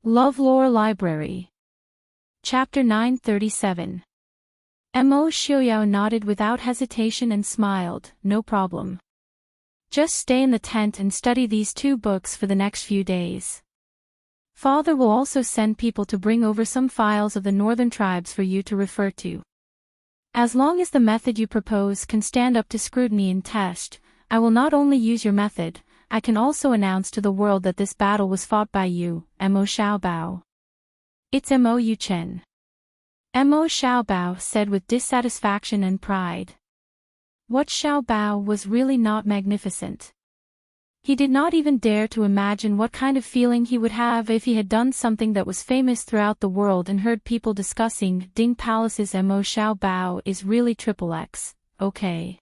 LoveLore Library. Chapter 937. Mo Xiaoyao nodded without hesitation and smiled. No problem. Just stay in the tent and study these 2 books for the next few days. Father will also send people to bring over some files of the northern tribes for you to refer to. As long as the method you propose can stand up to scrutiny and test, I will not only use your method, I can also announce to the world that this battle was fought by you, Mo Xiaobao. It's Mo Yuchen. Mo Xiaobao said with dissatisfaction and pride. What Xiaobao was really not magnificent. He did not even dare to imagine what kind of feeling he would have if he had done something that was famous throughout the world and heard people discussing Ding Palace's Mo Xiaobao is really XXX, okay.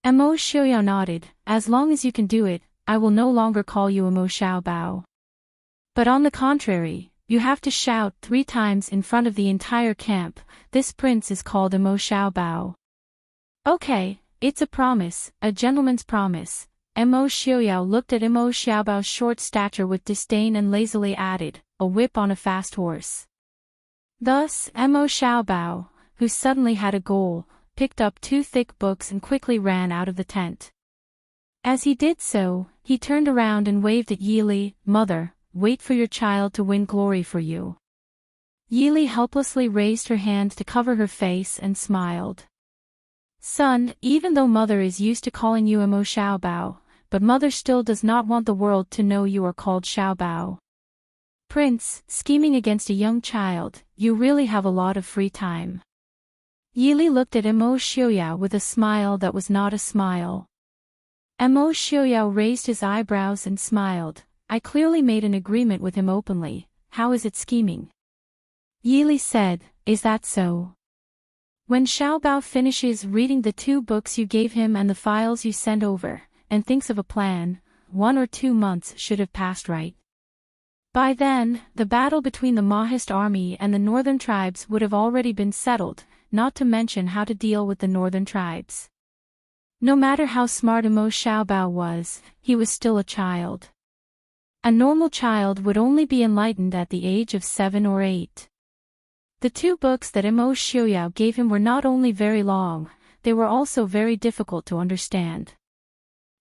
Mo Xiaoyao nodded. As long as you can do it, I will no longer call you Mo Xiaobao. But on the contrary, you have to shout 3 times in front of the entire camp, this prince is called Mo Xiaobao. Okay, it's a promise, a gentleman's promise. Mo Xiaoyao looked at Mo Xiaobao's short stature with disdain and lazily added, a whip on a fast horse. Thus, Mo Xiaobao, who suddenly had a goal, picked up 2 thick books and quickly ran out of the tent. As he did so, he turned around and waved at Yili. Mother, wait for your child to win glory for you. Yili helplessly raised her hand to cover her face and smiled. Son, even though mother is used to calling you Mo Xiaobao, but mother still does not want the world to know you are called Xiaobao. Prince, scheming against a young child, you really have a lot of free time. Yili looked at Mo Xiaoyao with a smile that was not a smile. Mo Xiaoyao raised his eyebrows and smiled. I clearly made an agreement with him openly, how is it scheming? Yili said, is that so? When Xiaobao finishes reading the 2 books you gave him and the files you sent over, and thinks of a plan, 1 or 2 months should have passed, right? By then, the battle between the Mahist army and the northern tribes would have already been settled, not to mention how to deal with the northern tribes. No matter how smart Mo Xiaobao was, he was still a child. A normal child would only be enlightened at the age of 7 or 8. The 2 books that Mo Xiaoyao gave him were not only very long, they were also very difficult to understand.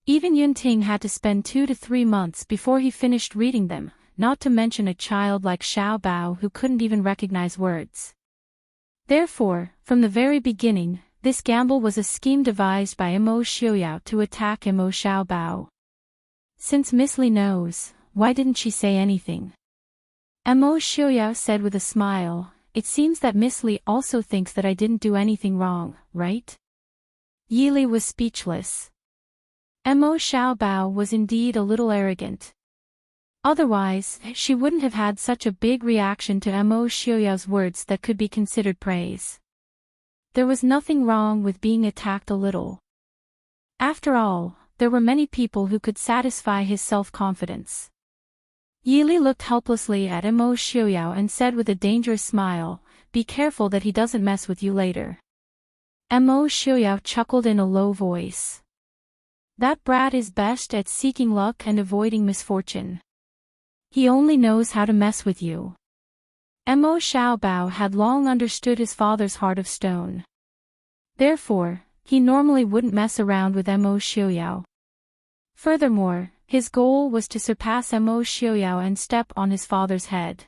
Even Enchanting had to spend 2 to 3 months before he finished reading them, not to mention a child like Xiaobao who couldn't even recognize words. Therefore, from the very beginning, this gamble was a scheme devised by Mo Xiaoyao to attack Mo Xiaobao. Since Miss Li knows, why didn't she say anything? Mo Xiaoyao said with a smile, it seems that Miss Li also thinks that I didn't do anything wrong, right? Yili was speechless. Mo Xiaobao was indeed a little arrogant. Otherwise, she wouldn't have had such a big reaction to Mo Xiaoyao's words that could be considered praise. There was nothing wrong with being attacked a little. After all, there were many people who could satisfy his self-confidence. Yili looked helplessly at Mo Xiaoyao and said with a dangerous smile, be careful that he doesn't mess with you later. Mo Xiaoyao chuckled in a low voice. That brat is best at seeking luck and avoiding misfortune. He only knows how to mess with you. Mo Xiaobao had long understood his father's heart of stone. Therefore, he normally wouldn't mess around with Mo Xiaoyao. Furthermore, his goal was to surpass Mo Xiaoyao and step on his father's head.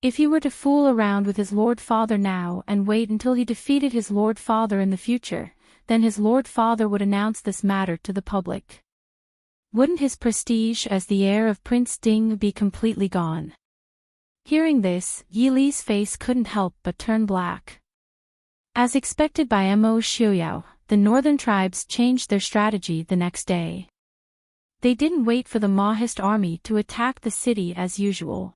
If he were to fool around with his Lord Father now and wait until he defeated his Lord Father in the future, then his Lord Father would announce this matter to the public. Wouldn't his prestige as the heir of Prince Ding be completely gone? Hearing this, Yili's face couldn't help but turn black. As expected by Mo Xiaoyao, the northern tribes changed their strategy the next day. They didn't wait for the Mahist army to attack the city as usual.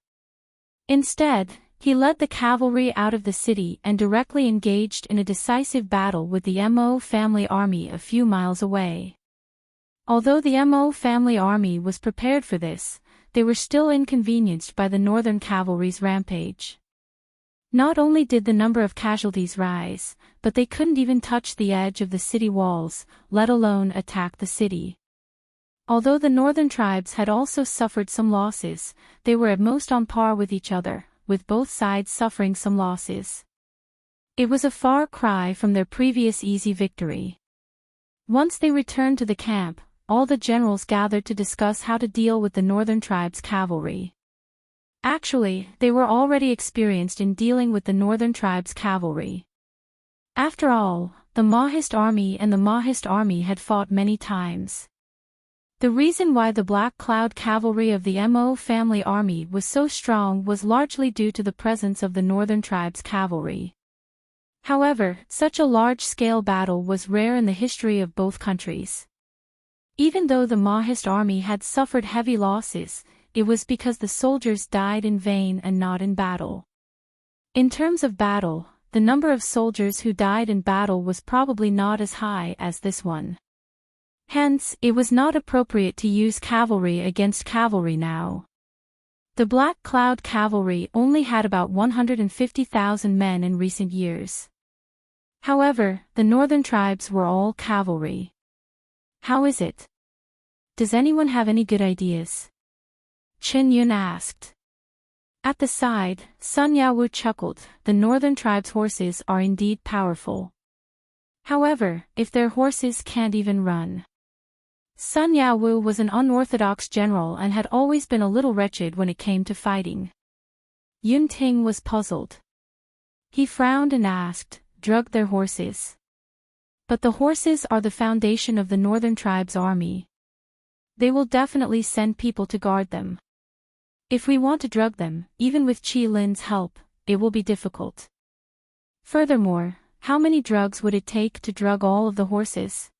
Instead, he led the cavalry out of the city and directly engaged in a decisive battle with the Mo family army a few miles away. Although the Mo family army was prepared for this, they were still inconvenienced by the northern cavalry's rampage. Not only did the number of casualties rise, but they couldn't even touch the edge of the city walls, let alone attack the city. Although the northern tribes had also suffered some losses, they were at most on par with each other, with both sides suffering some losses. It was a far cry from their previous easy victory. Once they returned to the camp, all the generals gathered to discuss how to deal with the northern tribes' cavalry. Actually, they were already experienced in dealing with the northern tribes' cavalry. After all, the Mahist army and the Mahist army had fought many times. The reason why the Black Cloud cavalry of the Mo family army was so strong was largely due to the presence of the northern tribes' cavalry. However, such a large-scale battle was rare in the history of both countries. Even though the Mahist army had suffered heavy losses, it was because the soldiers died in vain and not in battle. In terms of battle, the number of soldiers who died in battle was probably not as high as this one. Hence, it was not appropriate to use cavalry against cavalry now. The Black Cloud cavalry only had about 150,000 men in recent years. However, the northern tribes were all cavalry. How is it? Does anyone have any good ideas? Chen Yun asked. At the side, Sun Yaowu chuckled. The northern tribes' horses are indeed powerful. However, if their horses can't even run. Sun Yaowu was an unorthodox general and had always been a little wretched when it came to fighting. Yun Ting was puzzled. He frowned and asked, "Drug their horses?" But the horses are the foundation of the northern tribes' army. They will definitely send people to guard them. If we want to drug them, even with Qi Lin's help, it will be difficult. Furthermore, how many drugs would it take to drug all of the horses?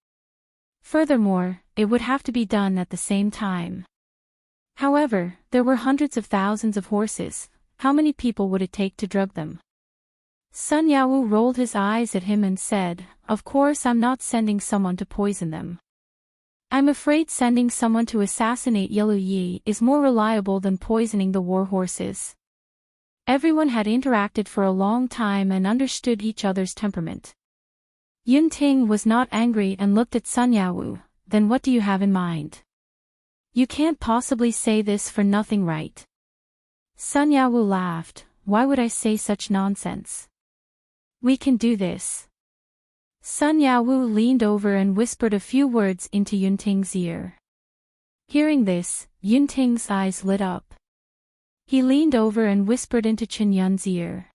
Furthermore, it would have to be done at the same time. However, there were hundreds of thousands of horses. How many people would it take to drug them? Sun Yaowu rolled his eyes at him and said, "Of course I'm not sending someone to poison them. I'm afraid sending someone to assassinate Yellow Yi is more reliable than poisoning the war horses." Everyone had interacted for a long time and understood each other's temperament. Yun Ting was not angry and looked at Sun Yaowu. "Then what do you have in mind? You can't possibly say this for nothing, right?" Sun Yaowu laughed. "Why would I say such nonsense? We can do this." Sun Yaowu leaned over and whispered a few words into Yun Ting's ear. Hearing this, Yun Ting's eyes lit up. He leaned over and whispered into Chen Yun's ear.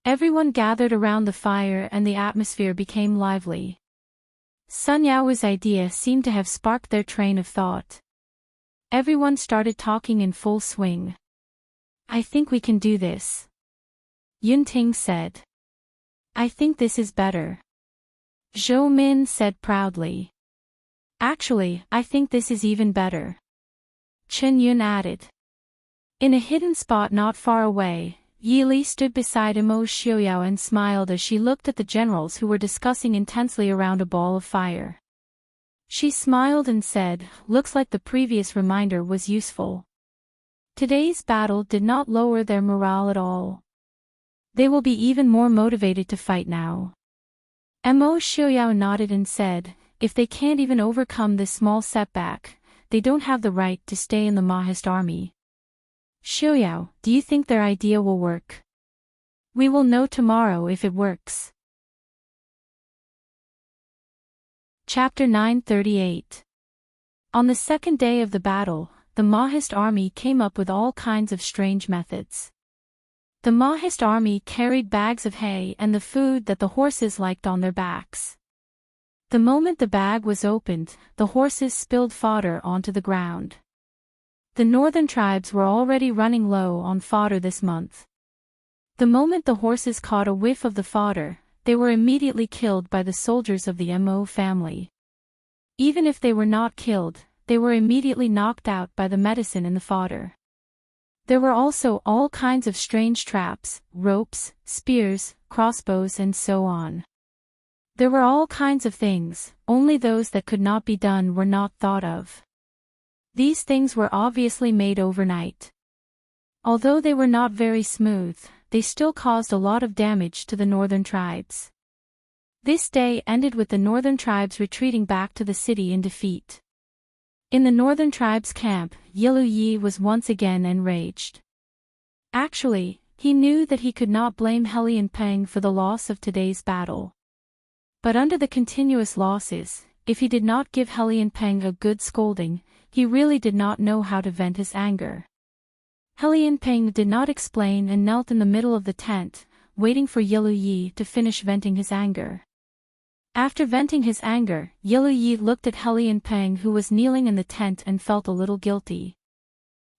Everyone gathered around the fire and the atmosphere became lively. Sun Yao's idea seemed to have sparked their train of thought. Everyone started talking in full swing. "I think we can do this," Yun Ting said. "I think this is better," Zhou Min said proudly. "Actually, I think this is even better," Chen Yun added. In a hidden spot not far away, Yi Li stood beside Imo Xiaoyao and smiled as she looked at the generals who were discussing intensely around a ball of fire. She smiled and said, "Looks like the previous reminder was useful. Today's battle did not lower their morale at all. They will be even more motivated to fight now." Imo Xiaoyao nodded and said, "If they can't even overcome this small setback, they don't have the right to stay in the Mahist army." "Xiaoyao, do you think their idea will work? We will know tomorrow if it works." Chapter 938. On the second day of the battle, the Mahist army came up with all kinds of strange methods. The Mahist army carried bags of hay and the food that the horses liked on their backs. The moment the bag was opened, the horses spilled fodder onto the ground. The northern tribes were already running low on fodder this month. The moment the horses caught a whiff of the fodder, they were immediately killed by the soldiers of the Mo family. Even if they were not killed, they were immediately knocked out by the medicine in the fodder. There were also all kinds of strange traps, ropes, spears, crossbows and so on. There were all kinds of things, only those that could not be done were not thought of. These things were obviously made overnight. Although they were not very smooth, they still caused a lot of damage to the northern tribes. This day ended with the northern tribes retreating back to the city in defeat. In the northern tribe's camp, Yilu Yi was once again enraged. Actually, he knew that he could not blame Helian Peng for the loss of today's battle. But under the continuous losses, if he did not give Helian Peng a good scolding, he really did not know how to vent his anger. Helian Peng did not explain and knelt in the middle of the tent, waiting for Yilu Yi to finish venting his anger. After venting his anger, Yilu Yi looked at Helian Peng, who was kneeling in the tent, and felt a little guilty.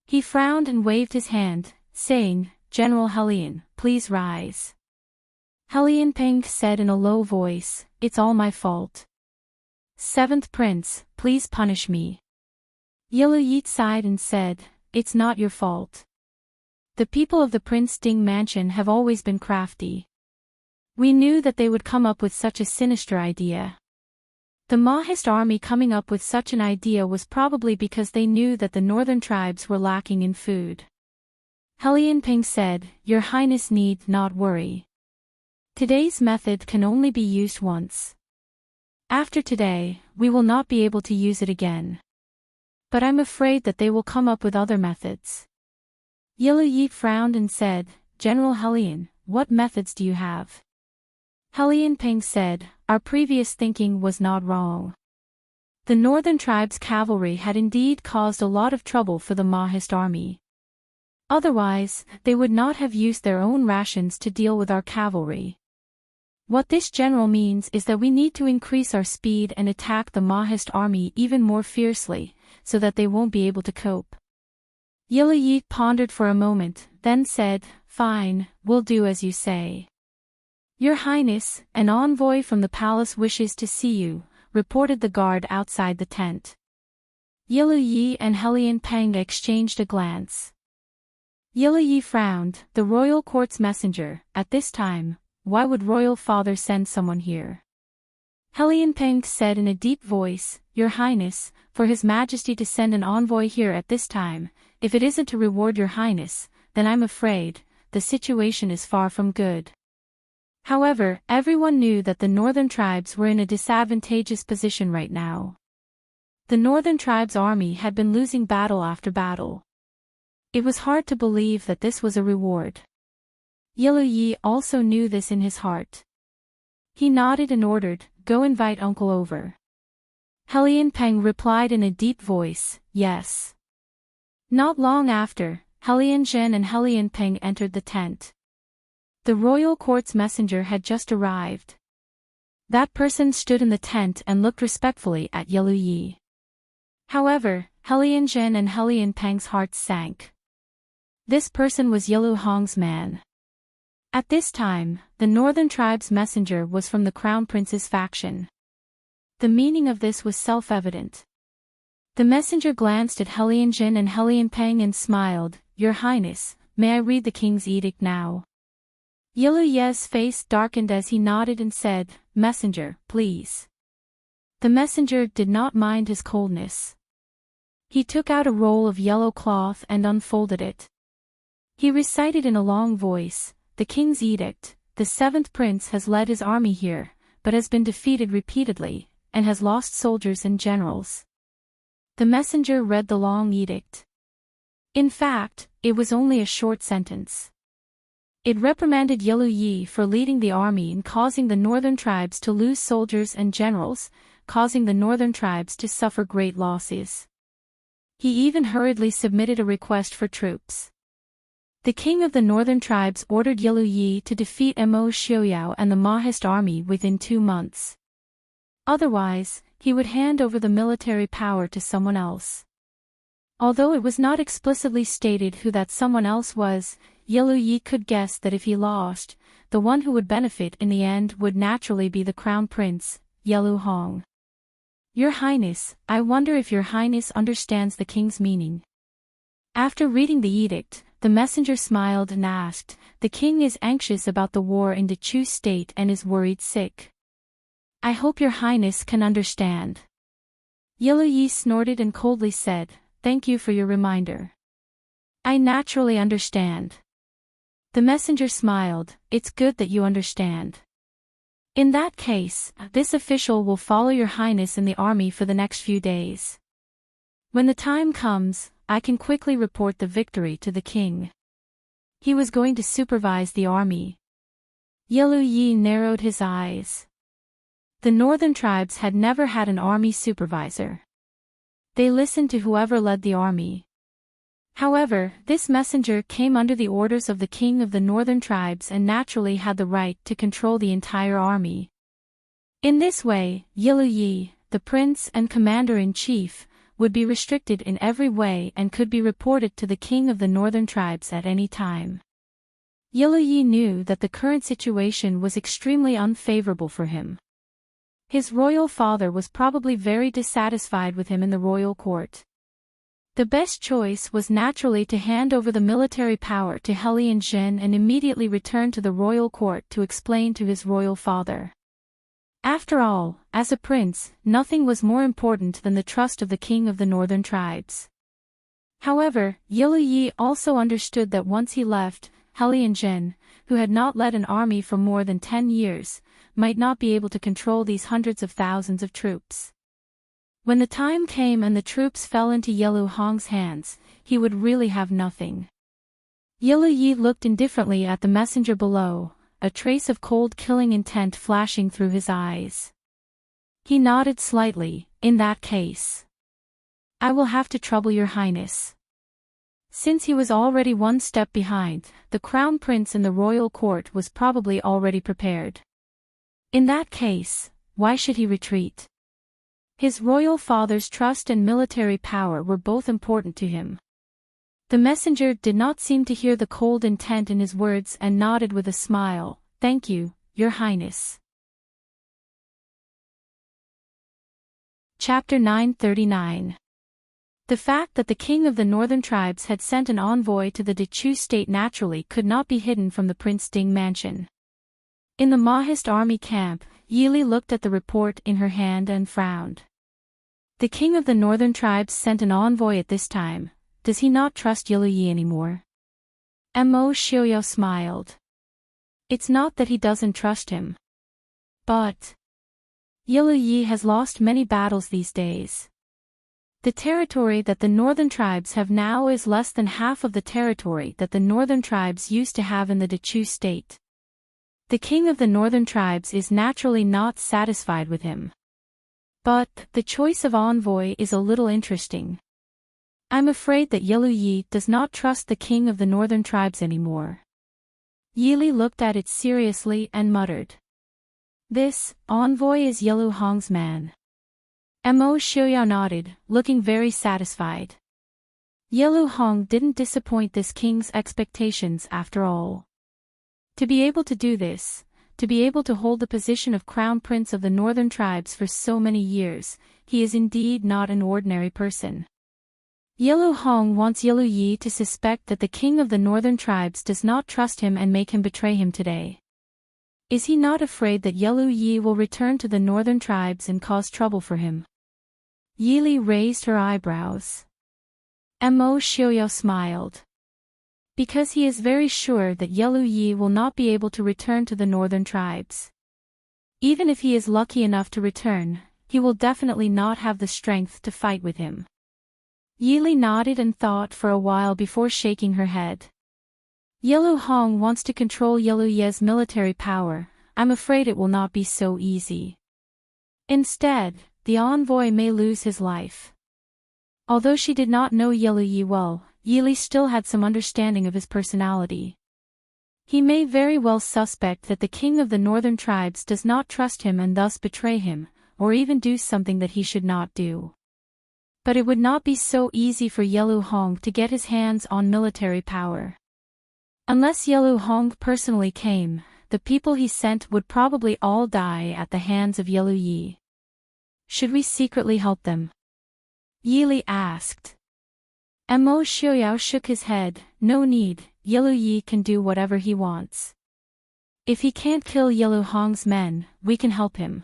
He frowned and waved his hand, saying, "General Helian, please rise." Helian Peng said in a low voice, "It's all my fault. Seventh Prince, please punish me." Yilu Yi sighed and said, "It's not your fault. The people of the Prince Ding mansion have always been crafty. We knew that they would come up with such a sinister idea. The Mahist army coming up with such an idea was probably because they knew that the northern tribes were lacking in food." Helian Peng said, "Your Highness need not worry. Today's method can only be used once. After today, we will not be able to use it again. But I'm afraid that they will come up with other methods." Yilu Yi frowned and said, "General Helian, what methods do you have?" Helian Peng said, "Our previous thinking was not wrong. The northern tribe's cavalry had indeed caused a lot of trouble for the Mahist army. Otherwise, they would not have used their own rations to deal with our cavalry. What this general means is that we need to increase our speed and attack the Mahist army even more fiercely, so that they won't be able to cope." Yilu Yi pondered for a moment, then said, "Fine, we'll do as you say." "Your Highness, an envoy from the palace wishes to see you," reported the guard outside the tent. Yilu Yi and Helian Peng exchanged a glance. Yilu Yi frowned. The royal court's messenger, at this time, why would royal father send someone here? Helian Peng said in a deep voice, "Your Highness, for His Majesty to send an envoy here at this time, if it isn't to reward your Highness, then I'm afraid the situation is far from good." However, everyone knew that the northern tribes were in a disadvantageous position right now. The northern tribes' army had been losing battle after battle. It was hard to believe that this was a reward. Yilu Yi also knew this in his heart. He nodded and ordered, "Go invite uncle over." Helian Peng replied in a deep voice, "Yes." Not long after, Helian Zhen and Helian Peng entered the tent. The royal court's messenger had just arrived. That person stood in the tent and looked respectfully at Yilu Yi. However, Helian Zhen and Helian Peng's hearts sank. This person was Yilu Hong's man. At this time, the northern tribe's messenger was from the crown prince's faction. The meaning of this was self-evident. The messenger glanced at Helian Zhen and Helian Peng and smiled, "Your Highness, may I read the king's edict now?" Yilu Ye's face darkened as he nodded and said, "Messenger, please." The messenger did not mind his coldness. He took out a roll of yellow cloth and unfolded it. He recited in a long voice, "The king's edict, the seventh prince has led his army here, but has been defeated repeatedly, and has lost soldiers and generals." The messenger read the long edict. In fact, it was only a short sentence. It reprimanded Yilu Yi for leading the army and causing the northern tribes to lose soldiers and generals, causing the northern tribes to suffer great losses. He even hurriedly submitted a request for troops. The king of the northern tribes ordered Yilu Yi to defeat Mo Xiaoyao and the Mahist army within 2 months. Otherwise, he would hand over the military power to someone else. Although it was not explicitly stated who that someone else was, Yilu Yi could guess that if he lost, the one who would benefit in the end would naturally be the crown prince, Yilu Hong. "Your Highness, I wonder if your Highness understands the king's meaning." After reading the edict, the messenger smiled and asked, "The king is anxious about the war in the Chu state and is worried sick. I hope your Highness can understand." Yilu Yi snorted and coldly said, "Thank you for your reminder. I naturally understand." The messenger smiled, "It's good that you understand. In that case, this official will follow your Highness in the army for the next few days. When the time comes, I can quickly report the victory to the king. He was going to supervise the army. Yelu Yi narrowed his eyes. The northern tribes had never had an army supervisor. They listened to whoever led the army. However, this messenger came under the orders of the king of the northern tribes and naturally had the right to control the entire army. In this way, Yelu Yi, the prince and commander-in-chief, would be restricted in every way and could be reported to the king of the northern tribes at any time. Yelu Yi knew that the current situation was extremely unfavorable for him. His royal father was probably very dissatisfied with him in the royal court. The best choice was naturally to hand over the military power to Helian Zhen and immediately return to the royal court to explain to his royal father. After all, as a prince, nothing was more important than the trust of the king of the northern tribes. However, Yelu Yi also understood that once he left, Helian Zhen, who had not led an army for more than 10 years, might not be able to control these hundreds of thousands of troops. When the time came and the troops fell into Yelu Hong's hands, he would really have nothing. Yelu Yi looked indifferently at the messenger below, a trace of cold killing intent flashing through his eyes. He nodded slightly. In that case, I will have to trouble your highness. Since he was already one step behind, the crown prince in the royal court was probably already prepared. In that case, why should he retreat? His royal father's trust and military power were both important to him. The messenger did not seem to hear the cold intent in his words and nodded with a smile. Thank you, Your Highness. Chapter 939. The fact that the king of the northern tribes had sent an envoy to the Dechu state naturally could not be hidden from the Prince Ding mansion. In the Mahist army camp, Yili looked at the report in her hand and frowned. The king of the northern tribes sent an envoy at this time. Does he not trust Yelu Yi anymore? Mo Xiaoyao smiled. It's not that he doesn't trust him. But Yelu Yi has lost many battles these days. The territory that the northern tribes have now is less than half of the territory that the northern tribes used to have in the Dechu state. The king of the northern tribes is naturally not satisfied with him. But the choice of envoy is a little interesting. I'm afraid that Yelu Yi does not trust the king of the northern tribes anymore. Yili looked at it seriously and muttered. This envoy is Yelu Hong's man. Mo Xiaoyao nodded, looking very satisfied. Yelu Hong didn't disappoint this king's expectations after all. To be able to do this, to be able to hold the position of crown prince of the northern tribes for so many years, he is indeed not an ordinary person. Yelu Hong wants Yelu Yi to suspect that the king of the northern tribes does not trust him and make him betray him today. Is he not afraid that Yelu Yi will return to the northern tribes and cause trouble for him? Yili raised her eyebrows. Mo Xiaoyao smiled. Because he is very sure that Yelu Yi will not be able to return to the northern tribes. Even if he is lucky enough to return, he will definitely not have the strength to fight with him. Yili nodded and thought for a while before shaking her head. Yelu Hong wants to control Yelu Yi's military power. I'm afraid it will not be so easy. Instead, the envoy may lose his life. Although she did not know Yelu Yi well, Yili still had some understanding of his personality. He may very well suspect that the king of the northern tribes does not trust him and thus betray him, or even do something that he should not do. But it would not be so easy for Yelu Hong to get his hands on military power. Unless Yelu Hong personally came, the people he sent would probably all die at the hands of Yelu Yi. Should we secretly help them? Yili asked. Mo Xiaoyao shook his head. No need, Yelu Yi can do whatever he wants. If he can't kill Yelu Hong's men, we can help him.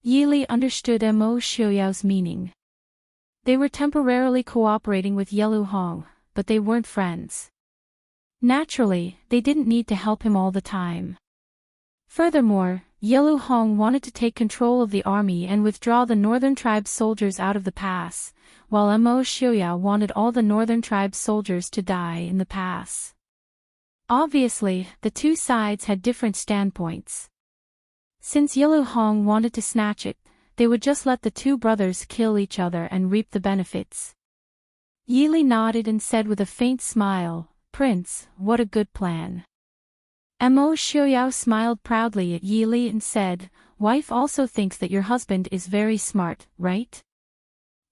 Yili understood Mo Xiaoyao's meaning. They were temporarily cooperating with Yelu Hong, but they weren't friends. Naturally, they didn't need to help him all the time. Furthermore, Yellow Hong wanted to take control of the army and withdraw the northern tribe's soldiers out of the pass, while Mo Xiaoyao wanted all the northern tribe's soldiers to die in the pass. Obviously, the two sides had different standpoints. Since Yellow Hong wanted to snatch it, they would just let the two brothers kill each other and reap the benefits. Yili nodded and said with a faint smile, "Prince, what a good plan." Mo Xiaoyao smiled proudly at Yili and said, "Wife also thinks that your husband is very smart, right?"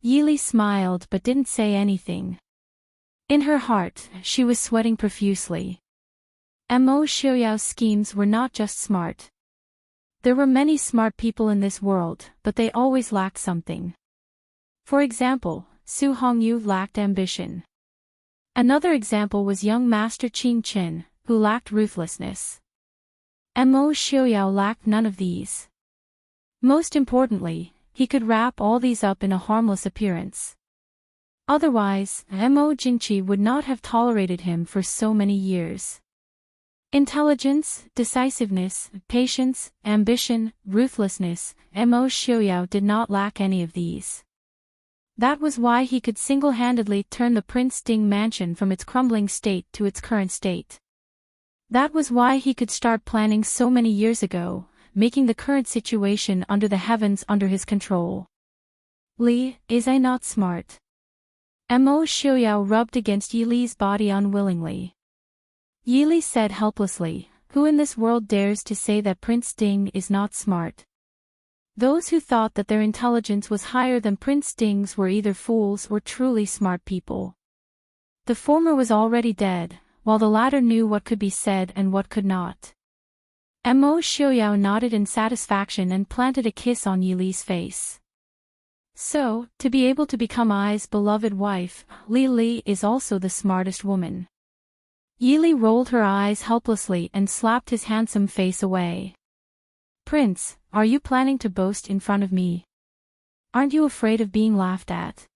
Yili smiled but didn't say anything. In her heart, she was sweating profusely. Mo Xiaoyao's schemes were not just smart. There were many smart people in this world, but they always lacked something. For example, Su Hongyu lacked ambition. Another example was young Master Qing Qin, who lacked ruthlessness. Mo Xiaoyao lacked none of these. Most importantly, he could wrap all these up in a harmless appearance. Otherwise, Mo Jingqi would not have tolerated him for so many years. Intelligence, decisiveness, patience, ambition, ruthlessness, Mo Xiaoyao did not lack any of these. That was why he could single-handedly turn the Prince Ding mansion from its crumbling state to its current state. That was why he could start planning so many years ago, making the current situation under the heavens under his control. "Li, is I not smart?" Mo Xiaoyao rubbed against Yili's body unwillingly. Yili said helplessly, "Who in this world dares to say that Prince Ding is not smart?" Those who thought that their intelligence was higher than Prince Ding's were either fools or truly smart people. The former was already dead, while the latter knew what could be said and what could not. Mo Xiaoyao nodded in satisfaction and planted a kiss on Yili's face. So, to be able to become Ai's beloved wife, Li is also the smartest woman. Yili rolled her eyes helplessly and slapped his handsome face away. "Prince, are you planning to boast in front of me? Aren't you afraid of being laughed at?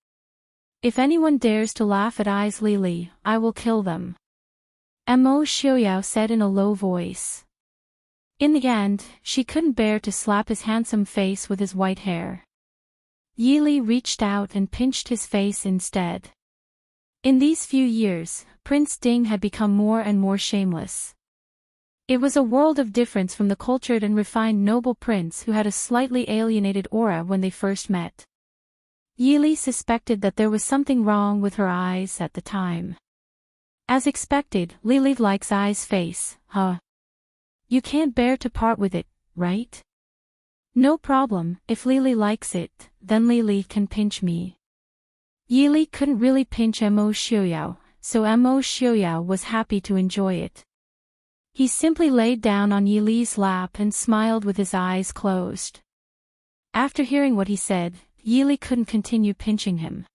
If anyone dares to laugh at Ai's Li, I will kill them," Mo Xiaoyao said in a low voice. In the end, she couldn't bear to slap his handsome face with his white hair. Yili reached out and pinched his face instead. In these few years, Prince Ding had become more and more shameless. It was a world of difference from the cultured and refined noble prince who had a slightly alienated aura when they first met. Yili suspected that there was something wrong with her eyes at the time. As expected, Li likes Ai's face, huh? You can't bear to part with it, right? No problem, if Li likes it, then Li can pinch me. Yili couldn't really pinch Mo Xiaoyao, so Mo Xiaoyao was happy to enjoy it. He simply laid down on Yili's lap and smiled with his eyes closed. After hearing what he said, Yili couldn't continue pinching him.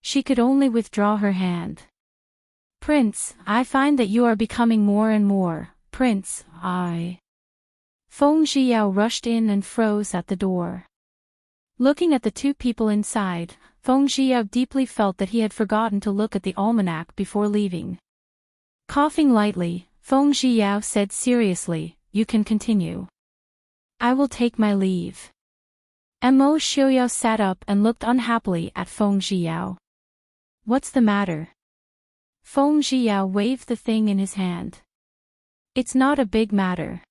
She could only withdraw her hand. "Prince, I find that you are becoming more and more, Prince, Feng Zhiyao rushed in and froze at the door. Looking at the two people inside, Feng Zhiyao deeply felt that he had forgotten to look at the almanac before leaving. Coughing lightly, Feng Zhiyao said seriously, "You can continue. I will take my leave." Mo Xiaoyao sat up and looked unhappily at Feng Zhiyao. "What's the matter?" Feng Zhiyao waved the thing in his hand. "It's not a big matter.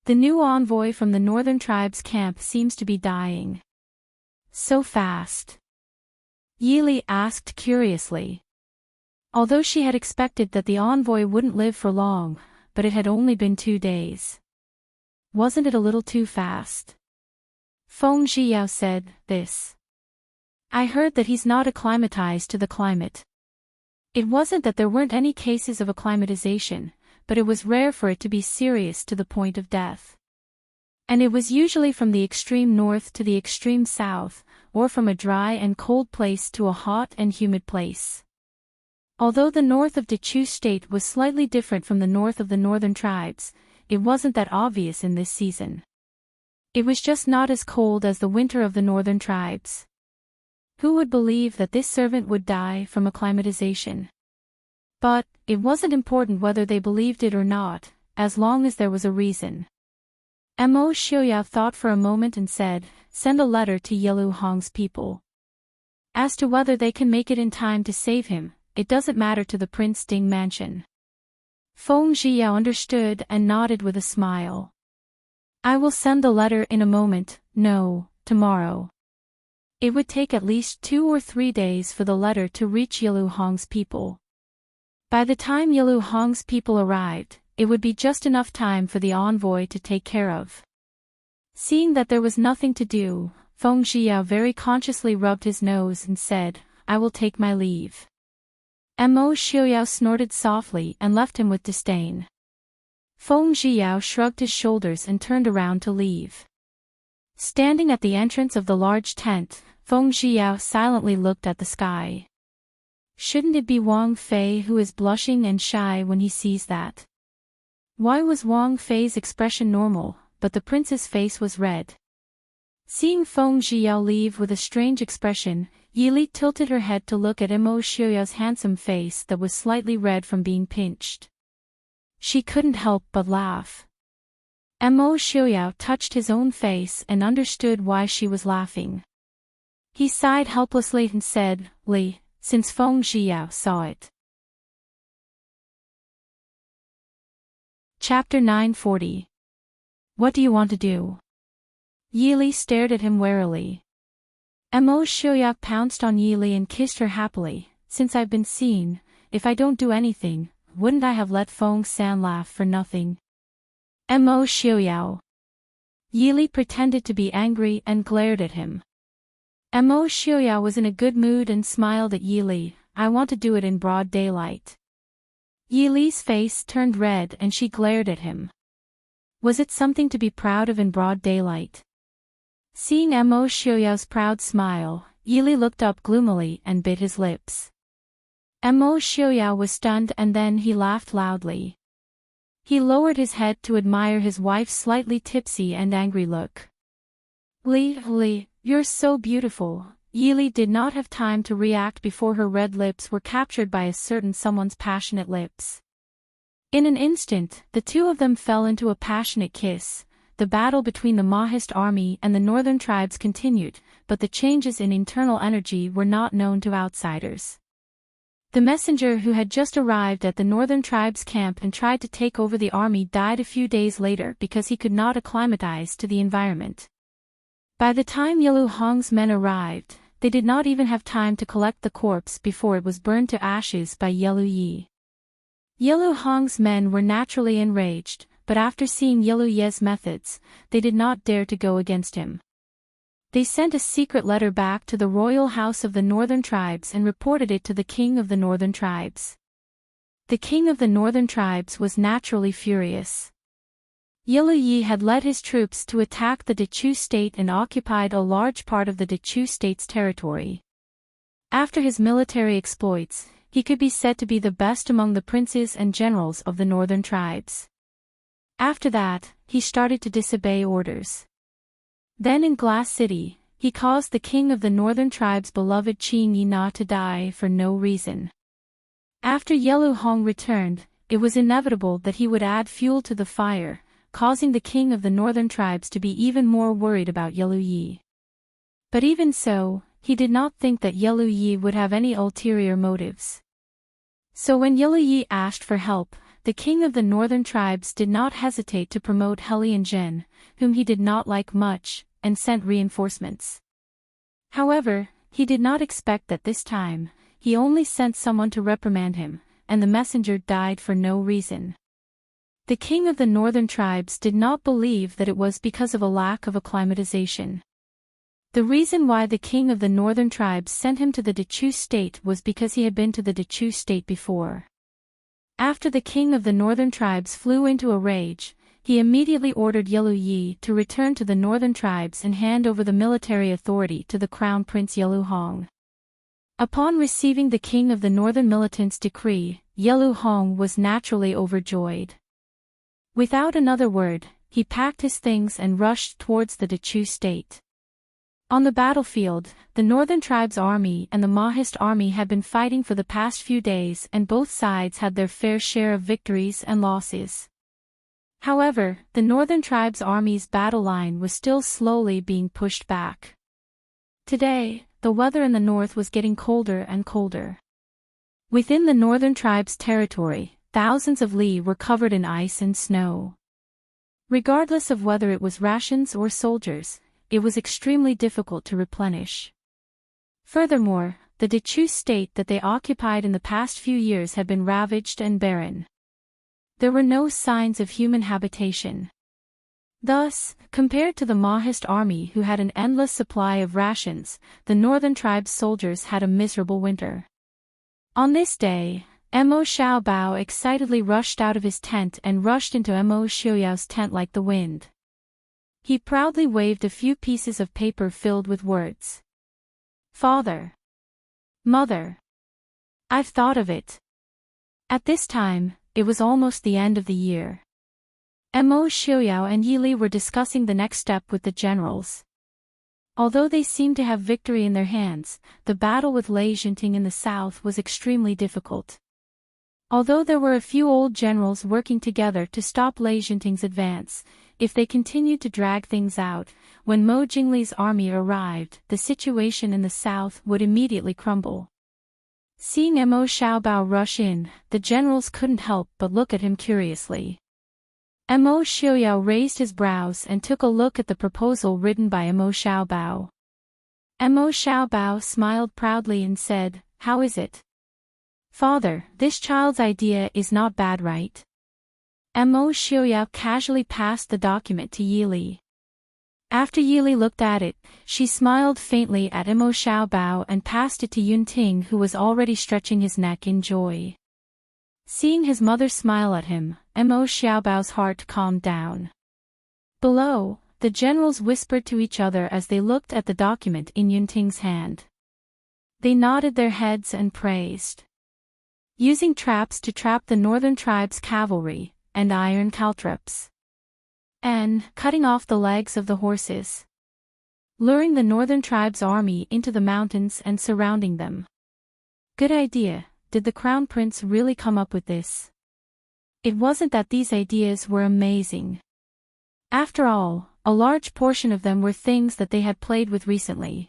The new envoy from the northern tribe's camp seems to be dying." "So fast?" Yili asked curiously. Although she had expected that the envoy wouldn't live for long, but it had only been 2 days. Wasn't it a little too fast? Feng Zhiyao said, "This. I heard that he's not acclimatized to the climate." It wasn't that there weren't any cases of acclimatization, but it was rare for it to be serious to the point of death. And it was usually from the extreme north to the extreme south, or from a dry and cold place to a hot and humid place. Although the north of Dechu state was slightly different from the north of the northern tribes, it wasn't that obvious in this season. It was just not as cold as the winter of the northern tribes. Who would believe that this servant would die from acclimatization? But, it wasn't important whether they believed it or not, as long as there was a reason. Mo Xiaoyao thought for a moment and said, "Send a letter to Yelu Hong's people. As to whether they can make it in time to save him, it doesn't matter to the Prince Ding mansion." Feng Zhiyao understood and nodded with a smile. "I will send the letter in a moment, no, tomorrow." It would take at least 2 or 3 days for the letter to reach Yelu Hong's people. By the time Yelu Hong's people arrived, it would be just enough time for the envoy to take care of. Seeing that there was nothing to do, Feng Zhiyao very consciously rubbed his nose and said, "I will take my leave." Mo Xiaoyao snorted softly and left him with disdain. Feng Zhiyao shrugged his shoulders and turned around to leave. Standing at the entrance of the large tent, Feng Zhiyao silently looked at the sky. Shouldn't it be Wang Fei who is blushing and shy when he sees that? Why was Wang Fei's expression normal, but the prince's face was red? Seeing Feng Zhiyao leave with a strange expression, Yili tilted her head to look at Mo Xiaoyao's handsome face that was slightly red from being pinched. She couldn't help but laugh. Mo Xiaoyao touched his own face and understood why she was laughing. He sighed helplessly and said, "Li," since Feng Zhiyao saw it. Chapter 940. What do you want to do? Yili stared at him warily. Mo Xiaoyao pounced on Yili and kissed her happily. "Since I've been seen, if I don't do anything, wouldn't I have let Feng San laugh for nothing?" Mo Xiaoyao. Yili pretended to be angry and glared at him. Mo Xiaoyao was in a good mood and smiled at Yili. "I want to do it in broad daylight." Yili's face turned red and she glared at him. Was it something to be proud of in broad daylight? Seeing Mo Xiaoyao's proud smile, Yili looked up gloomily and bit his lips. Mo Xiaoyao was stunned and then he laughed loudly. He lowered his head to admire his wife's slightly tipsy and angry look. Li, you're so beautiful." Yili did not have time to react before her red lips were captured by a certain someone's passionate lips. In an instant, the two of them fell into a passionate kiss. The battle between the Mahist army and the northern tribes continued, but the changes in internal energy were not known to outsiders. The messenger who had just arrived at the northern tribes' camp and tried to take over the army died a few days later because he could not acclimatize to the environment. By the time Yelu Hong's men arrived, they did not even have time to collect the corpse before it was burned to ashes by Yelu Yi. Yelu Hong's men were naturally enraged, but after seeing Yelu Ye's methods, they did not dare to go against him. They sent a secret letter back to the royal house of the northern tribes and reported it to the king of the northern tribes. The king of the northern tribes was naturally furious. Yelu Yi had led his troops to attack the Dechu state and occupied a large part of the Dechu state's territory. After his military exploits, he could be said to be the best among the princes and generals of the northern tribes. After that, he started to disobey orders. Then in Glass City, he caused the king of the northern tribes' beloved Qing Yi Na to die for no reason. After Yelu Hong returned, it was inevitable that he would add fuel to the fire, causing the king of the northern tribes to be even more worried about Yelu Yi. But even so, he did not think that Yelu Yi would have any ulterior motives. So when Yelu Yi asked for help, the king of the northern tribes did not hesitate to promote Helian Zhen, whom he did not like much, and sent reinforcements. However, he did not expect that this time, he only sent someone to reprimand him, and the messenger died for no reason. The king of the northern tribes did not believe that it was because of a lack of acclimatization. The reason why the king of the northern tribes sent him to the Dechu state was because he had been to the Dechu state before. After the king of the northern tribes flew into a rage, he immediately ordered Yelu Yi to return to the northern tribes and hand over the military authority to the crown prince Yelu Hong. Upon receiving the king of the northern militants' decree, Yelu Hong was naturally overjoyed. Without another word, he packed his things and rushed towards the Dechu state. On the battlefield, the northern tribes' army and the Mahist army had been fighting for the past few days and both sides had their fair share of victories and losses. However, the northern tribe's army's battle line was still slowly being pushed back. Today, the weather in the north was getting colder and colder. Within the northern tribe's territory, thousands of li were covered in ice and snow. Regardless of whether it was rations or soldiers, it was extremely difficult to replenish. Furthermore, the Dechu state that they occupied in the past few years had been ravaged and barren. There were no signs of human habitation. Thus, compared to the Mahist army who had an endless supply of rations, the northern tribe's soldiers had a miserable winter. On this day, Mo Xiaobao excitedly rushed out of his tent and rushed into Mo Xiuyao's tent like the wind. He proudly waved a few pieces of paper filled with words. "Father. Mother. I've thought of it." At this time, it was almost the end of the year. Mo Xiuyao and Yi Li were discussing the next step with the generals. Although they seemed to have victory in their hands, the battle with Enchanting in the south was extremely difficult. Although there were a few old generals working together to stop Enchanting's advance, if they continued to drag things out, when Mo Jingli's army arrived, the situation in the south would immediately crumble. Seeing Mo Xiaobao rush in, the generals couldn't help but look at him curiously. Mo Xiuyao raised his brows and took a look at the proposal written by Mo Xiaobao. Mo Xiaobao smiled proudly and said, "How is it? Father, this child's idea is not bad, right?" Mo Xiuyao casually passed the document to Yi Li. After Yi Li looked at it, she smiled faintly at Mo Xiaobao and passed it to Yunting, who was already stretching his neck in joy. Seeing his mother smile at him, Mo Xiaobao's heart calmed down. Below, the generals whispered to each other as they looked at the document in Yunting's hand. They nodded their heads and praised. Using traps to trap the northern tribe's cavalry, and iron caltrops. And cutting off the legs of the horses. Luring the northern tribe's army into the mountains and surrounding them. Good idea. Did the Crown Prince really come up with this? It wasn't that these ideas were amazing. After all, a large portion of them were things that they had played with recently.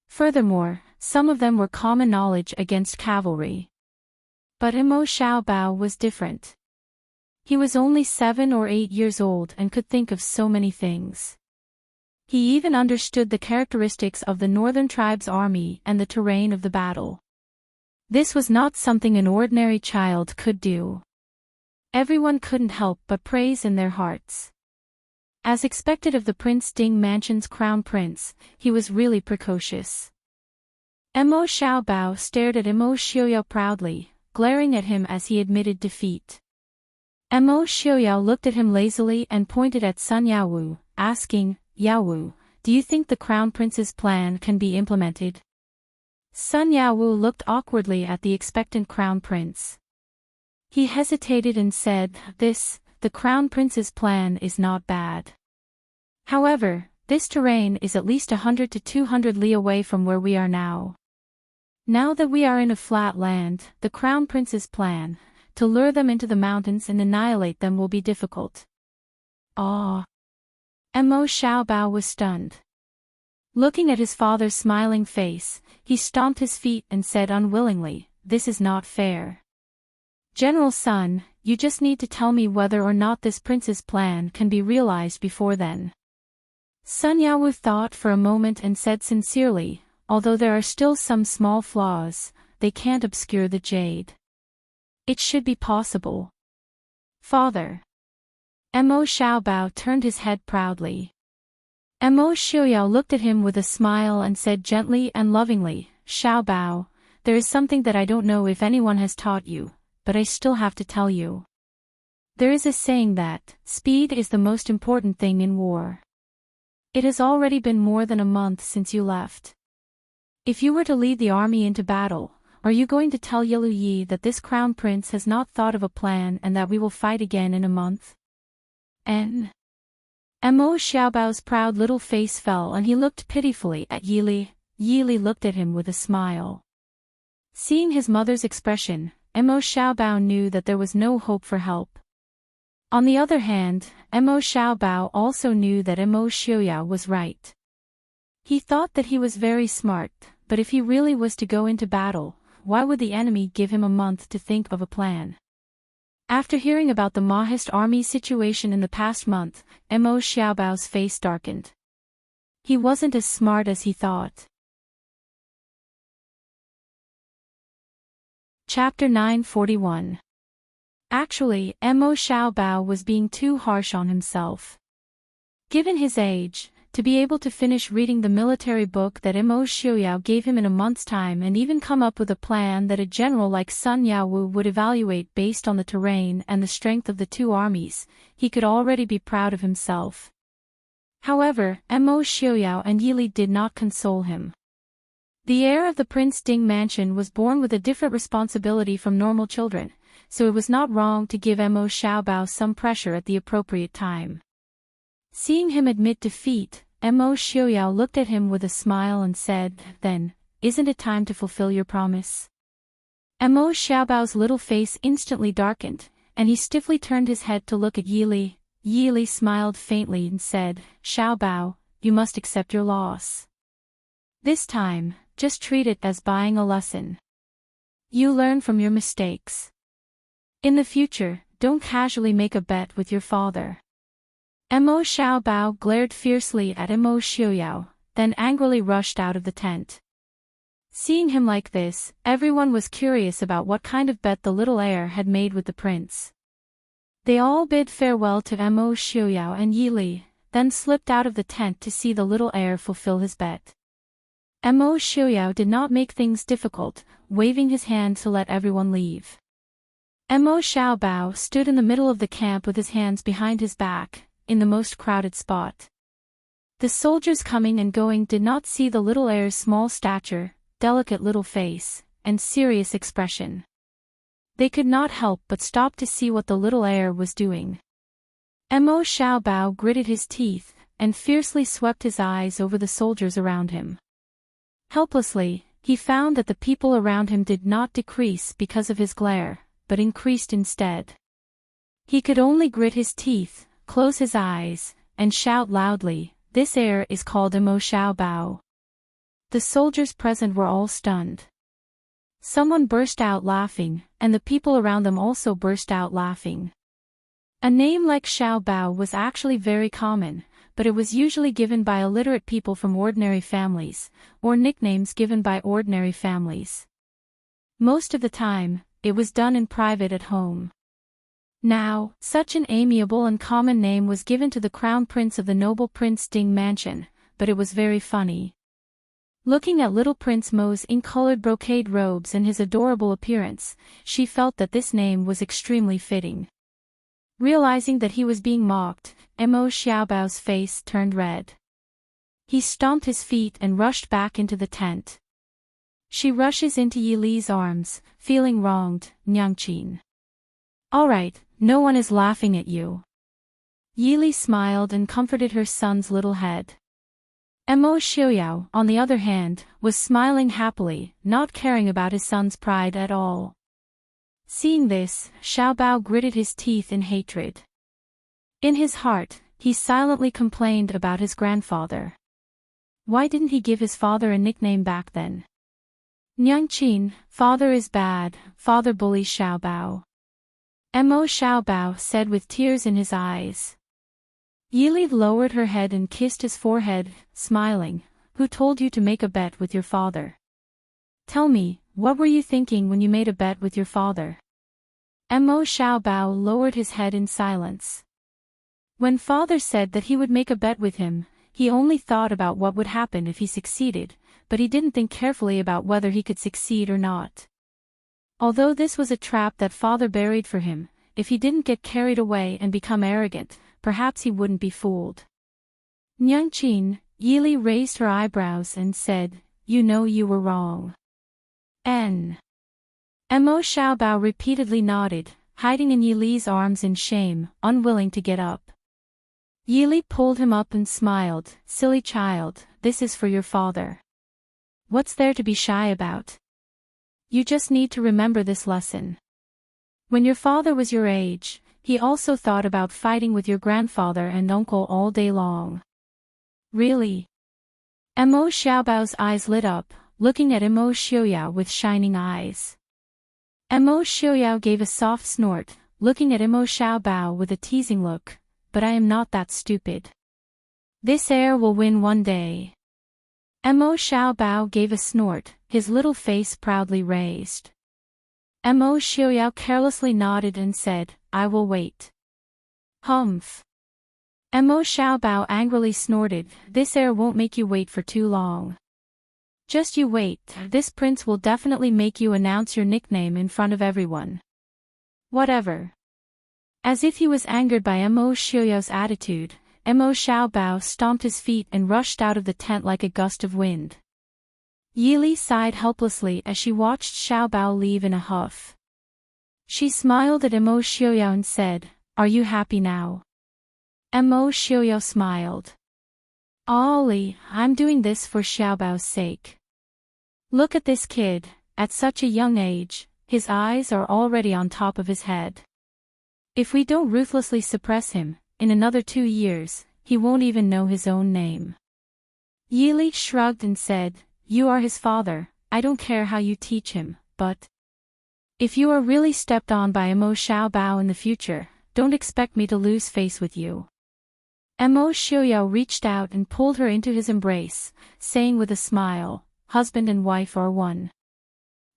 Furthermore, some of them were common knowledge against cavalry. But Mo Xiaobao was different. He was only 7 or 8 years old and could think of so many things. He even understood the characteristics of the northern tribe's army and the terrain of the battle. This was not something an ordinary child could do. Everyone couldn't help but praise in their hearts. As expected of the Prince Ding Mansion's crown prince, he was really precocious. Mo Xiaobao stared at Mo Xiuyao proudly, glaring at him as he admitted defeat. Mo Xiuyao looked at him lazily and pointed at Sun Yaowu, asking, "Yaowu, do you think the crown prince's plan can be implemented?" Sun Yaowu looked awkwardly at the expectant crown prince. He hesitated and said, the crown prince's plan is not bad. However, this terrain is at least 100 to 200 li away from where we are now. Now that we are in a flat land, the crown prince's plan, to lure them into the mountains and annihilate them, will be difficult." Mo Xiaobao was stunned. Looking at his father's smiling face, he stomped his feet and said unwillingly, "This is not fair. General Sun, you just need to tell me whether or not this prince's plan can be realized before then." Sun Yaowu thought for a moment and said sincerely, "Although there are still some small flaws, they can't obscure the jade. It should be possible." "Father." Mo Xiaobao turned his head proudly. Mo Xiuyao looked at him with a smile and said gently and lovingly, "Xiaobao, there is something that I don't know if anyone has taught you, but I still have to tell you. There is a saying that, speed is the most important thing in war. It has already been more than a month since you left. If you were to lead the army into battle, are you going to tell Yilu Yi that this crown prince has not thought of a plan and that we will fight again in a month?" Mo Xiaobao's proud little face fell and he looked pitifully at Yi Li. Yi Li looked at him with a smile. Seeing his mother's expression, Mo Xiaobao knew that there was no hope for help. On the other hand, Mo Xiaobao also knew that Mo Xiuyao was right. He thought that he was very smart, but if he really was to go into battle, why would the enemy give him a month to think of a plan? After hearing about the Mahist army situation in the past month, Mo Xiaobao's face darkened. He wasn't as smart as he thought. Chapter 941. Actually, Mo Xiaobao was being too harsh on himself. Given his age, to be able to finish reading the military book that Mo Xiuyao gave him in a month's time and even come up with a plan that a general like Sun Yaowu would evaluate based on the terrain and the strength of the two armies, he could already be proud of himself. However, Mo Xiuyao and Yili did not console him. The heir of the Prince Ding mansion was born with a different responsibility from normal children, so it was not wrong to give Mo Xiaobao some pressure at the appropriate time. Seeing him admit defeat, Mo Xiuyao looked at him with a smile and said, "Then, isn't it time to fulfill your promise?" Mo Xiaobao's little face instantly darkened, and he stiffly turned his head to look at Yili. Yili smiled faintly and said, "Xiaobao, you must accept your loss. This time, just treat it as buying a lesson. You learn from your mistakes. In the future, don't casually make a bet with your father." Mo Xiaobao glared fiercely at Mo Xiuyao, then angrily rushed out of the tent. Seeing him like this, everyone was curious about what kind of bet the little heir had made with the prince. They all bid farewell to Mo Xiuyao and Yili, then slipped out of the tent to see the little heir fulfill his bet. Mo Xiuyao did not make things difficult, waving his hand to let everyone leave. Mo Xiaobao stood in the middle of the camp with his hands behind his back, in the most crowded spot. The soldiers coming and going did not see the little heir's small stature, delicate little face, and serious expression. They could not help but stop to see what the little heir was doing. Mo Xiaobao gritted his teeth, and fiercely swept his eyes over the soldiers around him. Helplessly, he found that the people around him did not decrease because of his glare, but increased instead. He could only grit his teeth, close his eyes, and shout loudly, "This heir is called Mo Xiaobao." The soldiers present were all stunned. Someone burst out laughing, and the people around them also burst out laughing. A name like Xiaobao was actually very common, but it was usually given by illiterate people from ordinary families, or nicknames given by ordinary families. Most of the time, it was done in private at home. Now, such an amiable and common name was given to the crown prince of the noble Prince Ding mansion, but it was very funny. Looking at little Prince Mo's ink-colored brocade robes and his adorable appearance, she felt that this name was extremely fitting. Realizing that he was being mocked, Mo Xiaobao's face turned red. He stomped his feet and rushed back into the tent. She rushes into Yili's arms, feeling wronged, "Nyangqin. All right, no one is laughing at you." Yili smiled and comforted her son's little head. Mo Xiuyao, on the other hand, was smiling happily, not caring about his son's pride at all. Seeing this, Xiaobao gritted his teeth in hatred. In his heart, he silently complained about his grandfather. Why didn't he give his father a nickname back then? "Nyangqin, father is bad, father bullies Xiaobao." Mo Xiaobao said with tears in his eyes. Yili lowered her head and kissed his forehead, smiling. "Who told you to make a bet with your father? Tell me, what were you thinking when you made a bet with your father?" Mo Xiaobao lowered his head in silence. When father said that he would make a bet with him, he only thought about what would happen if he succeeded, but he didn't think carefully about whether he could succeed or not. Although this was a trap that father buried for him, if he didn't get carried away and become arrogant, perhaps he wouldn't be fooled. "Nyangqin," Yili raised her eyebrows and said, "You know you were wrong." Mo Xiaobao repeatedly nodded, hiding in Yili's arms in shame, unwilling to get up. Yili pulled him up and smiled, "Silly child, this is for your father. What's there to be shy about? You just need to remember this lesson. When your father was your age, he also thought about fighting with your grandfather and uncle all day long. Really? Mo Xiaobao's eyes lit up, looking at Mo Xiaoyao with shining eyes. Mo Xiaoyao gave a soft snort, looking at Mo Xiaobao with a teasing look, but I am not that stupid. This heir will win one day. Mo Xiaobao gave a snort, his little face proudly raised. Mo Xiaoyao carelessly nodded and said, I will wait. Humph. Mo Xiaobao angrily snorted, this heir won't make you wait for too long. Just you wait, this prince will definitely make you announce your nickname in front of everyone. Whatever. As if he was angered by Mo Xiaoyao's attitude, Mo Xiaobao stomped his feet and rushed out of the tent like a gust of wind. Yili sighed helplessly as she watched Xiaobao leave in a huff. She smiled at Mo Xiaoyao and said, Are you happy now? Mo Xiaoyao smiled. Ollie, I'm doing this for Xiaobao's sake. Look at this kid, at such a young age, his eyes are already on top of his head. If we don't ruthlessly suppress him, in another 2 years, he won't even know his own name. Yili shrugged and said, You are his father, I don't care how you teach him, but if you are really stepped on by Mo Xiaobao in the future, don't expect me to lose face with you. Mo Xiaoyao reached out and pulled her into his embrace, saying with a smile, Husband and wife are one.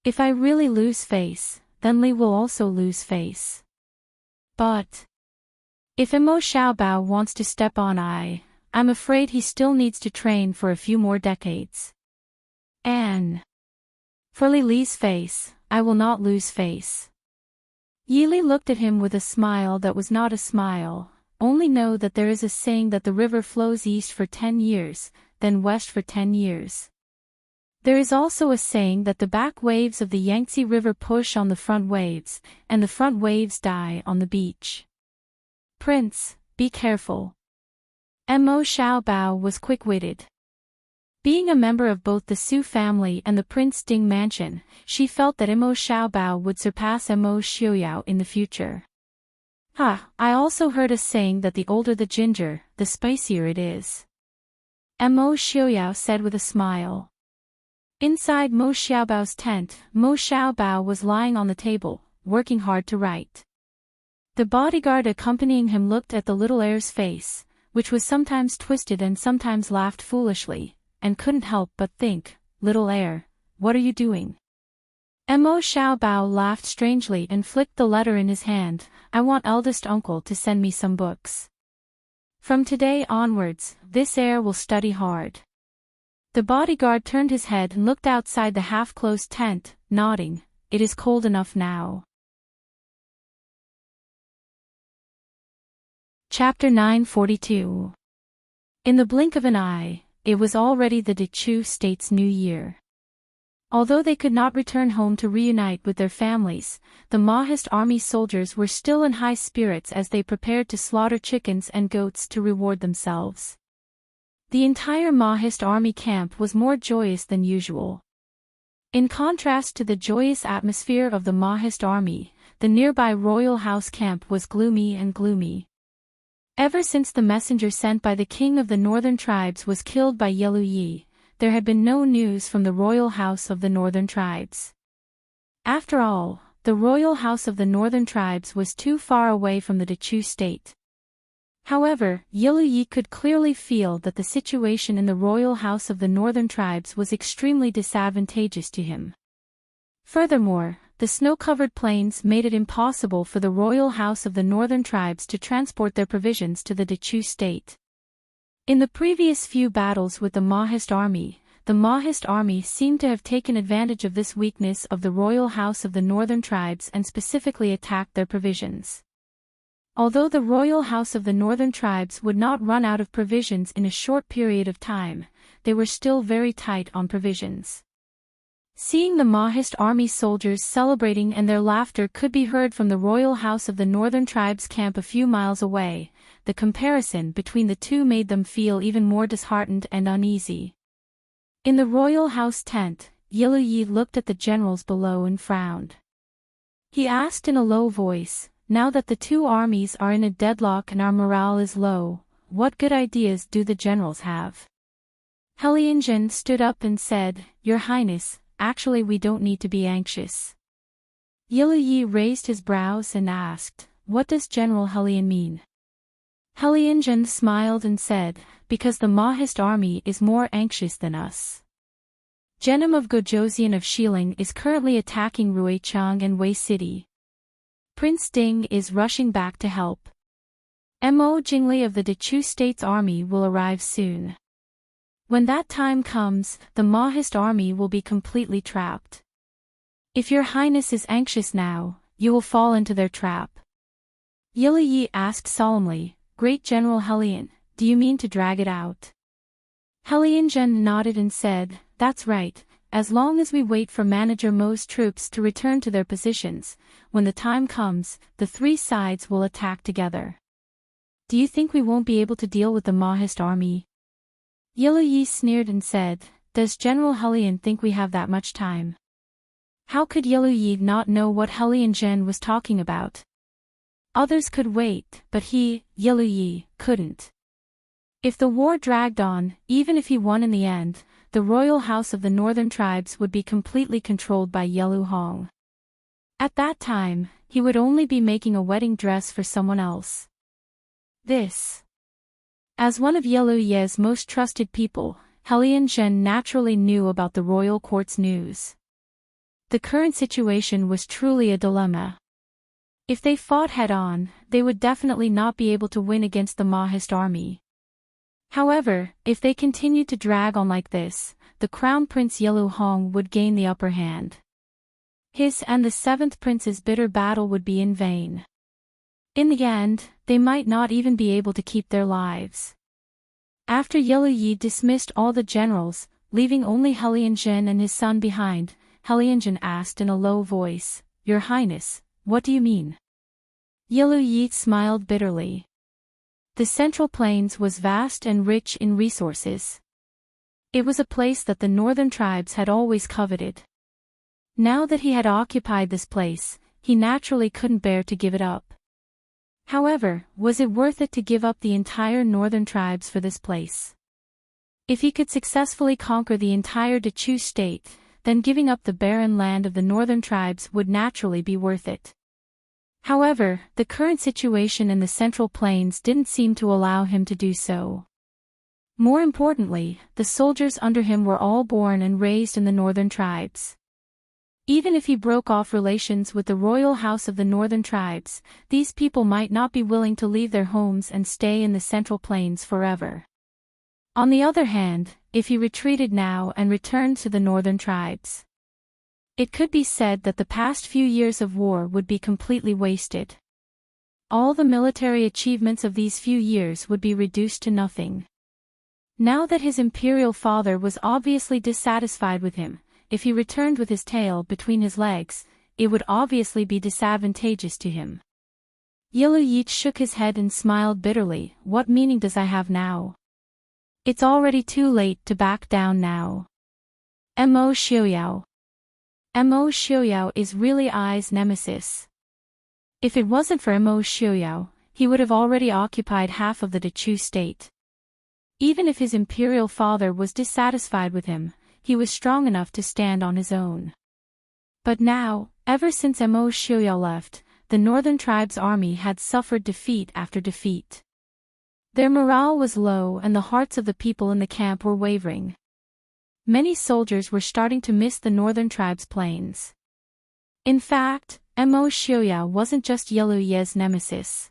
If I really lose face, then Li will also lose face. But if Mo Xiaobao wants to step on I'm afraid he still needs to train for a few more decades. And for Li's face, I will not lose face. Yili looked at him with a smile that was not a smile. Only know that there is a saying that the river flows east for 10 years, then west for 10 years. There is also a saying that the back waves of the Yangtze River push on the front waves, and the front waves die on the beach. Prince, be careful. Mo Xiaobao was quick-witted. Being a member of both the Su family and the Prince Ding mansion, she felt that Mo Xiaobao would surpass Mo Xiaoyao in the future. I also heard a saying that the older the ginger, the spicier it is. Mo Xiaoyao said with a smile. Inside Mo Xiaobao's tent, Mo Xiaobao was lying on the table, working hard to write. The bodyguard accompanying him looked at the little heir's face, which was sometimes twisted and sometimes laughed foolishly, and couldn't help but think, Little heir, what are you doing? Mo Xiaobao laughed strangely and flicked the letter in his hand, I want eldest uncle to send me some books. From today onwards, this heir will study hard. The bodyguard turned his head and looked outside the half-closed tent, nodding, it is cold enough now. Chapter 942. In the blink of an eye, it was already the Dechu State's New Year. Although they could not return home to reunite with their families, the Maoist army soldiers were still in high spirits as they prepared to slaughter chickens and goats to reward themselves. The entire Maoist army camp was more joyous than usual. In contrast to the joyous atmosphere of the Maoist army, the nearby royal house camp was gloomy and gloomy. Ever since the messenger sent by the king of the northern tribes was killed by Yelu Yi, there had been no news from the royal house of the northern tribes. After all, the royal house of the northern tribes was too far away from the Dechu state. However, Yelu Yi could clearly feel that the situation in the royal house of the northern tribes was extremely disadvantageous to him. Furthermore, the snow-covered plains made it impossible for the royal house of the northern tribes to transport their provisions to the Dechu state. In the previous few battles with the Maoist army seemed to have taken advantage of this weakness of the royal house of the northern tribes and specifically attacked their provisions. Although the royal house of the northern tribes would not run out of provisions in a short period of time, they were still very tight on provisions. Seeing the Maoist army soldiers celebrating and their laughter could be heard from the royal house of the northern tribes camp a few miles away, the comparison between the two made them feel even more disheartened and uneasy. In the royal house tent, Yelu Yi looked at the generals below and frowned. He asked in a low voice, now that the two armies are in a deadlock and our morale is low, what good ideas do the generals have? Heartwarming stood up and said, Your Highness, actually we don't need to be anxious. Yi raised his brows and asked, What does General Heartwarming mean? Heartwarming smiled and said, Because the Mahist army is more anxious than us. Genom of Gojosian of Xiling is currently attacking Ruichang and Wei City. Prince Ding is rushing back to help. Mo Jingli of the Dechu State's army will arrive soon. When that time comes, the Mahist army will be completely trapped. If your highness is anxious now, you will fall into their trap. Yi asked solemnly, Great General Heartwarming, do you mean to drag it out? Heartwarming nodded and said, That's right, as long as we wait for Manager Mo's troops to return to their positions, when the time comes, the three sides will attack together. Do you think we won't be able to deal with the Mahist army? Yi sneered and said, Does General Heartwarming think we have that much time? How could Yi not know what Heartwarming was talking about? Others could wait, but he, Yi, couldn't. If the war dragged on, even if he won in the end, the royal house of the northern tribes would be completely controlled by Yelu Hong. At that time, he would only be making a wedding dress for someone else. As one of Ye's most trusted people, Heartwarming naturally knew about the royal court's news. The current situation was truly a dilemma. If they fought head-on, they would definitely not be able to win against the Mahist army. However, if they continued to drag on like this, the Crown Prince Yelu Hong would gain the upper hand. His and the seventh prince's bitter battle would be in vain. In the end, they might not even be able to keep their lives. After Yi dismissed all the generals, leaving only Heartwarming and his son behind, Heartwarming asked in a low voice, Your Highness, what do you mean? Yi smiled bitterly. The Central Plains was vast and rich in resources. It was a place that the northern tribes had always coveted. Now that he had occupied this place, he naturally couldn't bear to give it up. However, was it worth it to give up the entire northern tribes for this place? If he could successfully conquer the entire Dechu state, then giving up the barren land of the northern tribes would naturally be worth it. However, the current situation in the Central Plains didn't seem to allow him to do so. More importantly, the soldiers under him were all born and raised in the northern tribes. Even if he broke off relations with the royal house of the northern tribes, these people might not be willing to leave their homes and stay in the Central Plains forever. On the other hand, if he retreated now and returned to the northern tribes, it could be said that the past few years of war would be completely wasted. All the military achievements of these few years would be reduced to nothing. Now that his imperial father was obviously dissatisfied with him, if he returned with his tail between his legs, it would obviously be disadvantageous to him. Yi shook his head and smiled bitterly. What meaning does I have now? It's already too late to back down now. Mo Xiaoyao is really I's nemesis. If it wasn't for Mo Xiaoyao, he would have already occupied half of the Dechu state. Even if his imperial father was dissatisfied with him, he was strong enough to stand on his own. But now, ever since Mo Xiaoyao left, the northern tribes' army had suffered defeat after defeat. Their morale was low and the hearts of the people in the camp were wavering. Many soldiers were starting to miss the northern tribes' plains. In fact, Mo Xiaoyao wasn't just Ye's nemesis.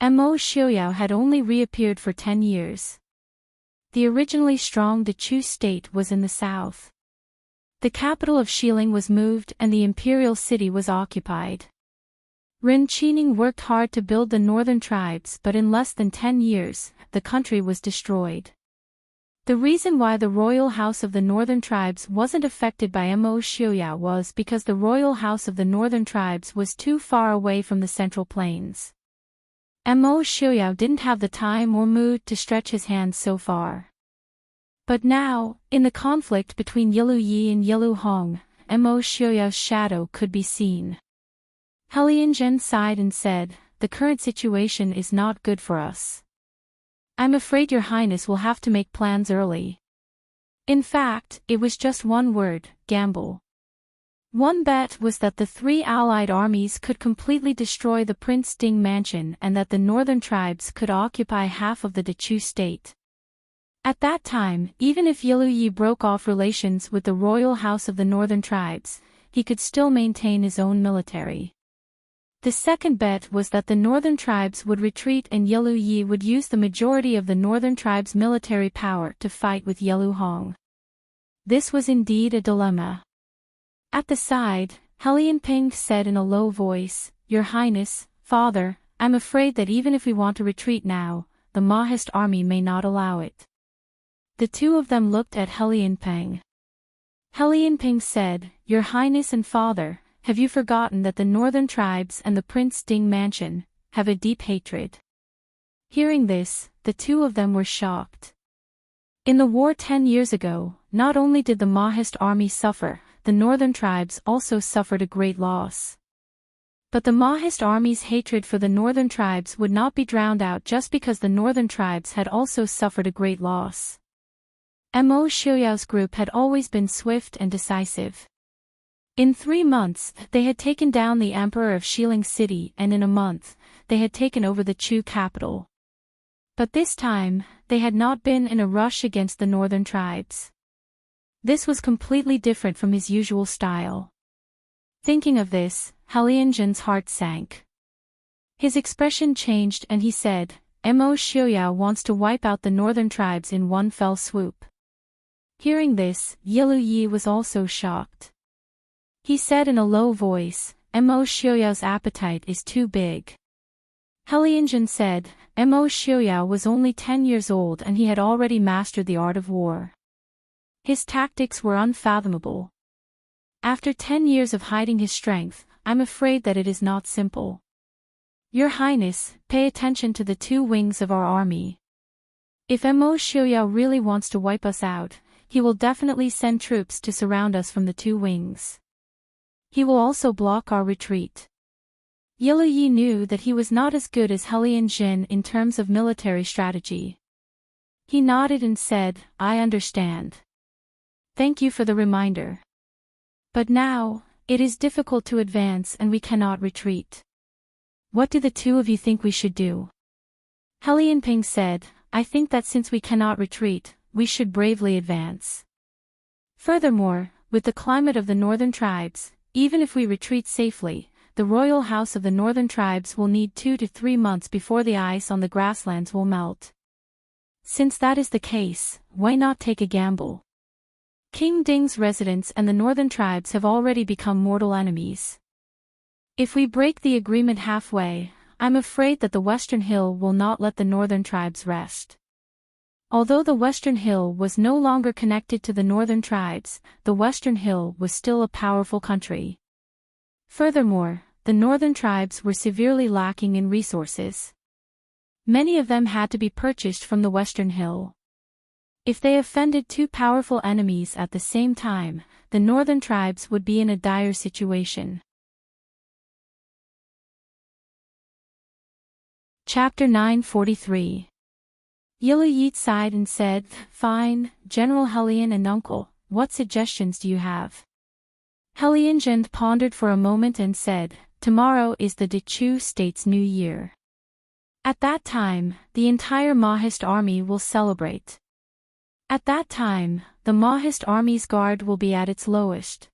Mo Xiaoyao had only reappeared for 10 years. The originally strong Dechu state was in the south. The capital of Xiling was moved and the imperial city was occupied. Ren Qining worked hard to build the northern tribes, but in less than 10 years, the country was destroyed. The reason why the royal house of the northern tribes wasn't affected by Mo Xiaoyao was because the royal house of the northern tribes was too far away from the Central Plains. Mo Xiaoyao didn't have the time or mood to stretch his hands so far. But now, in the conflict between Yi and Yelu Hong, Mo Xiaoyao's shadow could be seen. Helianjen sighed and said, "The current situation is not good for us. I'm afraid your highness will have to make plans early." In fact, it was just one word: gamble. One bet was that the three allied armies could completely destroy the Prince Ding mansion and that the northern tribes could occupy half of the Dechu state. At that time, even if Yiluyi broke off relations with the royal house of the northern tribes, he could still maintain his own military. The second bet was that the northern tribes would retreat and Yiluyi would use the majority of the northern tribes' military power to fight with Yiluhong. This was indeed a dilemma. At the side, Helianping said in a low voice, "Your Highness, Father, I'm afraid that even if we want to retreat now, the Mahist army may not allow it." The two of them looked at Helianping. Helianping said, "Your Highness and Father, have you forgotten that the northern tribes and the Prince Ding mansion have a deep hatred?" Hearing this, the two of them were shocked. In the war 10 years ago, not only did the Mahist army suffer, the northern tribes also suffered a great loss. But the Mahist army's hatred for the northern tribes would not be drowned out just because the northern tribes had also suffered a great loss. Mo Xiuyao's group had always been swift and decisive. In 3 months, they had taken down the emperor of Xiling City, and in a month, they had taken over the Chu capital. But this time, they had not been in a rush against the northern tribes. This was completely different from his usual style. Thinking of this, Helianjen's heart sank. His expression changed and he said, "Mo Xiuyao wants to wipe out the northern tribes in one fell swoop." Hearing this, Yiluyi was also shocked. He said in a low voice, "Mo Xiuyao's appetite is too big." Helianjen said, "Mo Xiuyao was only 10 years old and he had already mastered the art of war. His tactics were unfathomable. After 10 years of hiding his strength, I'm afraid that it is not simple. Your Highness, pay attention to the 2 wings of our army. If Mo Xiuyao really wants to wipe us out, he will definitely send troops to surround us from the 2 wings. He will also block our retreat." Yiluyi knew that he was not as good as Helianjen in terms of military strategy. He nodded and said, "I understand. Thank you for the reminder. But now, it is difficult to advance and we cannot retreat. What do the 2 of you think we should do?" Helianping said, "I think that since we cannot retreat, we should bravely advance. Furthermore, with the climate of the northern tribes, even if we retreat safely, the royal house of the northern tribes will need 2 to 3 months before the ice on the grasslands will melt. Since that is the case, why not take a gamble? King Ding's residents and the northern tribes have already become mortal enemies. If we break the agreement halfway, I'm afraid that the Western Hill will not let the northern tribes rest." Although the Western Hill was no longer connected to the northern tribes, the Western Hill was still a powerful country. Furthermore, the northern tribes were severely lacking in resources. Many of them had to be purchased from the Western Hill. If they offended 2 powerful enemies at the same time, the northern tribes would be in a dire situation. Chapter 943. Yiluyi sighed and said, "Fine, General Helian and Uncle, what suggestions do you have?" Helianjen pondered for a moment and said, "Tomorrow is the Dechu state's New Year. At that time, the entire Mahist army will celebrate. At that time, the Mahist army's guard will be at its lowest.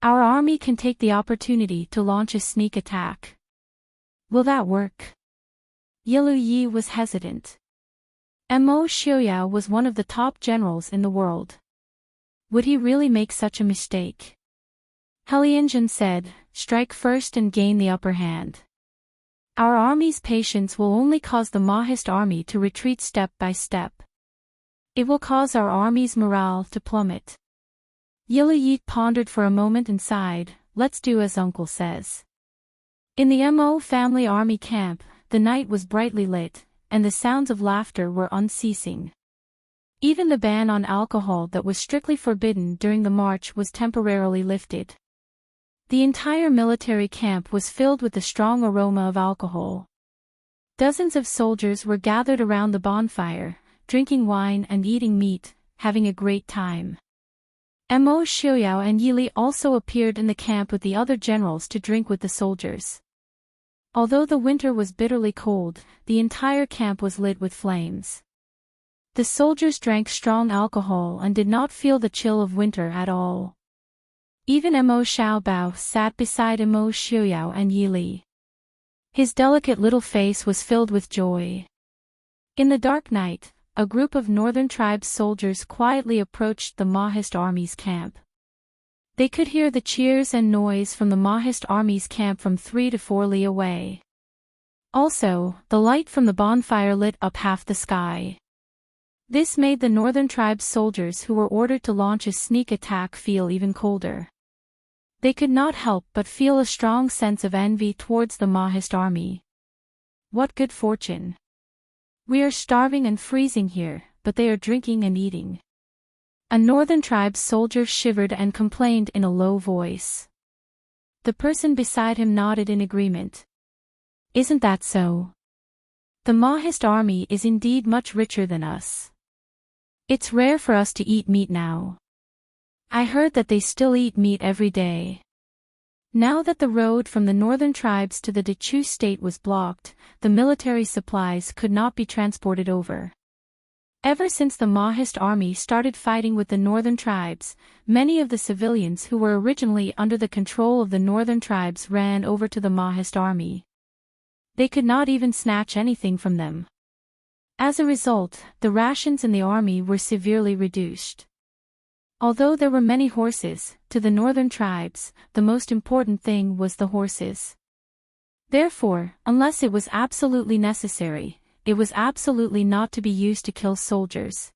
Our army can take the opportunity to launch a sneak attack. Will that work?" Yiluyi was hesitant. Mo Xiuyao was one of the top generals in the world. Would he really make such a mistake? Helianjen said, "Strike first and gain the upper hand. Our army's patience will only cause the Mahist army to retreat step by step. It will cause our army's morale to plummet." Yiluyi pondered for a moment and sighed, "Let's do as Uncle says." In the Mo family army camp, the night was brightly lit, and the sounds of laughter were unceasing. Even the ban on alcohol that was strictly forbidden during the march was temporarily lifted. The entire military camp was filled with the strong aroma of alcohol. Dozens of soldiers were gathered around the bonfire, drinking wine and eating meat, having a great time. Mo Xiaoyao and Yili also appeared in the camp with the other generals to drink with the soldiers. Although the winter was bitterly cold, the entire camp was lit with flames. The soldiers drank strong alcohol and did not feel the chill of winter at all. Even Mo Xiaobao sat beside Mo Xiaoyao and Yili. His delicate little face was filled with joy. In the dark night, a group of northern tribes soldiers quietly approached the Mahist army's camp. They could hear the cheers and noise from the Mahist army's camp from 3 to 4 li away. Also, the light from the bonfire lit up half the sky. This made the northern tribes soldiers who were ordered to launch a sneak attack feel even colder. They could not help but feel a strong sense of envy towards the Mahist army. What good fortune! We are starving and freezing here, but they are drinking and eating. A northern tribe's soldier shivered and complained in a low voice. The person beside him nodded in agreement. Isn't that so? The Mahist army is indeed much richer than us. It's rare for us to eat meat now. I heard that they still eat meat every day. Now that the road from the northern tribes to the Dechu state was blocked, the military supplies could not be transported over. Ever since the Mahist army started fighting with the northern tribes, many of the civilians who were originally under the control of the northern tribes ran over to the Mahist army. They could not even snatch anything from them. As a result, the rations in the army were severely reduced. Although there were many horses, to the northern tribes, the most important thing was the horses. Therefore, unless it was absolutely necessary, it was absolutely not to be used to kill soldiers.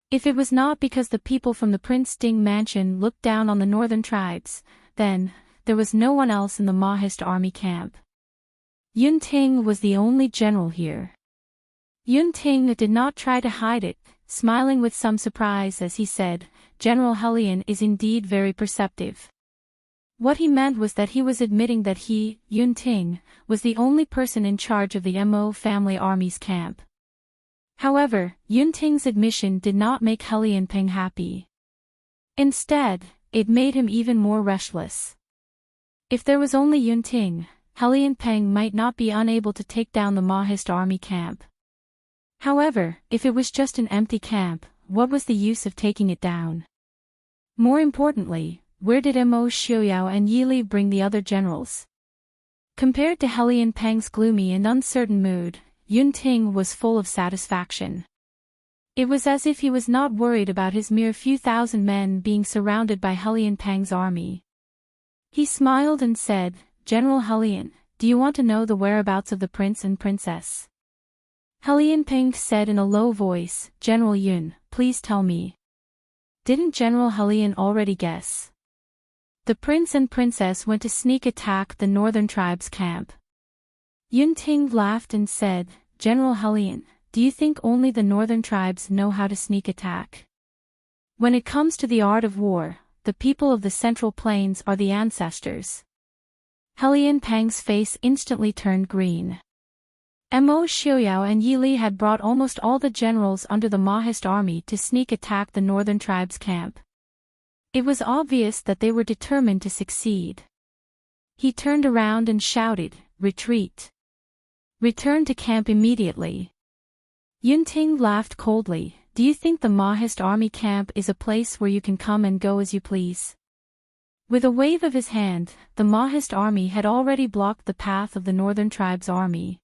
If it was not because the people from the Prince Ding mansion looked down on the northern tribes, then, there was no one else in the Mahist army camp. Yun Ting was the only general here. Yun Ting did not try to hide it, smiling with some surprise as he said, General Helian is indeed very perceptive. What he meant was that he was admitting that he, Yun Ting, was the only person in charge of the Mo family army's camp. However, Yun Ting's admission did not make Helian Peng happy. Instead, it made him even more restless. If there was only Yun Ting, Helian Peng might not be unable to take down the Mahist army camp. However, if it was just an empty camp, what was the use of taking it down? More importantly, where did Mo Xiaoyao and Yili bring the other generals? Compared to Helian Peng's gloomy and uncertain mood, Yun Ting was full of satisfaction. It was as if he was not worried about his mere few thousand men being surrounded by Helian Peng's army. He smiled and said, General Helian, do you want to know the whereabouts of the prince and princess? Helian Peng said in a low voice, General Yun, please tell me. Didn't General Helian already guess? The prince and princess went to sneak attack the northern tribes' camp. Yun Ting laughed and said, General Helian, do you think only the northern tribes know how to sneak attack? When it comes to the art of war, the people of the Central Plains are the ancestors. Helian Peng's face instantly turned green. Mo Xiaoyao and Yili had brought almost all the generals under the Mahist army to sneak attack the northern tribes' camp. It was obvious that they were determined to succeed. He turned around and shouted, Retreat! Return to camp immediately. Yun Ting laughed coldly, do you think the Mahist army camp is a place where you can come and go as you please? With a wave of his hand, the Mahist army had already blocked the path of the northern tribes' army.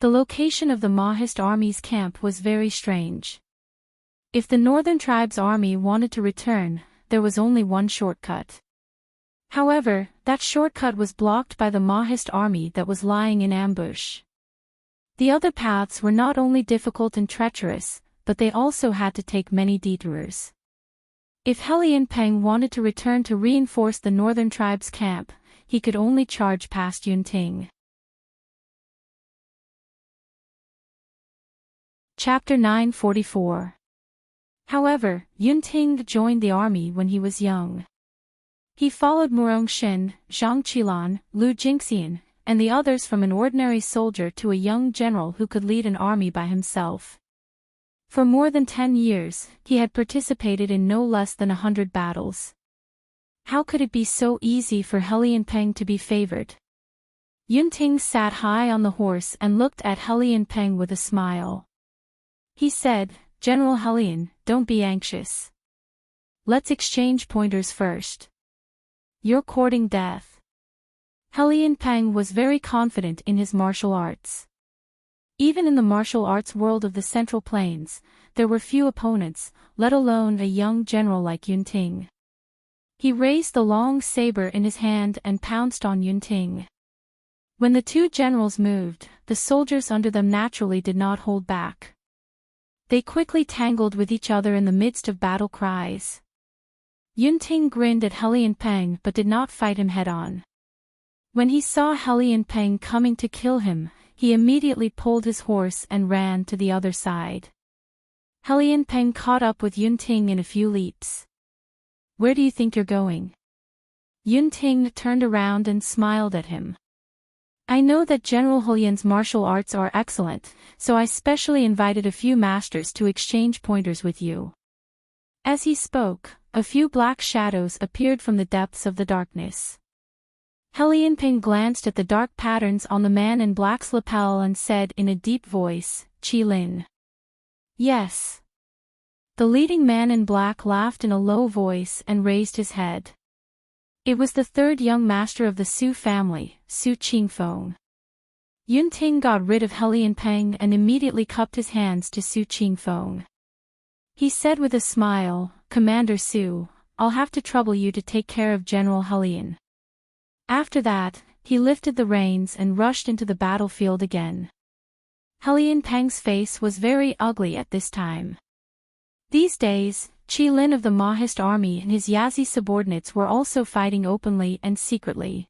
The location of the Mahist army's camp was very strange. If the northern tribes' army wanted to return, there was only one shortcut. However, that shortcut was blocked by the Mahist army that was lying in ambush. The other paths were not only difficult and treacherous, but they also had to take many detours. If Helian Peng wanted to return to reinforce the northern tribes' camp, he could only charge past Yun Ting. Chapter 944. However, Yun Ting joined the army when he was young. He followed Murongxin, Zhang Qilan, Lu Jingxian, and the others from an ordinary soldier to a young general who could lead an army by himself. For more than 10 years, he had participated in no less than 100 battles. How could it be so easy for Helianpeng to be favored? Yunting sat high on the horse and looked at Helianpeng with a smile. He said, "General Helian, don't be anxious. Let's exchange pointers first. You're courting death." Helianpeng was very confident in his martial arts. Even in the martial arts world of the Central Plains, there were few opponents, let alone a young general like Yunting. He raised the long saber in his hand and pounced on Yunting. When the two generals moved, the soldiers under them naturally did not hold back. They quickly tangled with each other in the midst of battle cries. Yunting grinned at Helianpeng but did not fight him head-on. When he saw Helianpeng coming to kill him, he immediately pulled his horse and ran to the other side. Helianpeng caught up with Yunting in a few leaps. "Where do you think you're going?" Yunting turned around and smiled at him. "I know that General Helian's martial arts are excellent, so I specially invited a few masters to exchange pointers with you." As he spoke, a few black shadows appeared from the depths of the darkness. Helianpeng glanced at the dark patterns on the man in black's lapel and said in a deep voice, "Qilin." "Yes." The leading man in black laughed in a low voice and raised his head. It was the third young master of the Su family, Su Qingfeng. Yunting got rid of Helianpeng and immediately cupped his hands to Su Qingfeng. He said with a smile, "Commander Su, I'll have to trouble you to take care of General Helian." After that, he lifted the reins and rushed into the battlefield again. Helianpeng's face was very ugly at this time. These days, Qilin of the Mahist army and his Yazi subordinates were also fighting openly and secretly.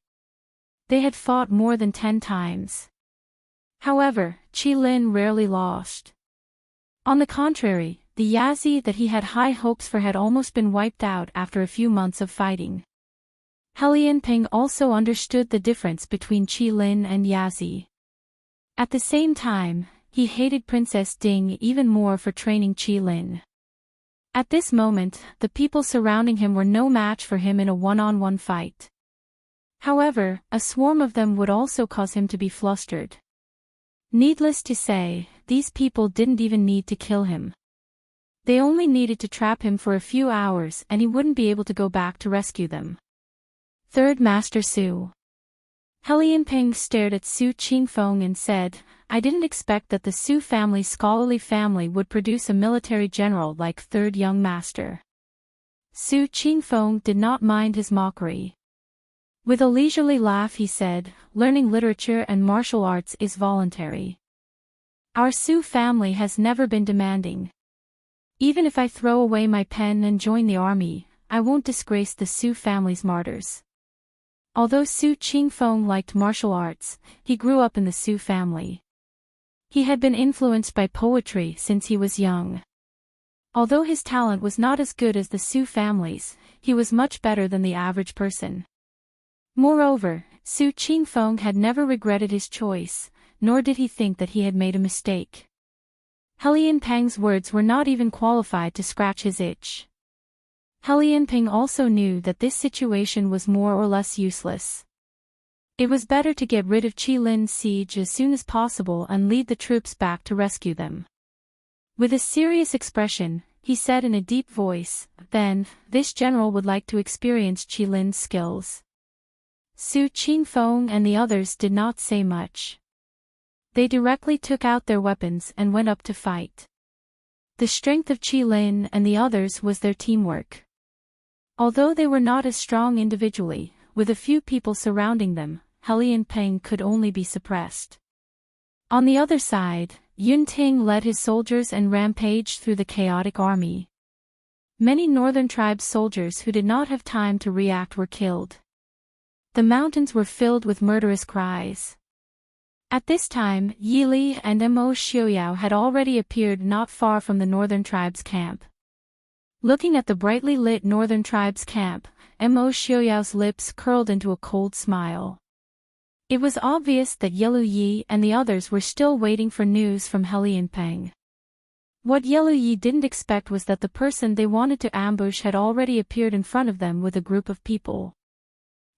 They had fought more than 10 times. However, Qilin rarely lost. On the contrary, the Yazi that he had high hopes for had almost been wiped out after a few months of fighting. Helianpeng also understood the difference between Qilin and Yazi. At the same time, he hated Princess Ding even more for training Qilin. At this moment, the people surrounding him were no match for him in a one-on-one fight. However, a swarm of them would also cause him to be flustered. Needless to say, these people didn't even need to kill him. They only needed to trap him for a few hours and he wouldn't be able to go back to rescue them. Third Master Su. Helianpeng stared at Su Qingfeng and said, "I didn't expect that the Su family's scholarly family would produce a military general like Third Young Master." Su Qingfeng did not mind his mockery. With a leisurely laugh he said, "Learning literature and martial arts is voluntary. Our Su family has never been demanding. Even if I throw away my pen and join the army, I won't disgrace the Su family's martyrs." Although Su Qingfeng liked martial arts, he grew up in the Su family. He had been influenced by poetry since he was young. Although his talent was not as good as the Su family's, he was much better than the average person. Moreover, Su Qingfeng had never regretted his choice, nor did he think that he had made a mistake. Helianpeng's words were not even qualified to scratch his itch. Helianpeng also knew that this situation was more or less useless. It was better to get rid of Qilin's siege as soon as possible and lead the troops back to rescue them. With a serious expression, he said in a deep voice, "Then, this general would like to experience Qilin's skills." Su Qingfeng and the others did not say much. They directly took out their weapons and went up to fight. The strength of Qilin and the others was their teamwork. Although they were not as strong individually, with a few people surrounding them, Helianpeng could only be suppressed. On the other side, Yunting led his soldiers and rampaged through the chaotic army. Many northern tribes soldiers who did not have time to react were killed. The mountains were filled with murderous cries. At this time, Yili and Mo Xiaoyao had already appeared not far from the northern tribes' camp. Looking at the brightly lit northern tribes' camp, Mo Xiaoyao's lips curled into a cold smile. It was obvious that Yelu Yi and the others were still waiting for news from Helian Peng. What Yelu Yi didn't expect was that the person they wanted to ambush had already appeared in front of them with a group of people.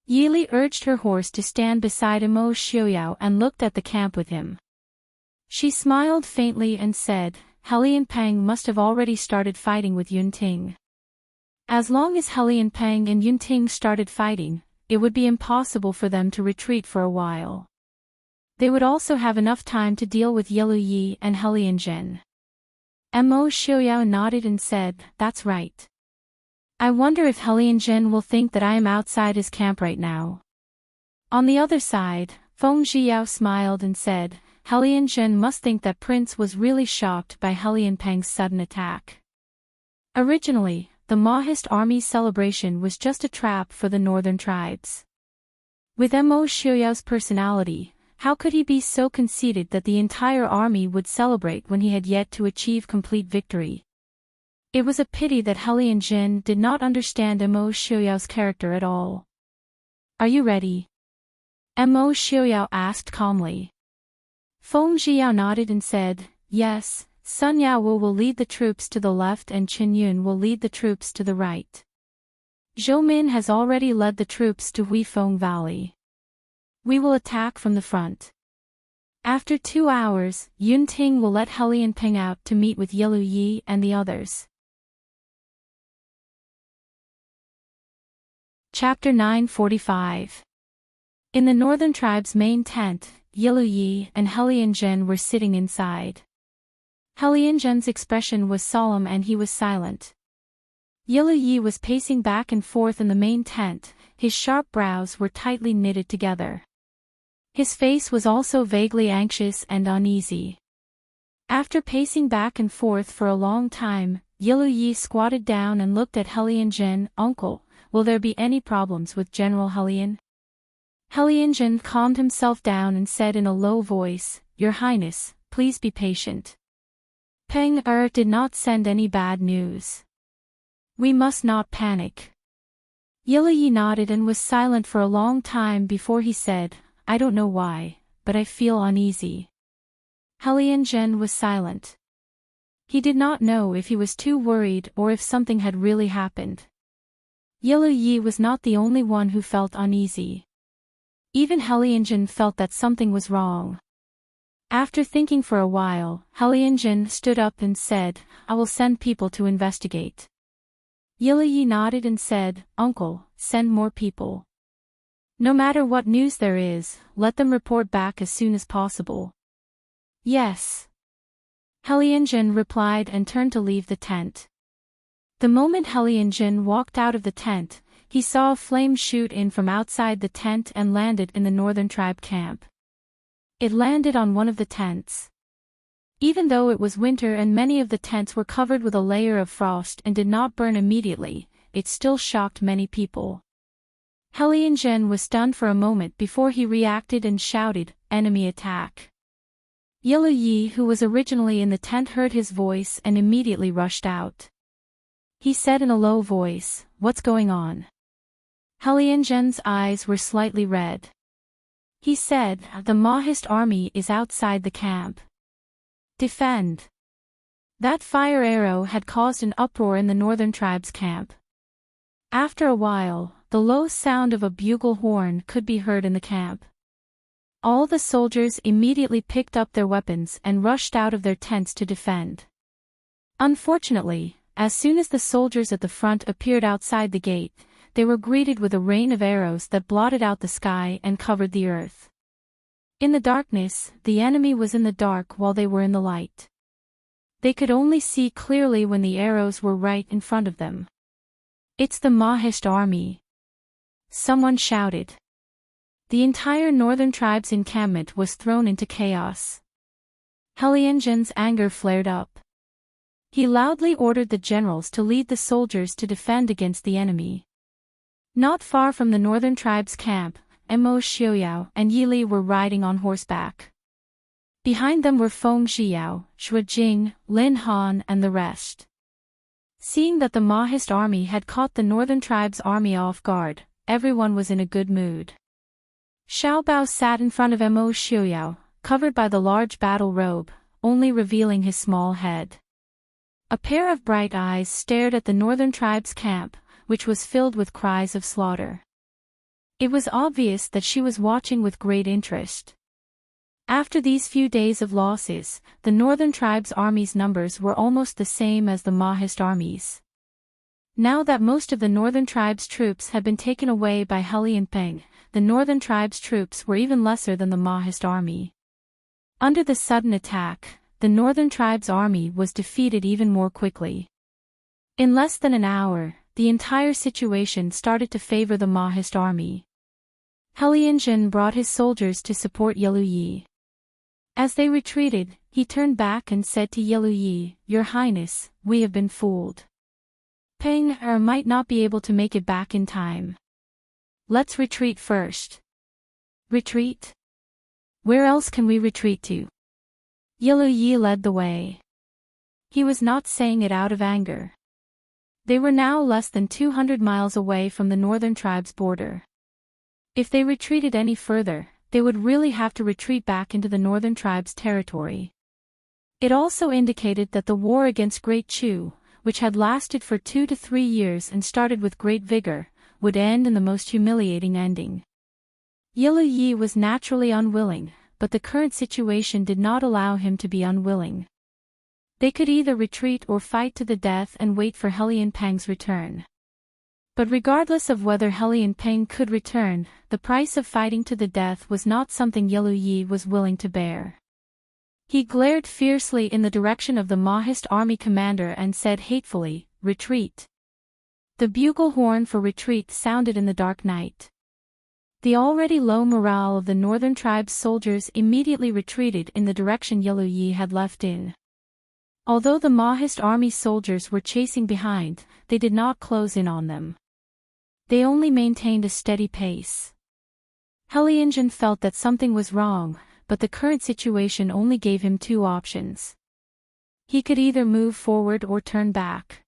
Yili urged her horse to stand beside Mo Xiaoyao and looked at the camp with him. She smiled faintly and said, Helian Peng must have already started fighting with Yunting. As long as Helian Peng and Yunting started fighting, it would be impossible for them to retreat for a while. They would also have enough time to deal with Yelu Yi and Helian Zhen. Mo Xiaoyao nodded and said, that's right. I wonder if Helian Zhen will think that I am outside his camp right now. On the other side, Feng Zhiyao smiled and said, Helian Zhen must think that Prince was really shocked by Helian Peng's sudden attack. Originally, the Mahist army's celebration was just a trap for the northern tribes. With Mo Xiaoyao's personality, how could he be so conceited that the entire army would celebrate when he had yet to achieve complete victory? It was a pity that Helian Zhen did not understand Mo Xiaoyao's character at all. Are you ready? Mo Xiaoyao asked calmly. Feng Zhiyao nodded and said, yes, Sun Yao will lead the troops to the left and Qin Yun will lead the troops to the right. Zhou Min has already led the troops to Huifeng Valley. We will attack from the front. After 2 hours, Yunting will let Helian Peng out to meet with Yelu Yi and the others. Chapter 945. In the northern tribe's main tent, Yelu Yi and Helian Zhen were sitting inside. Helian Zhen's expression was solemn and he was silent. Yelu Yi was pacing back and forth in the main tent, his sharp brows were tightly knitted together. His face was also vaguely anxious and uneasy. After pacing back and forth for a long time, Yelu Yi squatted down and looked at Helian Zhen. Uncle, will there be any problems with General Helian? Helian Zhen calmed himself down and said in a low voice, Your Highness, please be patient. Peng did not send any bad news. We must not panic. Yelu Yi nodded and was silent for a long time before he said, I don't know why, but I feel uneasy. Helian Zhen was silent. He did not know if he was too worried or if something had really happened. Yelu Yi was not the only one who felt uneasy. Even Helian Zhen felt that something was wrong. After thinking for a while, Helian Zhen stood up and said, I will send people to investigate. Yelu Yi nodded and said, Uncle, send more people. No matter what news there is, let them report back as soon as possible. Yes. Helian Zhen replied and turned to leave the tent. The moment Helian Zhen walked out of the tent, he saw a flame shoot in from outside the tent and landed in the northern tribe camp. It landed on one of the tents. Even though it was winter and many of the tents were covered with a layer of frost and did not burn immediately, it still shocked many people. Helian Zhen was stunned for a moment before he reacted and shouted, Enemy attack. Yelu Yi, who was originally in the tent, heard his voice and immediately rushed out. He said in a low voice, What's going on? Helian Zhen's eyes were slightly red. He said, The Mahist army is outside the camp. Defend. That fire arrow had caused an uproar in the northern tribe's camp. After a while, the low sound of a bugle horn could be heard in the camp. All the soldiers immediately picked up their weapons and rushed out of their tents to defend. Unfortunately, as soon as the soldiers at the front appeared outside the gate, they were greeted with a rain of arrows that blotted out the sky and covered the earth. In the darkness, the enemy was in the dark while they were in the light. They could only see clearly when the arrows were right in front of them. It's the Mahist army. Someone shouted. The entire northern tribe's encampment was thrown into chaos. Helian Zhen's anger flared up. He loudly ordered the generals to lead the soldiers to defend against the enemy. Not far from the northern tribe's camp, Mo Xiaoyao and Yili were riding on horseback. Behind them were Feng Zhiyao, Shui Jing, Lin Han and the rest. Seeing that the Mahist army had caught the northern tribe's army off guard, everyone was in a good mood. Xiao Bao sat in front of Mo Xiuyao, covered by the large battle robe, only revealing his small head. A pair of bright eyes stared at the northern tribe's camp, which was filled with cries of slaughter. It was obvious that she was watching with great interest. After these few days of losses, the northern tribe's army's numbers were almost the same as the Mahist armies. Now that most of the northern tribe's troops had been taken away by Hellion Peng, the northern tribe's troops were even lesser than the Mahist army. Under the sudden attack, the northern tribe's army was defeated even more quickly. In less than an hour, the entire situation started to favor the Mahist army. Hellion brought his soldiers to support Yeluyi. As they retreated, he turned back and said to Yeluyi, "Your Highness, we have been fooled. Peng might not be able to make it back in time. Let's retreat first." "Retreat? Where else can we retreat to?" Yeluyi led the way. He was not saying it out of anger. They were now less than 200 miles away from the northern tribe's border. If they retreated any further, they would really have to retreat back into the northern tribe's territory. It also indicated that the war against Great Chu, which had lasted for 2 to 3 years and started with great vigor, would end in the most humiliating ending. Yeluyi was naturally unwilling, but the current situation did not allow him to be unwilling. They could either retreat or fight to the death and wait for Hellion Peng's return. But regardless of whether Hellion Peng could return, the price of fighting to the death was not something Yeluyi was willing to bear. He glared fiercely in the direction of the Mahist army commander and said hatefully, "Retreat." The bugle horn for retreat sounded in the dark night. The already low morale of the northern tribe's soldiers immediately retreated in the direction Yeluyi had left in. Although the Mahist army soldiers were chasing behind, they did not close in on them. They only maintained a steady pace. Hellion felt that something was wrong, but the current situation only gave him 2 options. He could either move forward or turn back.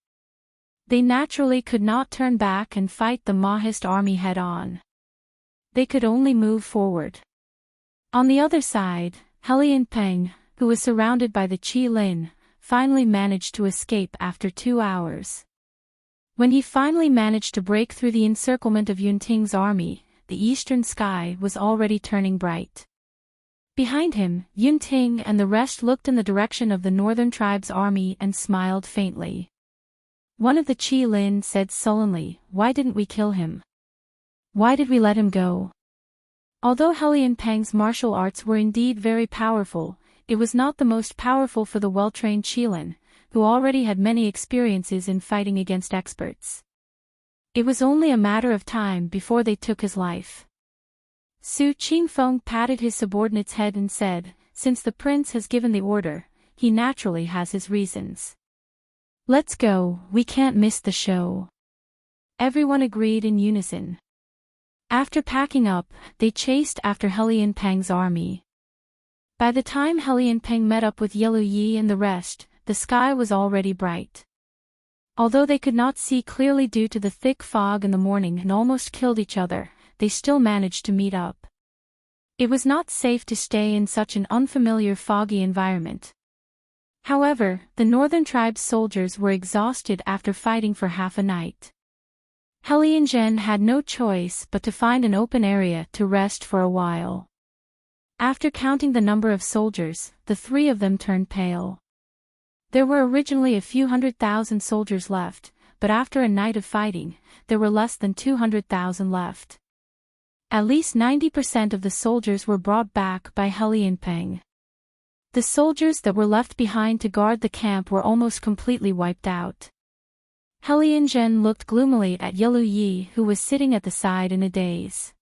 They naturally could not turn back and fight the Mahist army head-on. They could only move forward. On the other side, Hellion Peng, who was surrounded by the Qi Lin, finally managed to escape after 2 hours. When he finally managed to break through the encirclement of Yunting's army, the eastern sky was already turning bright. Behind him, Yunting and the rest looked in the direction of the northern tribe's army and smiled faintly. One of the Qi Lin said sullenly, "Why didn't we kill him? Why did we let him go?" Although Hellion Peng's martial arts were indeed very powerful, it was not the most powerful for the well-trained Qilin, who already had many experiences in fighting against experts. It was only a matter of time before they took his life. Su Qingfeng patted his subordinate's head and said, "Since the prince has given the order, he naturally has his reasons. Let's go, we can't miss the show." Everyone agreed in unison. After packing up, they chased after Hellion Peng's army. By the time Hellion Peng met up with Yeluyi and the rest, the sky was already bright. Although they could not see clearly due to the thick fog in the morning and almost killed each other, they still managed to meet up. It was not safe to stay in such an unfamiliar foggy environment. However, the northern tribe's soldiers were exhausted after fighting for half a night. Hellion had no choice but to find an open area to rest for a while. After counting the number of soldiers, the 3 of them turned pale. There were originally a few 100,000 soldiers left, but after a night of fighting, there were less than 200,000 left. At least 90% of the soldiers were brought back by Hellion Peng. The soldiers that were left behind to guard the camp were almost completely wiped out. Hellion looked gloomily at Yeluyi, who was sitting at the side in a daze.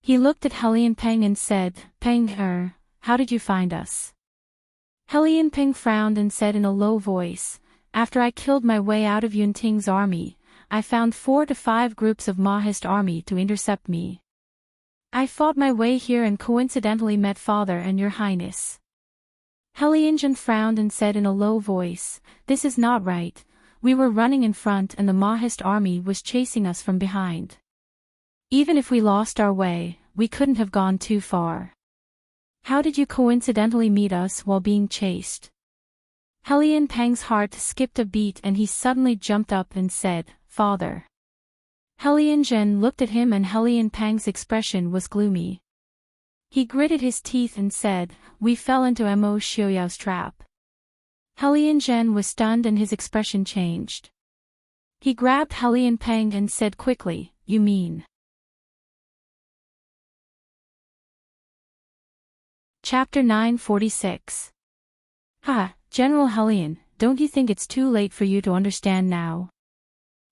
He looked at Hellion Peng and said, "Peng, how did you find us?" Hellion Peng frowned and said in a low voice, "After I killed my way out of Yunting's army, I found 4 to 5 groups of Mahist army to intercept me. I fought my way here and coincidentally met Father and Your Highness." Hellion frowned and said in a low voice, "This is not right. We were running in front and the Mahist army was chasing us from behind. Even if we lost our way, we couldn't have gone too far. How did you coincidentally meet us while being chased? Helian Pang's heart skipped a beat and he suddenly jumped up and said, Father. Helian Zhen looked at him and Helian Pang's expression was gloomy. He gritted his teeth and said, We fell into Mo Xiaoyao's trap. Helian Zhen was stunned and his expression changed. He grabbed Helian Pang and said quickly, You mean? Chapter 946. Ha, General Helian, don't you think it's too late for you to understand now?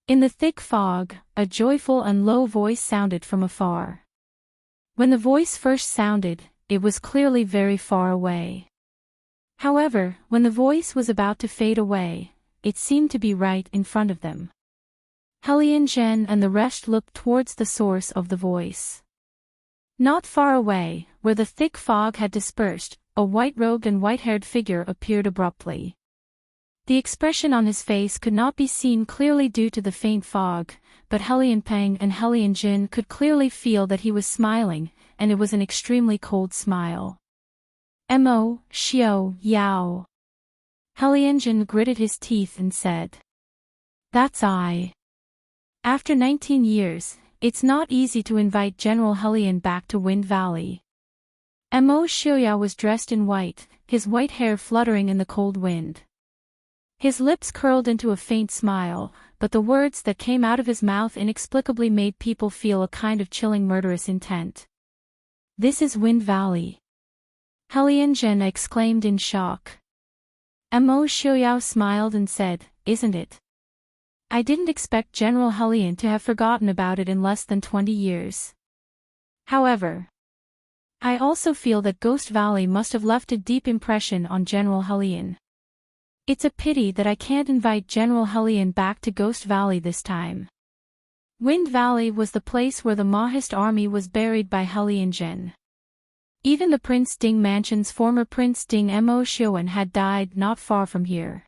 In the thick fog, a joyful and low voice sounded from afar. When the voice first sounded, it was clearly very far away. However, when the voice was about to fade away, it seemed to be right in front of them. Helian Zhen and the rest looked towards the source of the voice. Not far away, where the thick fog had dispersed, a white-robed and white-haired figure appeared abruptly. The expression on his face could not be seen clearly due to the faint fog, but Helian Pang and Helian Jin could clearly feel that he was smiling, and it was an extremely cold smile. Mo Xiaoyao. Helian Jin gritted his teeth and said, That's I. After 19 years, it's not easy to invite General Helian back to Wind Valley. Mo Xiaoyao was dressed in white, his white hair fluttering in the cold wind. His lips curled into a faint smile, but the words that came out of his mouth inexplicably made people feel a kind of chilling murderous intent. This is Wind Valley. Helian Zhen exclaimed in shock. Mo Xiaoyao smiled and said, Isn't it? I didn't expect General Helian to have forgotten about it in less than 20 years. However, I also feel that Ghost Valley must have left a deep impression on General Helian. It's a pity that I can't invite General Helian back to Ghost Valley this time. Wind Valley was the place where the Mahist army was buried by Helian Zhen. Even the Prince Ding Mansion's former Prince Ding Mo Xiuan had died not far from here.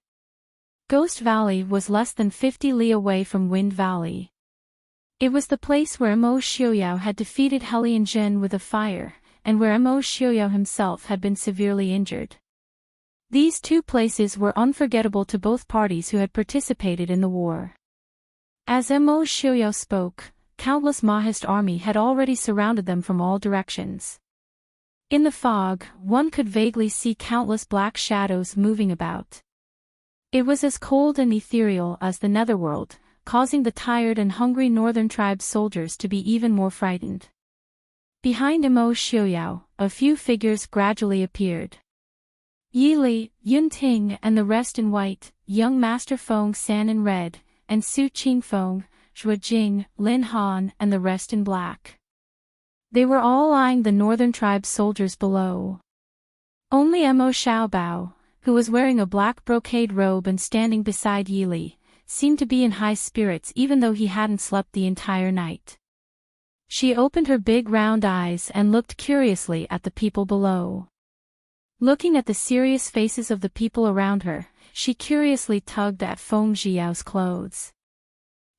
Ghost Valley was less than 50 li away from Wind Valley. It was the place where Mo Xiaoyao had defeated Helian Zhen with a fire, and where Mo Xiaoyao himself had been severely injured. These two places were unforgettable to both parties who had participated in the war. As Mo Xiaoyao spoke, countless Mahist army had already surrounded them from all directions. In the fog, one could vaguely see countless black shadows moving about. It was as cold and ethereal as the netherworld, causing the tired and hungry northern tribe soldiers to be even more frightened. Behind Mo Xiaoyao, a few figures gradually appeared. Yi Li, Yun Ting and the rest in white, young Master Feng San in red, and Su Qingfeng, Zhua Jing, Lin Han and the rest in black. They were all eyeing the northern tribe soldiers below. Only Mo Xiaobao, who was wearing a black brocade robe and standing beside Yi Li, seemed to be in high spirits even though he hadn't slept the entire night. She opened her big round eyes and looked curiously at the people below. Looking at the serious faces of the people around her, she curiously tugged at Feng Zhiyao's clothes.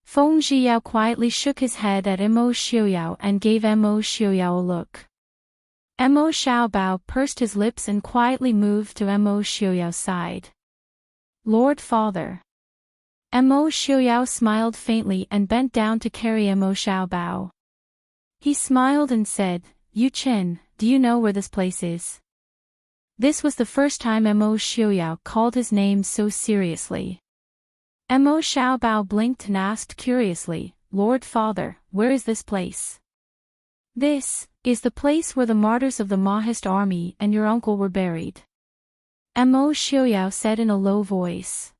Feng Zhiyao quietly shook his head at Mo Xiaoyao and gave Mo Xiaoyao a look. Mo Xiaobao pursed his lips and quietly moved to Mo Xiaoyao's side. Lord Father. Mo Xiaoyao smiled faintly and bent down to carry Mo Xiaobao. He smiled and said, Yu Chen, do you know where this place is? This was the first time Mo Xiaoyao called his name so seriously. Mo Xiaobao blinked and asked curiously, Lord Father, where is this place? This is the place where the martyrs of the Mahist army and your uncle were buried. Mo Xiaoyao said in a low voice.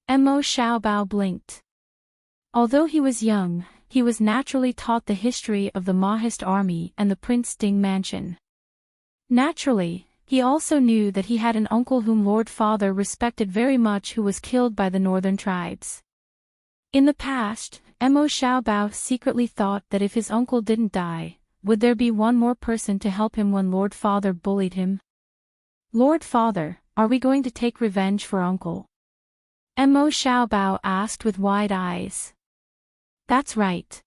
Mo Xiaobao blinked. Although he was young, he was naturally taught the history of the Mahist army and the Prince Ding Mansion. Naturally, he also knew that he had an uncle whom Lord Father respected very much who was killed by the northern tribes. In the past, Mo Xiaobao secretly thought that if his uncle didn't die, would there be one more person to help him when Lord Father bullied him? Lord Father, are we going to take revenge for uncle? Mo Xiaobao asked with wide eyes. That's right.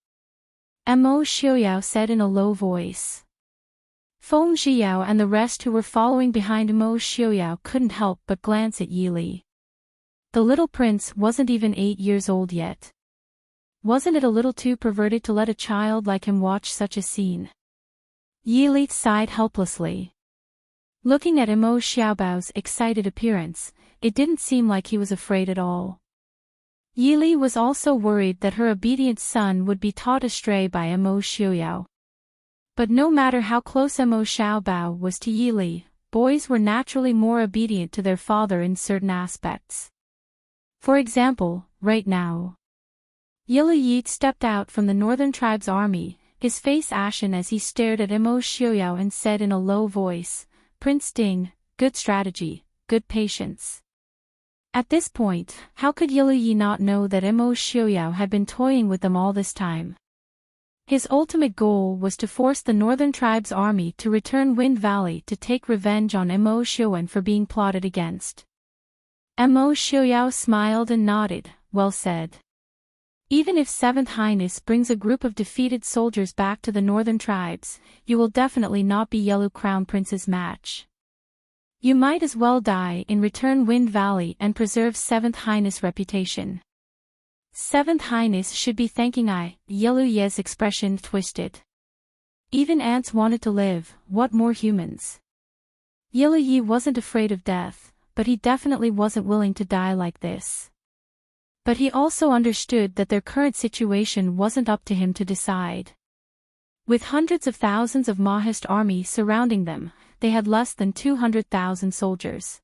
Mo Xiaoyao said in a low voice. Feng Zhiyao and the rest who were following behind Mo Xiaoyao couldn't help but glance at Yi Li. The little prince wasn't even 8 years old yet. Wasn't it a little too perverted to let a child like him watch such a scene? Yi Li sighed helplessly. Looking at Mo Xiaobao's excited appearance, it didn't seem like he was afraid at all. Yi Li was also worried that her obedient son would be taught astray by Mo Xiaoyao. But no matter how close Mo Xiaobao was to Yi Li, boys were naturally more obedient to their father in certain aspects. For example, right now. Yi Li stepped out from the Northern Tribe's army, his face ashen as he stared at Mo Xiaoyao and said in a low voice, "Prince Ding, good strategy, good patience." At this point, how could Yi Li not know that Mo Xiaoyao had been toying with them all this time? His ultimate goal was to force the Northern Tribe's army to return Wind Valley to take revenge on Mo Xiaoyan for being plotted against. Mo Xiaoyao smiled and nodded, well said. Even if 7th Highness brings a group of defeated soldiers back to the Northern Tribes, you will definitely not be Yellow Crown Prince's match. You might as well die in return Wind Valley and preserve 7th Highness' reputation. 7th Highness should be thanking Yellow Ye's expression twisted. Even ants wanted to live, what more humans? Yellow Ye wasn't afraid of death, but he definitely wasn't willing to die like this. But he also understood that their current situation wasn't up to him to decide. With hundreds of thousands of Mahist army surrounding them, they had less than 200,000 soldiers.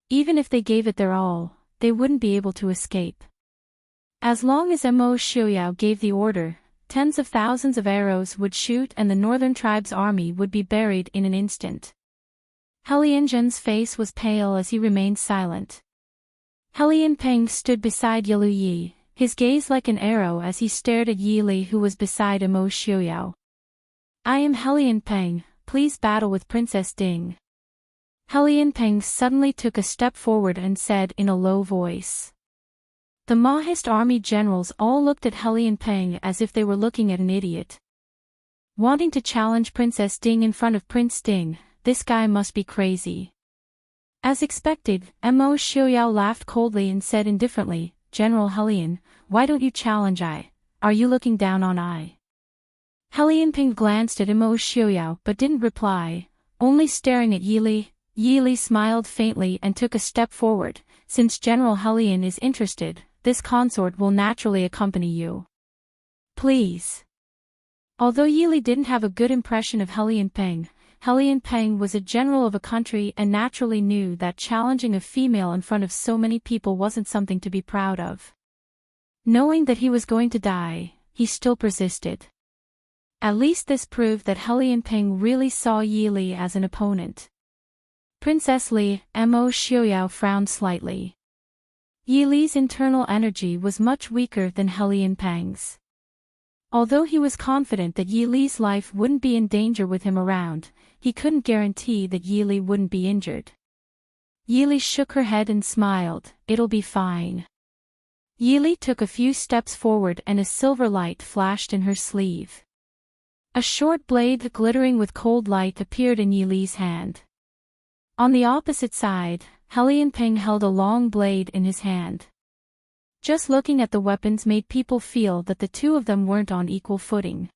Even if they gave it their all, they wouldn't be able to escape. As long as Mo Xiaoyao gave the order, tens of thousands of arrows would shoot and the Northern Tribe's army would be buried in an instant. Helianzhen's face was pale as he remained silent. Helianpeng stood beside Yi Li, his gaze like an arrow as he stared at Yi Li who was beside Mo Xiaoyao. "I am Helianpeng, please battle with Princess Ding." Helianpeng suddenly took a step forward and said in a low voice. The Mahist army generals all looked at Helianpeng as if they were looking at an idiot. Wanting to challenge Princess Ding in front of Prince Ding, this guy must be crazy. As expected, Mo Xiaoyao laughed coldly and said indifferently, "General Helian, why don't you challenge I? Are you looking down on I?" Helianpeng glanced at Mo Xiaoyao but didn't reply, only staring at Yi Li. Yi Li smiled faintly and took a step forward. "Since General Helian is interested, this consort will naturally accompany you. Please." Although Yi Li didn't have a good impression of Helianpeng was a general of a country and naturally knew that challenging a female in front of so many people wasn't something to be proud of. Knowing that he was going to die, he still persisted. At least this proved that Helianpeng really saw Yi Li as an opponent. Princess Li, Mo Xiaoyao frowned slightly. Yi Li's internal energy was much weaker than Helianpeng's. Although he was confident that Yi Li's life wouldn't be in danger with him around, he couldn't guarantee that Yi Li wouldn't be injured. Yi Li shook her head and smiled, "It'll be fine." Yi Li took a few steps forward and a silver light flashed in her sleeve. A short blade glittering with cold light appeared in Yi Li's hand. On the opposite side, Helianpeng held a long blade in his hand. Just looking at the weapons made people feel that the two of them weren't on equal footing.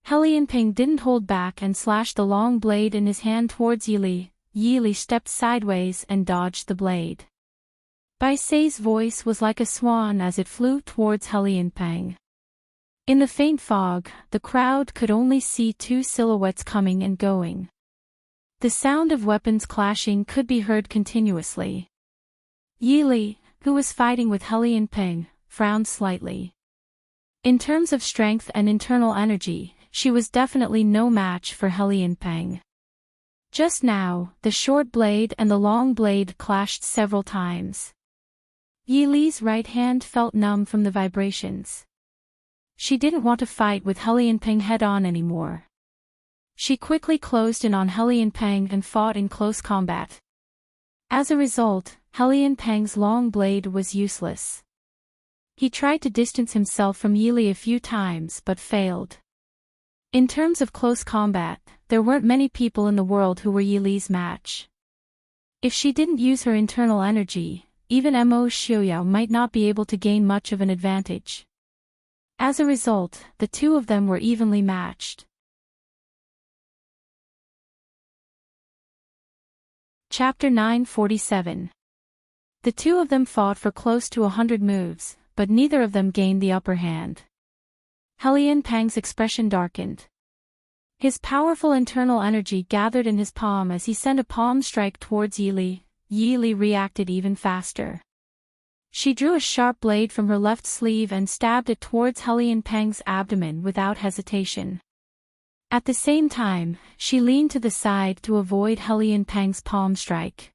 Helianpeng didn't hold back and slashed the long blade in his hand towards Yi Li. Yi Li stepped sideways and dodged the blade. Bai Sei's voice was like a swan as it flew towards Helianpeng. In the faint fog, the crowd could only see two silhouettes coming and going. The sound of weapons clashing could be heard continuously. Yi Li, who was fighting with Helianpeng, frowned slightly. In terms of strength and internal energy, she was definitely no match for Helianpeng. Just now, the short blade and the long blade clashed several times. Yi Li's right hand felt numb from the vibrations. She didn't want to fight with Helianpeng head-on anymore. She quickly closed in on Helianpeng and fought in close combat. As a result, Peng's long blade was useless. He tried to distance himself from Yili a few times but failed. In terms of close combat, there weren't many people in the world who were Yili's match. If she didn't use her internal energy, even Mo Xiaoyao might not be able to gain much of an advantage. As a result, the two of them were evenly matched. Chapter 947. The two of them fought for close to 100 moves, but neither of them gained the upper hand. Peng's expression darkened. His powerful internal energy gathered in his palm as he sent a palm strike towards Yili. Yili reacted even faster. She drew a sharp blade from her left sleeve and stabbed it towards Peng's abdomen without hesitation. At the same time, she leaned to the side to avoid Peng's palm strike.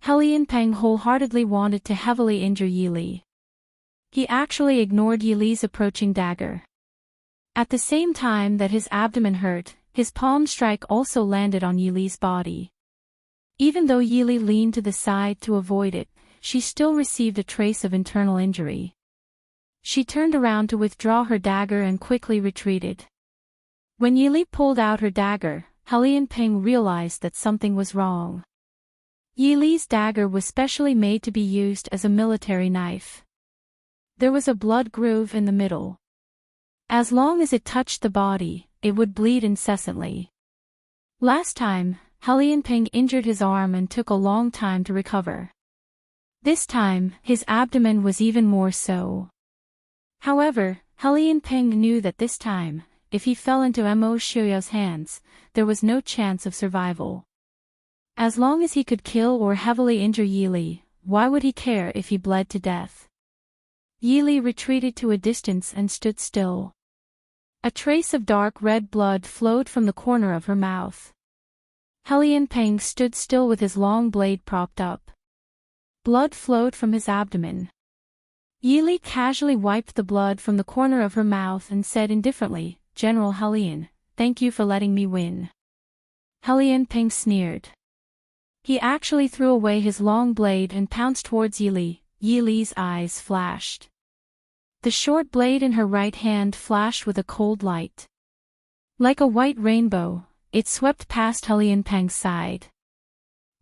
Peng wholeheartedly wanted to heavily injure Yili. He actually ignored Yili's approaching dagger. At the same time that his abdomen hurt, his palm strike also landed on Yili's body. Even though Yili leaned to the side to avoid it, she still received a trace of internal injury. She turned around to withdraw her dagger and quickly retreated. When Yili pulled out her dagger, Peng realized that something was wrong. Yili's dagger was specially made to be used as a military knife. There was a blood groove in the middle. As long as it touched the body, it would bleed incessantly. Last time, Peng injured his arm and took a long time to recover. This time, his abdomen was even more so. However, Peng knew that this time, if he fell into Mo Xiaoyao's hands, there was no chance of survival. As long as he could kill or heavily injure Yili, why would he care if he bled to death? Yili retreated to a distance and stood still. A trace of dark red blood flowed from the corner of her mouth. Peng stood still with his long blade propped up. Blood flowed from his abdomen. Yili casually wiped the blood from the corner of her mouth and said indifferently, "General Helian, thank you for letting me win." Peng sneered. He actually threw away his long blade and pounced towards Yili. Yili's eyes flashed. The short blade in her right hand flashed with a cold light. Like a white rainbow, it swept past Peng's side.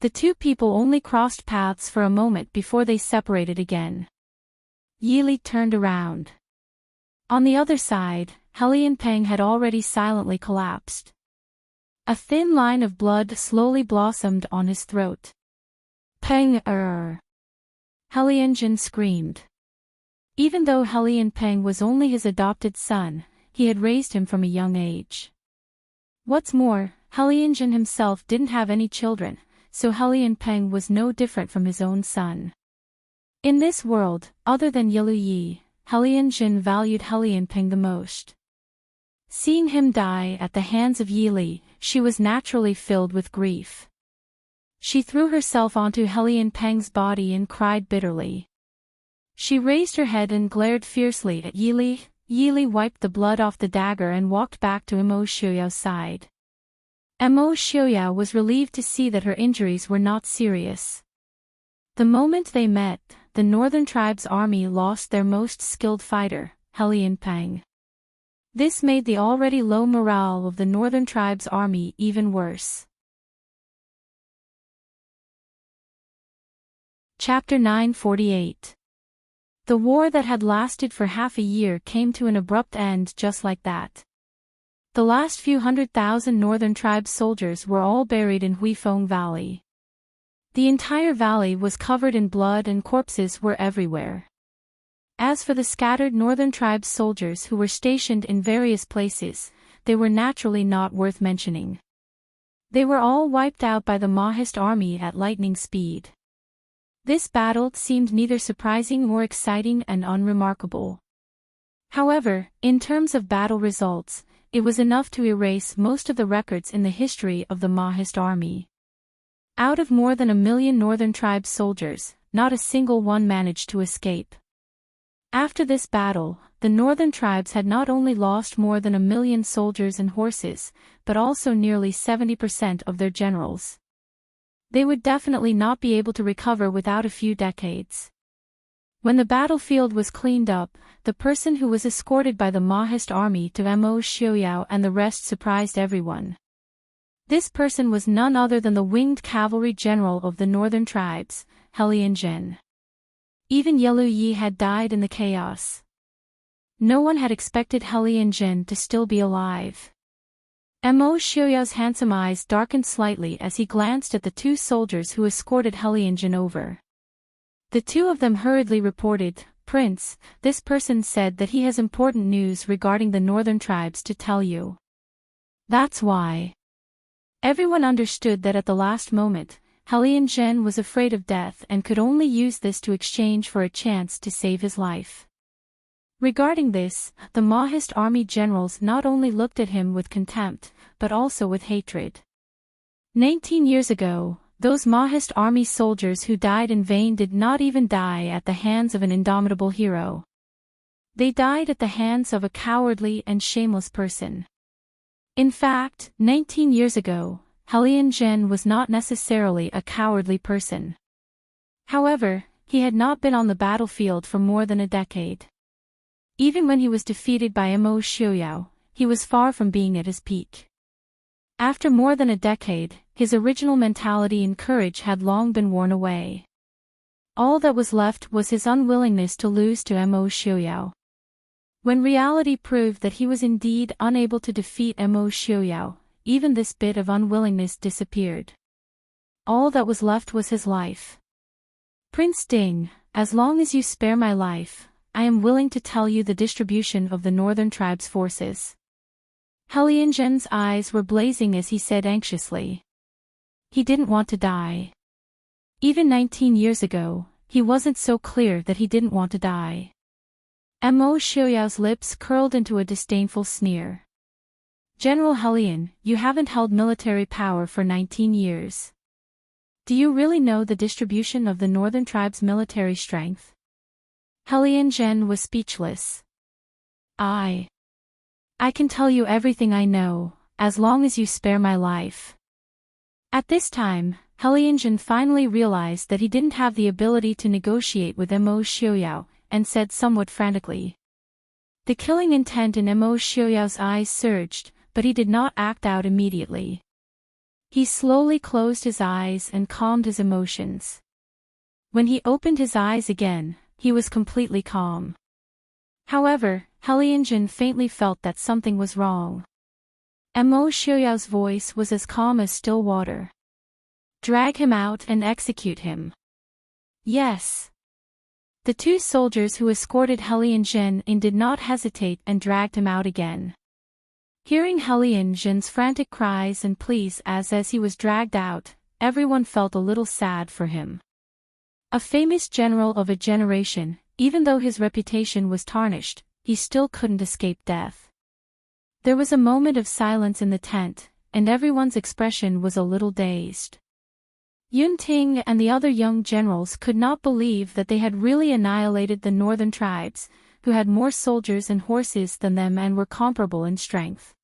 The two people only crossed paths for a moment before they separated again. Yili turned around. On the other side, Peng had already silently collapsed. A thin line of blood slowly blossomed on his throat. "Peng Helianjin screamed. Even though Peng was only his adopted son, he had raised him from a young age. What's more, Helianjin himself didn't have any children, so Peng was no different from his own son. In this world, other than Yilu Yi, Helianjin valued Peng the most. Seeing him die at the hands of Yili, she was naturally filled with grief. She threw herself onto Peng's body and cried bitterly. She raised her head and glared fiercely at Yili. Yili wiped the blood off the dagger and walked back to Mo Xiaoyao's side. Mo Xiaoyao was relieved to see that her injuries were not serious. The moment they met, the Northern Tribe's army lost their most skilled fighter, Peng. This made the already low morale of the Northern Tribe's army even worse. Chapter 948. The war that had lasted for half a year came to an abrupt end just like that. The last few 100,000 Northern Tribe soldiers were all buried in Huifeng Valley. The entire valley was covered in blood and corpses were everywhere. As for the scattered Northern Tribe soldiers who were stationed in various places, they were naturally not worth mentioning. They were all wiped out by the Mahist army at lightning speed. This battle seemed neither surprising nor exciting and unremarkable. However, in terms of battle results, it was enough to erase most of the records in the history of the Mahist army. Out of more than 1 million Northern Tribe soldiers, not a single one managed to escape. After this battle, the Northern Tribes had not only lost more than 1 million soldiers and horses, but also nearly 70% of their generals. They would definitely not be able to recover without a few decades. When the battlefield was cleaned up, the person who was escorted by the Mahist army to Mo Xiaoyao and the rest surprised everyone. This person was none other than the winged cavalry general of the northern tribes, Heartwarming. Even Yelu Yi had died in the chaos. No one had expected Heartwarming to still be alive. Mo Xiaoyao's handsome eyes darkened slightly as he glanced at the two soldiers who escorted Heartwarming over. The two of them hurriedly reported, "Prince, this person said that he has important news regarding the northern tribes to tell you." That's why. Everyone understood that at the last moment, Heartwarming was afraid of death and could only use this to exchange for a chance to save his life. Regarding this, the Mahist army generals not only looked at him with contempt, but also with hatred. 19 years ago, those Mahist army soldiers who died in vain did not even die at the hands of an indomitable hero. They died at the hands of a cowardly and shameless person. In fact, 19 years ago, Heartwarming was not necessarily a cowardly person. However, he had not been on the battlefield for more than a decade. Even when he was defeated by Mo Xiaoyao, he was far from being at his peak. After more than a decade, his original mentality and courage had long been worn away. All that was left was his unwillingness to lose to Mo Xiaoyao. When reality proved that he was indeed unable to defeat Mo Xiaoyao, even this bit of unwillingness disappeared. All that was left was his life. "Prince Ding, as long as you spare my life, I am willing to tell you the distribution of the northern tribes' forces." Heartwarming's eyes were blazing as he said anxiously. He didn't want to die. Even 19 years ago, he wasn't so clear that he didn't want to die. Mo Xiaoyao's lips curled into a disdainful sneer. "General Heartwarming, you haven't held military power for 19 years. Do you really know the distribution of the northern tribes' military strength?" Heartwarming was speechless. I can tell you everything I know, as long as you spare my life." At this time, Heartwarming finally realized that he didn't have the ability to negotiate with Mo Xiaoyao, and said somewhat frantically. The killing intent in Mo Xiaoyao's eyes surged, but he did not act out immediately. He slowly closed his eyes and calmed his emotions. When he opened his eyes again, he was completely calm. However, Heartwarming faintly felt that something was wrong. Mo Xiaoyao's voice was as calm as still water. "Drag him out and execute him." "Yes." The two soldiers who escorted Heartwarming did not hesitate and dragged him out again. Hearing Heartwarming's frantic cries and pleas as he was dragged out, everyone felt a little sad for him. A famous general of a generation, even though his reputation was tarnished, he still couldn't escape death. There was a moment of silence in the tent, and everyone's expression was a little dazed. Yunting and the other young generals could not believe that they had really annihilated the northern tribes, who had more soldiers and horses than them and were comparable in strength.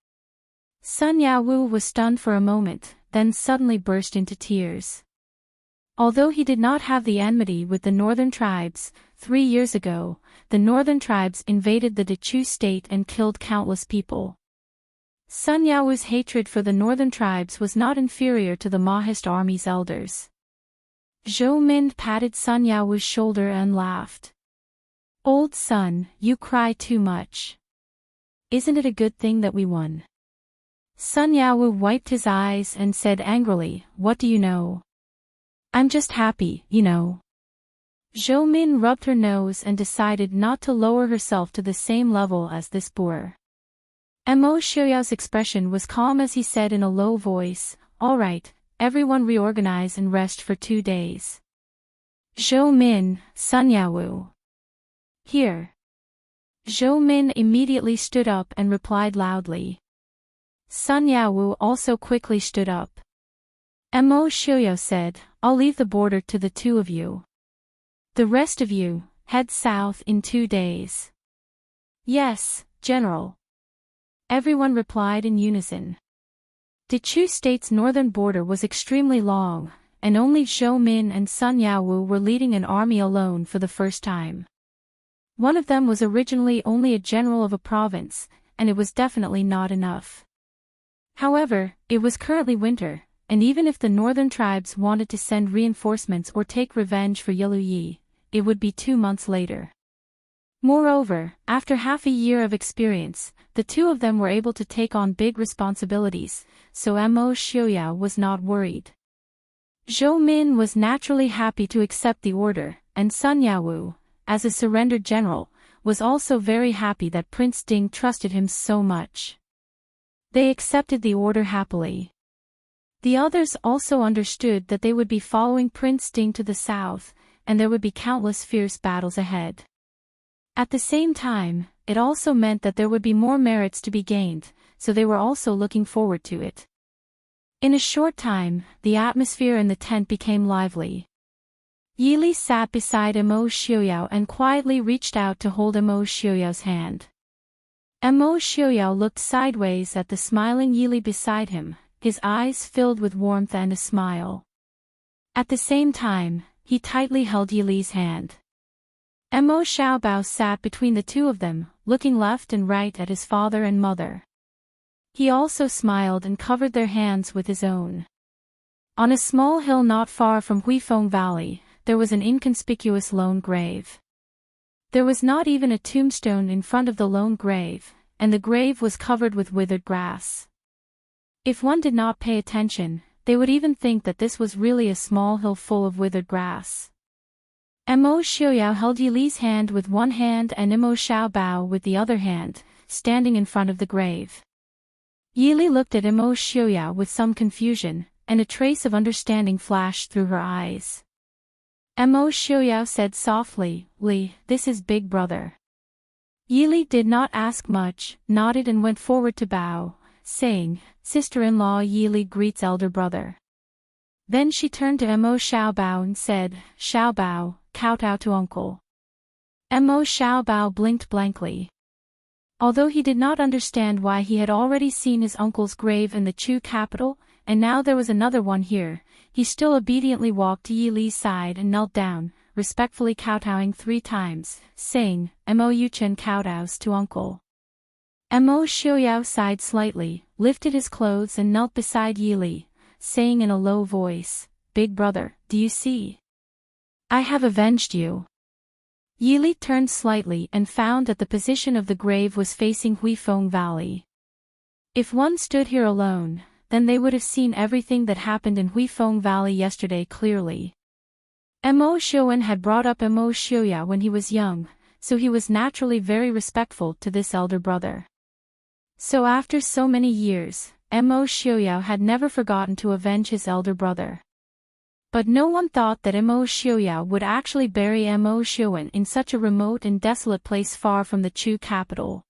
Sun Yaowu was stunned for a moment, then suddenly burst into tears. Although he did not have the enmity with the northern tribes, 3 years ago, the northern tribes invaded the Dechu state and killed countless people. Sun Yao's hatred for the northern tribes was not inferior to the Mahist army's elders. Zhou Min patted Sun Yao's shoulder and laughed. "Old son, you cry too much. Isn't it a good thing that we won?" Sun Yao wiped his eyes and said angrily, "What do you know? I'm just happy, you know." Zhou Min rubbed her nose and decided not to lower herself to the same level as this boor. Mo Xiaoyao's expression was calm as he said in a low voice, "All right, everyone reorganize and rest for 2 days. Zhou Min, Sun Yao. Here." Zhou Min immediately stood up and replied loudly. Sun Yao also quickly stood up. Mo Xiaoyao said, "I'll leave the border to the two of you. The rest of you, head south in 2 days." "Yes, General." Everyone replied in unison. Dechu State's northern border was extremely long, and only Zhou Min and Sun Yaowu were leading an army alone for the first time. One of them was originally only a general of a province, and it was definitely not enough. However, it was currently winter, and even if the northern tribes wanted to send reinforcements or take revenge for Yiluyi, it would be 2 months later. Moreover, after half a year of experience, the two of them were able to take on big responsibilities, so Mo Xiuyao was not worried. Zhou Min was naturally happy to accept the order, and Sun Yaowu, as a surrendered general, was also very happy that Prince Ding trusted him so much. They accepted the order happily. The others also understood that they would be following Prince Ding to the south, and there would be countless fierce battles ahead. At the same time, it also meant that there would be more merits to be gained, so they were also looking forward to it. In a short time, the atmosphere in the tent became lively. Yili sat beside Mo Xiuyao and quietly reached out to hold Mo Xiuyao's hand. Mo Xiuyao looked sideways at the smiling Yili beside him, his eyes filled with warmth and a smile. At the same time, he tightly held Yili's hand. Mo Xiaobao sat between the two of them, looking left and right at his father and mother. He also smiled and covered their hands with his own. On a small hill not far from Huifeng Valley, there was an inconspicuous lone grave. There was not even a tombstone in front of the lone grave, and the grave was covered with withered grass. If one did not pay attention, they would even think that this was really a small hill full of withered grass. Mo Xiuyao held Yili's hand with one hand and Mo Xiaobao with the other hand, standing in front of the grave. Yili looked at Mo Xiuyao with some confusion, and a trace of understanding flashed through her eyes. Mo Xiuyao said softly, "Li, this is Big Brother." Yili did not ask much, nodded and went forward to bow, saying, "Sister-in-law Yili greets elder brother." Then she turned to Mo Xiaobao and said, "Xiaobao, kowtow to uncle." Mo Xiaobao blinked blankly. Although he did not understand why he had already seen his uncle's grave in the Chu capital, and now there was another one here, he still obediently walked to Yili's side and knelt down, respectfully kowtowing 3 times, saying, "Mo Yuchen kowtows to uncle." Mo Xiuyao sighed slightly, lifted his clothes and knelt beside Yili, saying in a low voice, "Big brother, do you see? I have avenged you." Yili turned slightly and found that the position of the grave was facing Huifeng Valley. If one stood here alone, then they would have seen everything that happened in Huifeng Valley yesterday clearly. Mo Xiuwen had brought up Mo Xiuyao when he was young, so he was naturally very respectful to this elder brother. So after so many years, Mo Xiuyao had never forgotten to avenge his elder brother. But no one thought that Mo Xiuyao would actually bury Mo Xiuwen in such a remote and desolate place far from the Chu capital.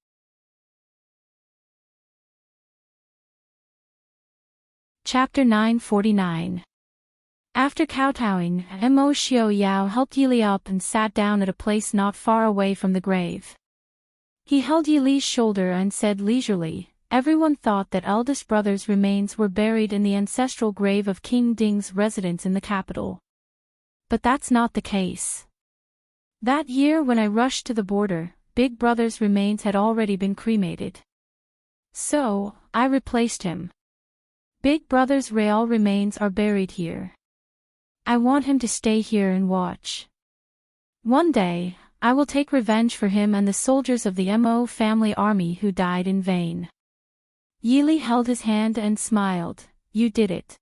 Chapter 949. After kowtowing, Mo Xiuyao helped Yili up and sat down at a place not far away from the grave. He held Yili's shoulder and said leisurely, "Everyone thought that eldest brother's remains were buried in the ancestral grave of King Ding's residence in the capital. But that's not the case. That year when I rushed to the border, Big Brother's remains had already been cremated. So, I replaced him. Big Brother's real remains are buried here. I want him to stay here and watch. One day, I will take revenge for him and the soldiers of the Mo family army who died in vain." Yili held his hand and smiled, "You did it.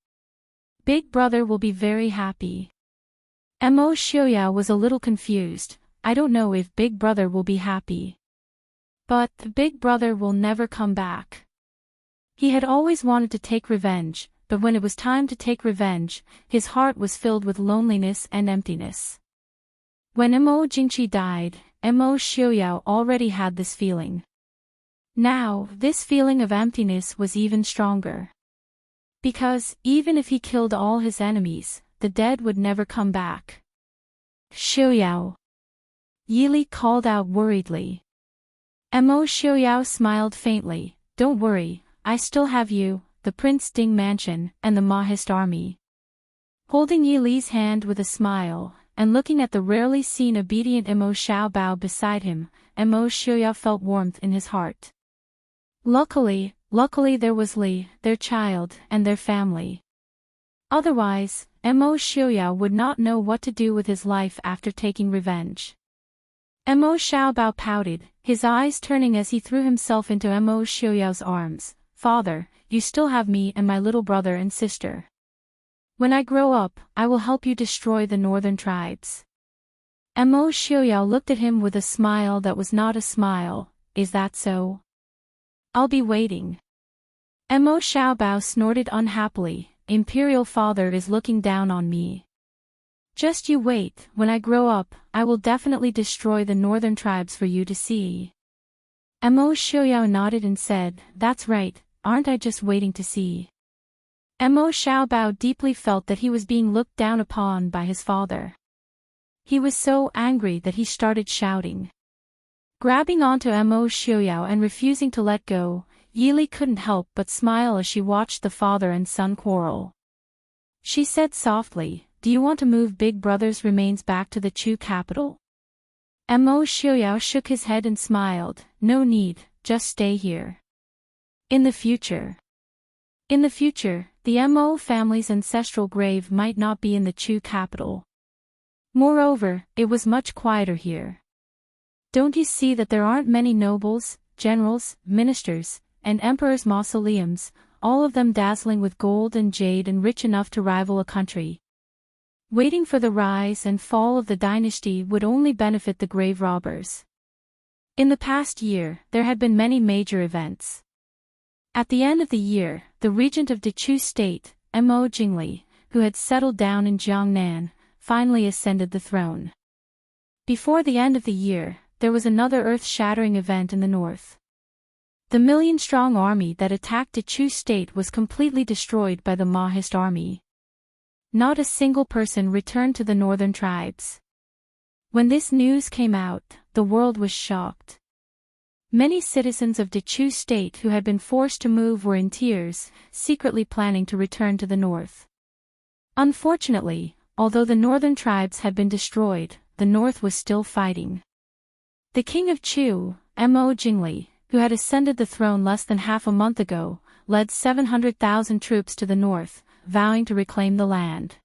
Big Brother will be very happy." Mo Xiuyao was a little confused. "I don't know if Big Brother will be happy. But Big Brother will never come back." He had always wanted to take revenge, but when it was time to take revenge, his heart was filled with loneliness and emptiness. When Mo Jingqi died, Mo Xiuyao already had this feeling. Now, this feeling of emptiness was even stronger. Because, even if he killed all his enemies, the dead would never come back. "Xiuyao!" Yili called out worriedly. Mo Xiuyao smiled faintly, "Don't worry, I still have you, the Prince Ding mansion, and the Mahist army." Holding Yi Li's hand with a smile, and looking at the rarely seen obedient Mo Xiaobao beside him, Mo Xiaoyao felt warmth in his heart. Luckily there was Li, their child, and their family. Otherwise, Mo Xiaoyao would not know what to do with his life after taking revenge. Mo Xiaobao pouted, his eyes turning as he threw himself into Mo Xiaoyao's arms. Father, you still have me and my little brother and sister. When I grow up, I will help you destroy the northern tribes. Mo Xiaoyao looked at him with a smile that was not a smile. Is that so? I'll be waiting. Mo Xiaobao snorted unhappily. Imperial father is looking down on me. Just you wait, when I grow up, I will definitely destroy the northern tribes for you to see. Mo Xiaoyao nodded and said, that's right, aren't I just waiting to see? Mo Xiaobao deeply felt that he was being looked down upon by his father. He was so angry that he started shouting. Grabbing onto Mo Xiaoyao and refusing to let go, Yi Li couldn't help but smile as she watched the father and son quarrel. She said softly, do you want to move Big Brother's remains back to the Chu capital? Mo Xiaoyao shook his head and smiled, no need, just stay here. In the future, the Mo family's ancestral grave might not be in the Chu capital. Moreover, it was much quieter here. Don't you see that there aren't many nobles, generals, ministers, and emperors' mausoleums, all of them dazzling with gold and jade and rich enough to rival a country? Waiting for the rise and fall of the dynasty would only benefit the grave robbers. In the past year, there had been many major events. At the end of the year, the regent of Dechu State, Mo Jingli, who had settled down in Jiangnan, finally ascended the throne. Before the end of the year, there was another earth-shattering event in the north. The million-strong army that attacked Dechu State was completely destroyed by the Mahist army. Not a single person returned to the northern tribes. When this news came out, the world was shocked. Many citizens of Dechu State who had been forced to move were in tears, secretly planning to return to the north. Unfortunately, although the northern tribes had been destroyed, the north was still fighting. The king of Chu, Mo Jingli, who had ascended the throne less than half a month ago, led 700,000 troops to the north, vowing to reclaim the land.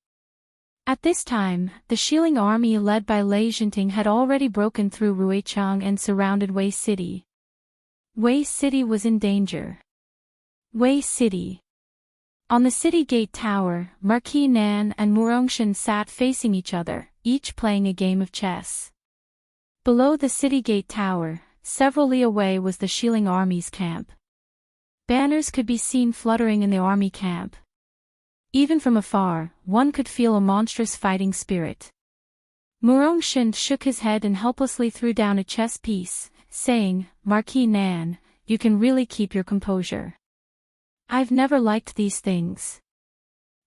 At this time, the Xiling army led by Enchanting had already broken through Ruichang and surrounded Wei City. Wei City was in danger. Wei City. On the city gate tower, Marquis Nan and Murongshan sat facing each other, each playing a game of chess. Below the city gate tower, several li away was the Xiling army's camp. Banners could be seen fluttering in the army camp. Even from afar, one could feel a monstrous fighting spirit. Murongshan shook his head and helplessly threw down a chess piece, saying, Marquis Nan, you can really keep your composure. I've never liked these things.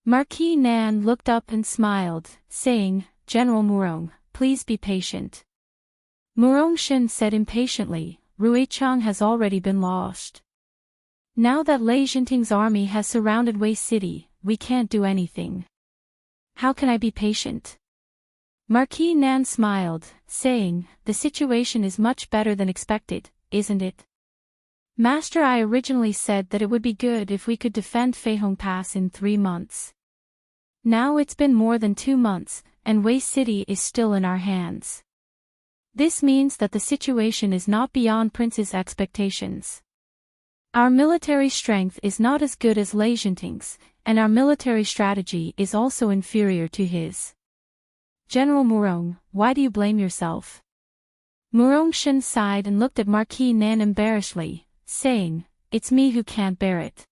Marquis Nan looked up and smiled, saying, General Murong, please be patient. Murongshan said impatiently, Ruichang has already been lost. Now that Enchanting's army has surrounded Wei City, we can't do anything. How can I be patient? Marquis Nan smiled, saying, the situation is much better than expected, isn't it? Master, I originally said that it would be good if we could defend Feihong Pass in 3 months. Now it's been more than 2 months, and Wei City is still in our hands. This means that the situation is not beyond Prince's expectations. Our military strength is not as good as Enchanting's, and our military strategy is also inferior to his. General Murong, why do you blame yourself? Murongshan sighed and looked at Marquis Nan embarrassedly, saying, it's me who can't bear it.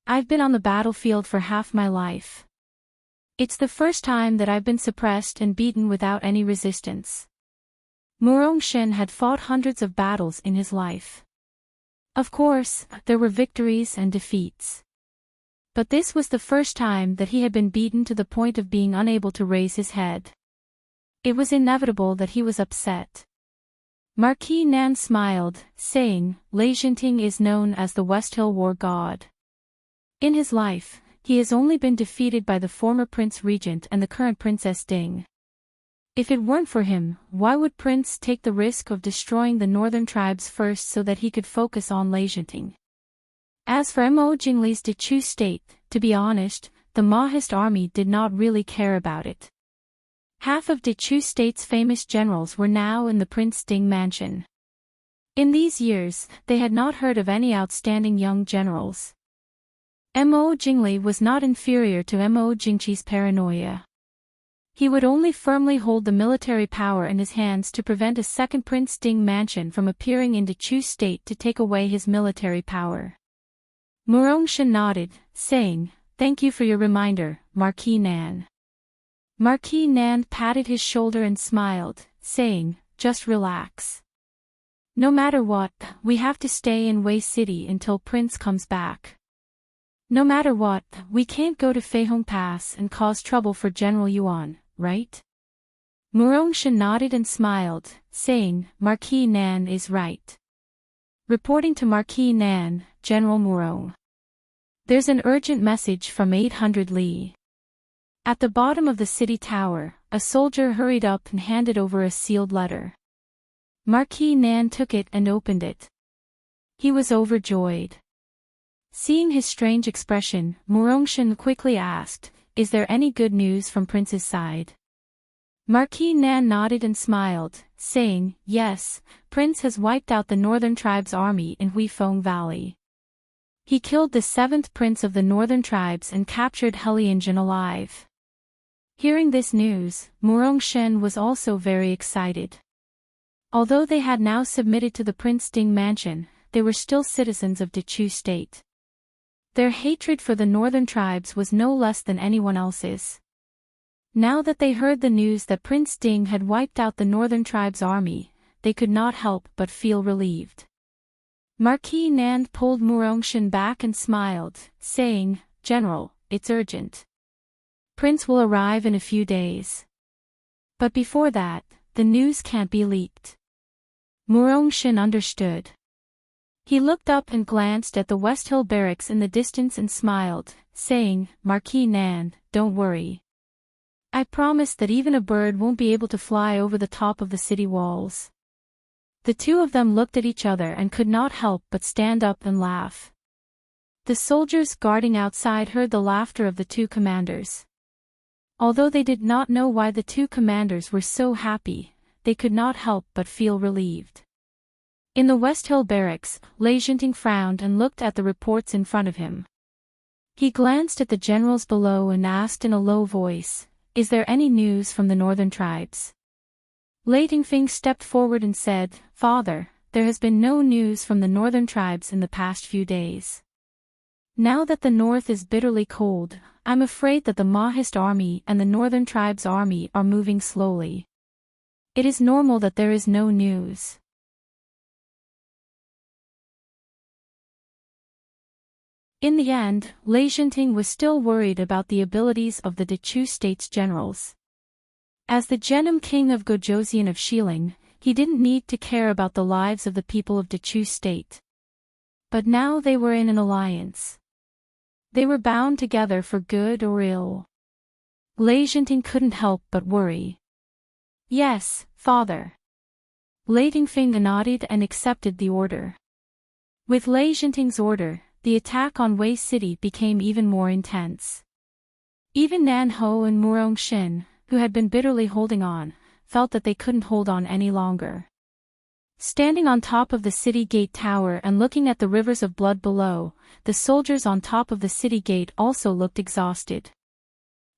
I've been on the battlefield for half my life. It's the first time that I've been suppressed and beaten without any resistance. Murongshan had fought hundreds of battles in his life. Of course, there were victories and defeats. But this was the first time that he had been beaten to the point of being unable to raise his head. It was inevitable that he was upset. Marquis Nan smiled, saying, Enchanting is known as the West Hill War God. In his life, He has only been defeated by the former Prince Regent and the current Princess Ding. If it weren't for him, why would Prince take the risk of destroying the northern tribes first so that he could focus on Enchanting? As for Mo Jingli's Dechu state, to be honest, the Mahist army did not really care about it. Half of Dechu state's famous generals were now in the Prince Ding mansion. In these years, they had not heard of any outstanding young generals. Mo Jingli was not inferior to Mo Jingqi's paranoia. He would only firmly hold the military power in his hands to prevent a second Prince Ding mansion from appearing in Dechu state to take away his military power. Murongshan nodded, saying, "Thank you for your reminder, Marquis Nan." Marquis Nan patted his shoulder and smiled, saying, "Just relax. No matter what, we have to stay in Wei City until Prince comes back. No matter what, we can't go to Feihong Pass and cause trouble for General Yuan, right?" Murongshan nodded and smiled, saying, "Marquis Nan is right." Reporting to Marquis Nan, General Murong. "There's an urgent message from 800 Li." At the bottom of the city tower, a soldier hurried up and handed over a sealed letter. Marquis Nan took it and opened it. He was overjoyed. Seeing his strange expression, Murongshan quickly asked, "Is there any good news from Prince's side?" Marquis Nan nodded and smiled, saying, "Yes, Prince has wiped out the Northern Tribes' army in Huifeng Valley. He killed the 7th Prince of the Northern Tribes and captured Helianjin alive." Hearing this news, Murongshan was also very excited. Although they had now submitted to the Prince Ding mansion, they were still citizens of Dechu state. Their hatred for the Northern Tribes was no less than anyone else's. Now that they heard the news that Prince Ding had wiped out the Northern Tribes' army, they could not help but feel relieved. Marquis Nan pulled Murongshan back and smiled, saying, "General, it's urgent. Prince will arrive in a few days. But before that, the news can't be leaked." Murongshan understood. He looked up and glanced at the West Hill barracks in the distance and smiled, saying, "Marquis Nan, don't worry. I promise that even a bird won't be able to fly over the top of the city walls." The two of them looked at each other and could not help but stand up and laugh. The soldiers guarding outside heard the laughter of the two commanders. Although they did not know why the two commanders were so happy, they could not help but feel relieved. In the West Hill barracks, Enchanting frowned and looked at the reports in front of him. He glanced at the generals below and asked in a low voice, "Is there any news from the Northern Tribes?" Enchanting stepped forward and said, "Father, there has been no news from the Northern Tribes in the past few days. Now that the North is bitterly cold, I'm afraid that the Mahist army and the Northern Tribes' army are moving slowly. It is normal that there is no news." In the end, Enchanting was still worried about the abilities of the Dechu state's generals. As the Genom king of Gojoseon of Shilin, he didn't need to care about the lives of the people of Dechu state. But now they were in an alliance. They were bound together for good or ill. Enchanting couldn't help but worry. "Yes, father." Enchanting nodded and accepted the order. With Enchanting's order, the attack on Wei City became even more intense. Even Nan Ho and Murongshan, who had been bitterly holding on, felt that they couldn't hold on any longer. Standing on top of the city gate tower and looking at the rivers of blood below, the soldiers on top of the city gate also looked exhausted.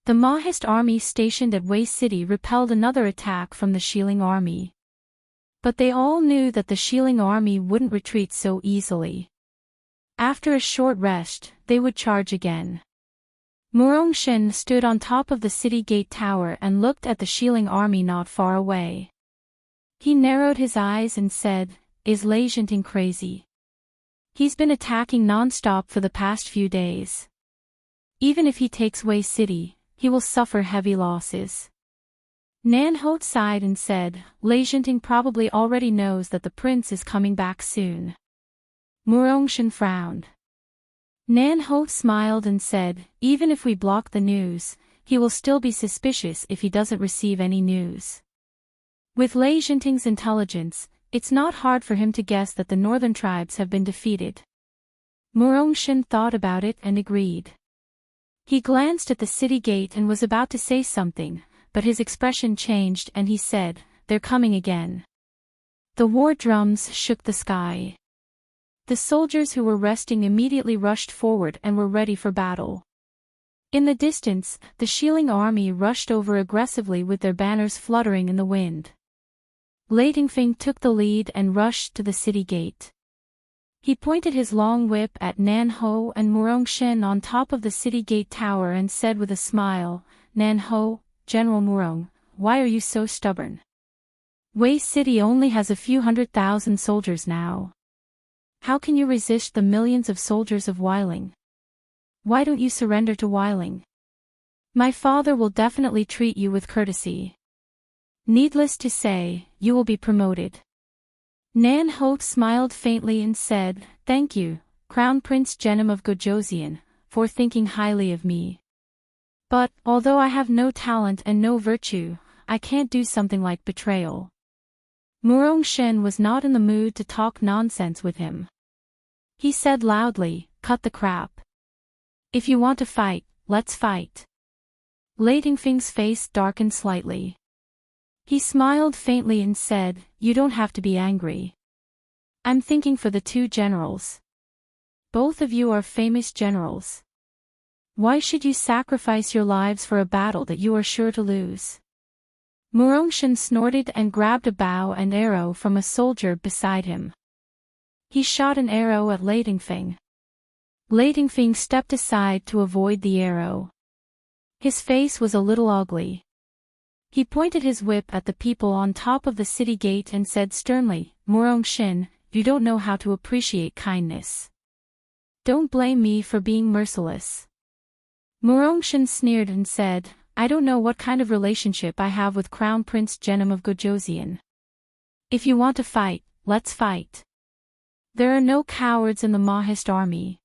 The Mahist army stationed at Wei City repelled another attack from the Shilin army. But they all knew that the Shilin army wouldn't retreat so easily. After a short rest, they would charge again. Murongshan stood on top of the city gate tower and looked at the Shilin army not far away. He narrowed his eyes and said, "Is Enchanting crazy? He's been attacking non-stop for the past few days. Even if he takes Wei City, he will suffer heavy losses." Nan Ho sighed and said, "Enchanting probably already knows that the prince is coming back soon." Murongshan frowned. Nan Ho smiled and said, even if we block the news, he will still be suspicious if he doesn't receive any news. With Enchanting's intelligence, it's not hard for him to guess that the northern tribes have been defeated. Murong-shin thought about it and agreed. He glanced at the city gate and was about to say something, but his expression changed and he said, they're coming again. The war drums shook the sky. The soldiers who were resting immediately rushed forward and were ready for battle. In the distance, the Shilling army rushed over aggressively with their banners fluttering in the wind. Leitingfing took the lead and rushed to the city gate. He pointed his long whip at Nan Ho and Murong-shin on top of the city gate tower and said with a smile, Nan Ho, General Murong, why are you so stubborn? Wei City only has a few 100,000 soldiers now. How can you resist the millions of soldiers of Weiling? Why don't you surrender to Weiling? My father will definitely treat you with courtesy. Needless to say, you will be promoted. Nan Ho smiled faintly and said, thank you, Crown Prince Genom of Gojoseon, for thinking highly of me. But, although I have no talent and no virtue, I can't do something like betrayal. Murong-shin was not in the mood to talk nonsense with him. He said loudly, cut the crap. If you want to fight, let's fight. Leitingfing's face darkened slightly. He smiled faintly and said, you don't have to be angry. I'm thinking for the two generals. Both of you are famous generals. Why should you sacrifice your lives for a battle that you are sure to lose? Murong-shin snorted and grabbed a bow and arrow from a soldier beside him. He shot an arrow at Leitingfing. Leitingfing stepped aside to avoid the arrow. His face was a little ugly. He pointed his whip at the people on top of the city gate and said sternly, Murong-shin, you don't know how to appreciate kindness. Don't blame me for being merciless. Murong-shin sneered and said, I don't know what kind of relationship I have with Crown Prince Genom of Gojoseon. If you want to fight, let's fight. There are no cowards in the Mahist army.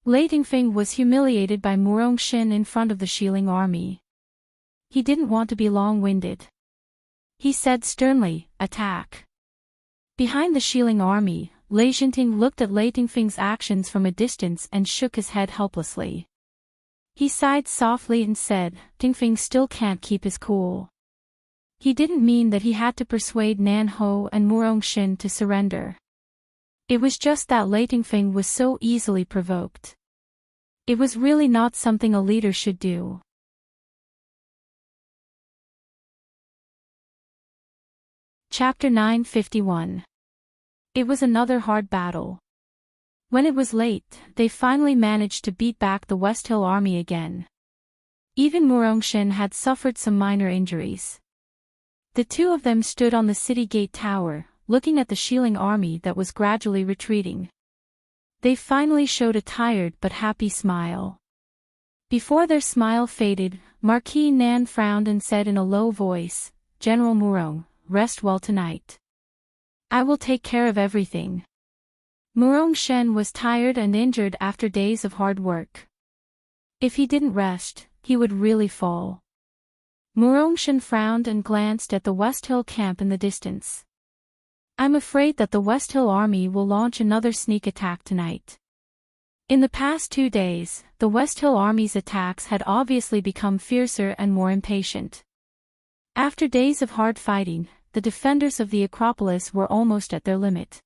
Leitingfing was humiliated by Murong-shin in front of the Shilling army. He didn't want to be long-winded. He said sternly, attack. Behind the Shilling army, Enchanting looked at Leitingfing's actions from a distance and shook his head helplessly. He sighed softly and said, Tingfing still can't keep his cool. He didn't mean that he had to persuade Nan Ho and Murong-shin to surrender. It was just that Leitingfing was so easily provoked. It was really not something a leader should do. Chapter 951. It was another hard battle. When it was late, they finally managed to beat back the West Hill army again. Even Murong-shin had suffered some minor injuries. The two of them stood on the city gate tower, looking at the Shilling army that was gradually retreating. They finally showed a tired but happy smile. Before their smile faded, Marquis Nan frowned and said in a low voice, General Murong, rest well tonight. I will take care of everything. Murong-shin was tired and injured after days of hard work. If he didn't rest, he would really fall. Murong-shin frowned and glanced at the West Hill camp in the distance. I'm afraid that the West Hill army will launch another sneak attack tonight. In the past 2 days, the West Hill army's attacks had obviously become fiercer and more impatient. After days of hard fighting, the defenders of the Acropolis were almost at their limit.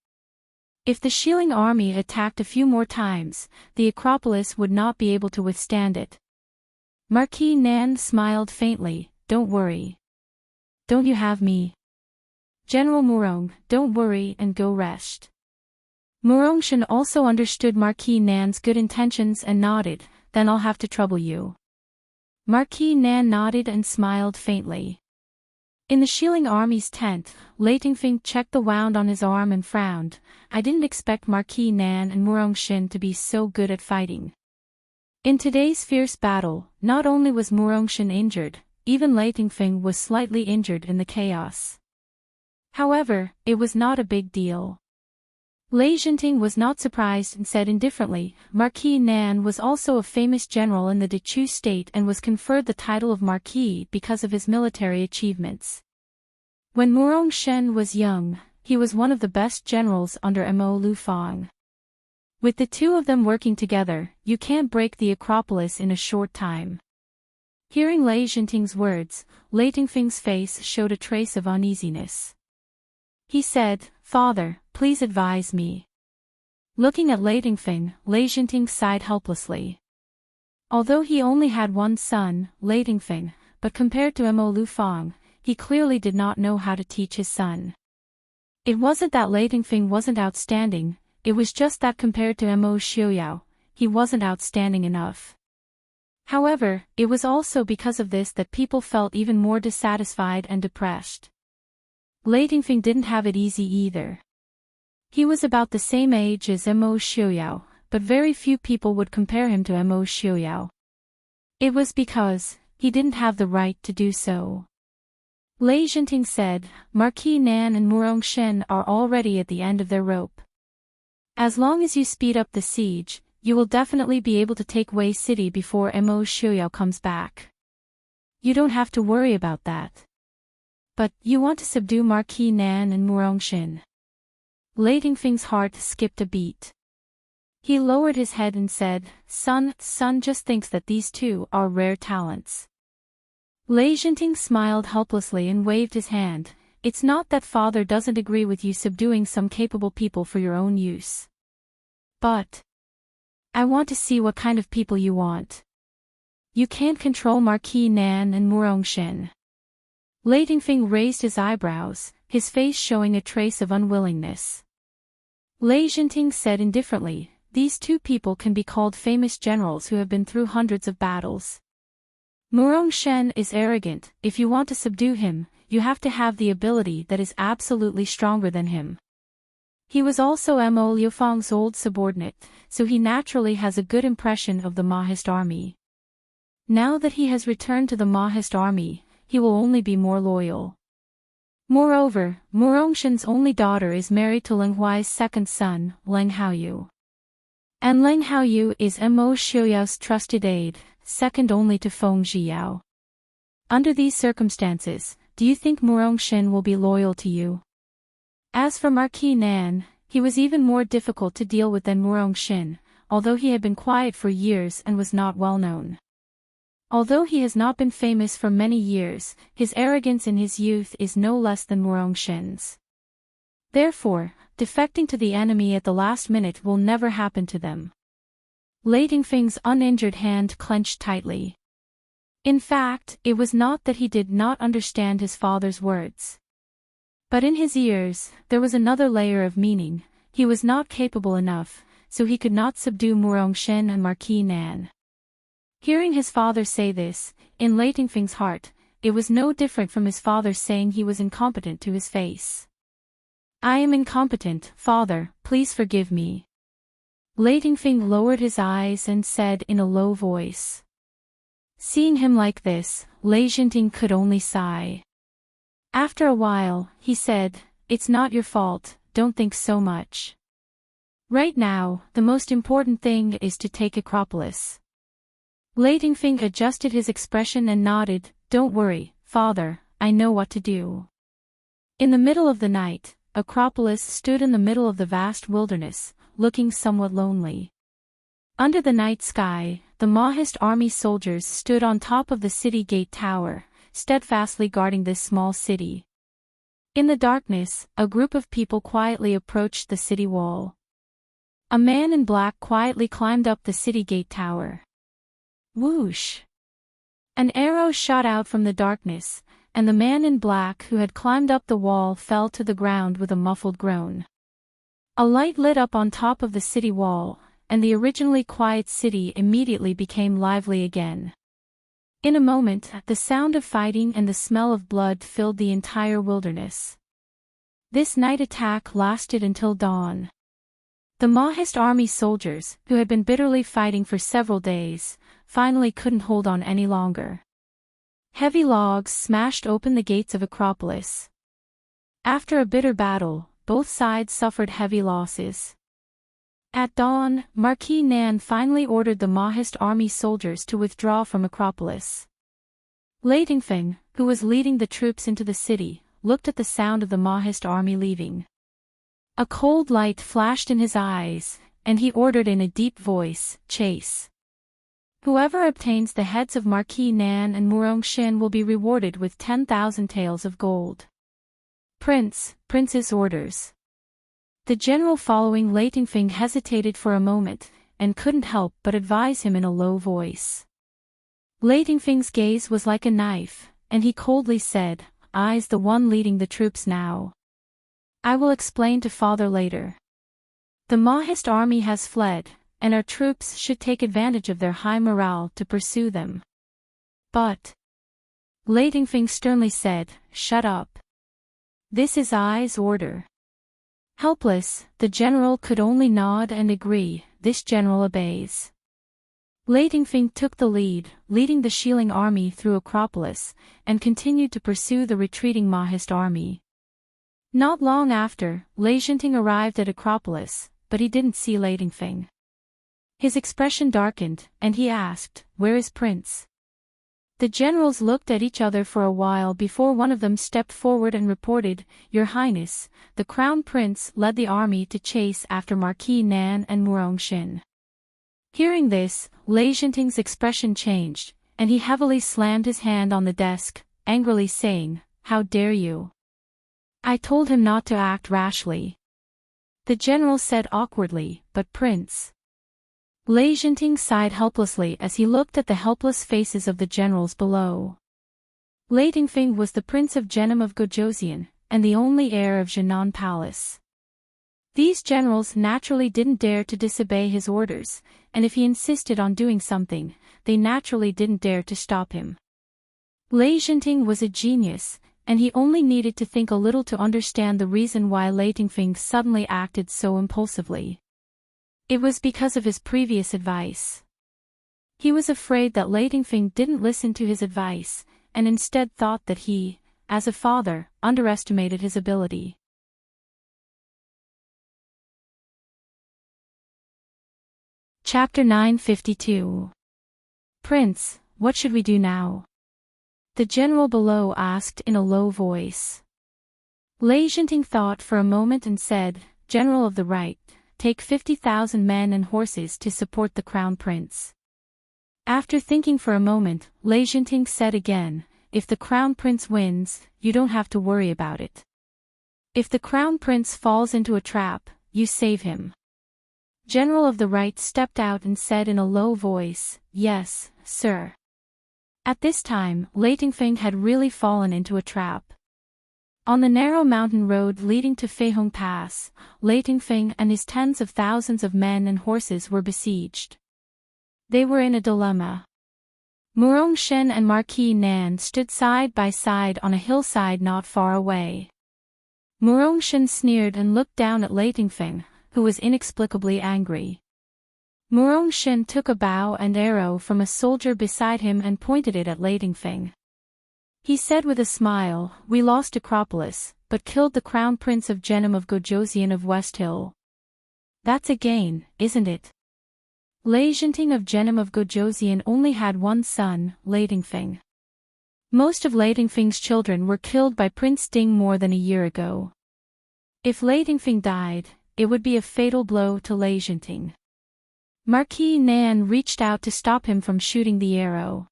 If the Shilling army attacked a few more times, the Acropolis would not be able to withstand it. Marquis Nan smiled faintly, don't worry. Don't you have me? General Murong, don't worry and go rest. Murong-shin also understood Marquis Nan's good intentions and nodded, then I'll have to trouble you. Marquis Nan nodded and smiled faintly. In the Shilling army's tent, Leitingfing checked the wound on his arm and frowned. I didn't expect Marquis Nan and Murong-shin to be so good at fighting. In today's fierce battle, not only was Murong-shin injured, even Leitingfing was slightly injured in the chaos. However, it was not a big deal. Enchanting was not surprised and said indifferently, Marquis Nan was also a famous general in the Dechu state and was conferred the title of Marquis because of his military achievements. When Murong Shen was young, he was one of the best generals under Mo Lufang. With the two of them working together, you can't break the Acropolis in a short time. Hearing Lei Jinting's words, Lei Tingfing's face showed a trace of uneasiness. He said, "Father, please advise me." Looking at Lei Tingfing, Lei Jinting sighed helplessly. Although he only had one son, Lei Tingfing, but compared to Mo Lufang, he clearly did not know how to teach his son. It wasn't that Lei Tingfing wasn't outstanding, it was just that compared to Mo Xiuyao, he wasn't outstanding enough. However, it was also because of this that people felt even more dissatisfied and depressed. Lei Tingfing didn't have it easy either. He was about the same age as Mo Xiuyao, but very few people would compare him to Mo Xiuyao. It was because he didn't have the right to do so. Lei Jinting said, Marquis Nan and Murong Shen are already at the end of their rope. As long as you speed up the siege, you will definitely be able to take Wei City before Mo Xiuyao comes back. You don't have to worry about that. But, you want to subdue Marquis Nan and Murong Shen. Lei Tingfing's heart skipped a beat. He lowered his head and said, Son just thinks that these two are rare talents. Lei Jinting smiled helplessly and waved his hand. It's not that father doesn't agree with you subduing some capable people for your own use. But I want to see what kind of people you want. You can't control Marquis Nan and Murong Shen. Lei Tingfing raised his eyebrows, his face showing a trace of unwillingness. Lei Jinting said indifferently, these two people can be called famous generals who have been through hundreds of battles. Murong Shen is arrogant. If you want to subdue him, you have to have the ability that is absolutely stronger than him. He was also Mo Liufang's old subordinate, so he naturally has a good impression of the Mahist army. Now that he has returned to the Mahist army, he will only be more loyal. Moreover, Murong Shen's only daughter is married to Leng Huai's second son, Leng Haoyu. And Leng Haoyu is Mo Xiuyao's trusted aide, second only to Feng Zhiyao. Under these circumstances, do you think Murong Shen will be loyal to you? As for Marquis Nan, he was even more difficult to deal with than Murong Shen, although he had been quiet for years and was not well known. Although he has not been famous for many years, his arrogance in his youth is no less than Murong Shen's. Therefore, defecting to the enemy at the last minute will never happen to them. Lei Tingfing's uninjured hand clenched tightly. In fact, it was not that he did not understand his father's words. But in his ears, there was another layer of meaning. He was not capable enough, so he could not subdue Murong Shen and Marquis Nan. Hearing his father say this, in Lei Tingfing's heart, it was no different from his father saying he was incompetent to his face. I am incompetent, father, please forgive me. Lei Tingfing lowered his eyes and said in a low voice. Seeing him like this, Lei Jinting could only sigh. After a while, he said, It's not your fault, don't think so much. Right now, the most important thing is to take Acropolis. Lei Tingfing adjusted his expression and nodded, Don't worry, father, I know what to do. In the middle of the night, Acropolis stood in the middle of the vast wilderness, looking somewhat lonely. Under the night sky, the Mahist army soldiers stood on top of the city gate tower, steadfastly guarding this small city. In the darkness, a group of people quietly approached the city wall. A man in black quietly climbed up the city gate tower. Whoosh! An arrow shot out from the darkness, and the man in black who had climbed up the wall fell to the ground with a muffled groan. A light lit up on top of the city wall, and the originally quiet city immediately became lively again. In a moment, the sound of fighting and the smell of blood filled the entire wilderness. This night attack lasted until dawn. The Mahist army soldiers, who had been bitterly fighting for several days, finally couldn't hold on any longer. Heavy logs smashed open the gates of Acropolis. After a bitter battle, both sides suffered heavy losses. At dawn, Marquis Nan finally ordered the Mahist army soldiers to withdraw from Acropolis. Leightingfeng, who was leading the troops into the city, looked at the sound of the Mahist army leaving. A cold light flashed in his eyes, and he ordered in a deep voice, "Chase. Whoever obtains the heads of Marquis Nan and Murong-shin will be rewarded with 10,000 taels of gold." Prince's orders. The general following Leightingfeng hesitated for a moment, and couldn't help but advise him in a low voice. Leightingfeng's gaze was like a knife, and he coldly said, "I's the one leading the troops now. I will explain to father later. The Mahist army has fled, and our troops should take advantage of their high morale to pursue them." "But," Leightingfeng sternly said, "shut up. This is I's order." Helpless, the general could only nod and agree. This general obeys. Leightingfeng took the lead, leading the Shilling army through Acropolis, and continued to pursue the retreating Mahist army. Not long after, Enchanting arrived at Acropolis, but he didn't see Leightingfeng. His expression darkened, and he asked, "Where is Prince?" The generals looked at each other for a while before one of them stepped forward and reported, "Your Highness, the Crown Prince led the army to chase after Marquis Nan and Murong-shin." Hearing this, Enchanting's expression changed, and he heavily slammed his hand on the desk, angrily saying, "How dare you? I told him not to act rashly." The general said awkwardly, "But Prince." Enchanting sighed helplessly as he looked at the helpless faces of the generals below. Leightingfeng was the Prince of Genom of Gojoseon, and the only heir of Jinan Palace. These generals naturally didn't dare to disobey his orders, and if he insisted on doing something, they naturally didn't dare to stop him. Enchanting was a genius, and he only needed to think a little to understand the reason why Leightingfeng suddenly acted so impulsively. It was because of his previous advice. He was afraid that Leightingfeng didn't listen to his advice, and instead thought that he, as a father, underestimated his ability. Chapter 952. "Prince, what should we do now?" the general below asked in a low voice. Enchanting thought for a moment and said, "General of the right, take 50,000 men and horses to support the Crown Prince." After thinking for a moment, Enchanting said again, "If the Crown Prince wins, you don't have to worry about it. If the Crown Prince falls into a trap, you save him." General of the right stepped out and said in a low voice, "Yes, sir." At this time, Leightingfeng had really fallen into a trap. On the narrow mountain road leading to Feihong Pass, Leightingfeng and his tens of thousands of men and horses were besieged. They were in a dilemma. Murong-shin and Marquis Nan stood side by side on a hillside not far away. Murong-shin sneered and looked down at Leightingfeng, who was inexplicably angry. Murong-shin took a bow and arrow from a soldier beside him and pointed it at Leightingfeng. He said with a smile, "We lost Acropolis, but killed the Crown Prince of Genom of Gojoseon of West Hill. That's a gain, isn't it?" Enchanting of Genom of Gojoseon only had one son, Leightingfeng. Most of Leightingfeng's children were killed by Prince Ding more than a year ago. If Leightingfeng died, it would be a fatal blow to Enchanting. Marquis Nan reached out to stop him from shooting the arrow.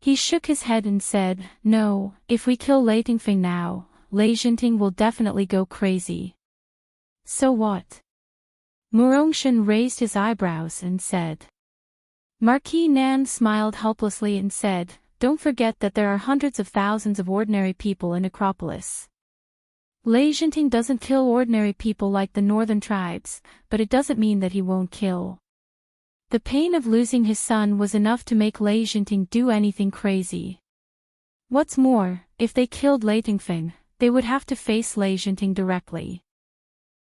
He shook his head and said, "No, if we kill Leightingfeng now, Enchanting will definitely go crazy." "So what?" Murong-shin raised his eyebrows and said. Marquis Nan smiled helplessly and said, "Don't forget that there are hundreds of thousands of ordinary people in Acropolis. Enchanting doesn't kill ordinary people like the northern tribes, but it doesn't mean that he won't kill." The pain of losing his son was enough to make Enchanting do anything crazy. What's more, if they killed Leightingfeng, they would have to face Enchanting directly.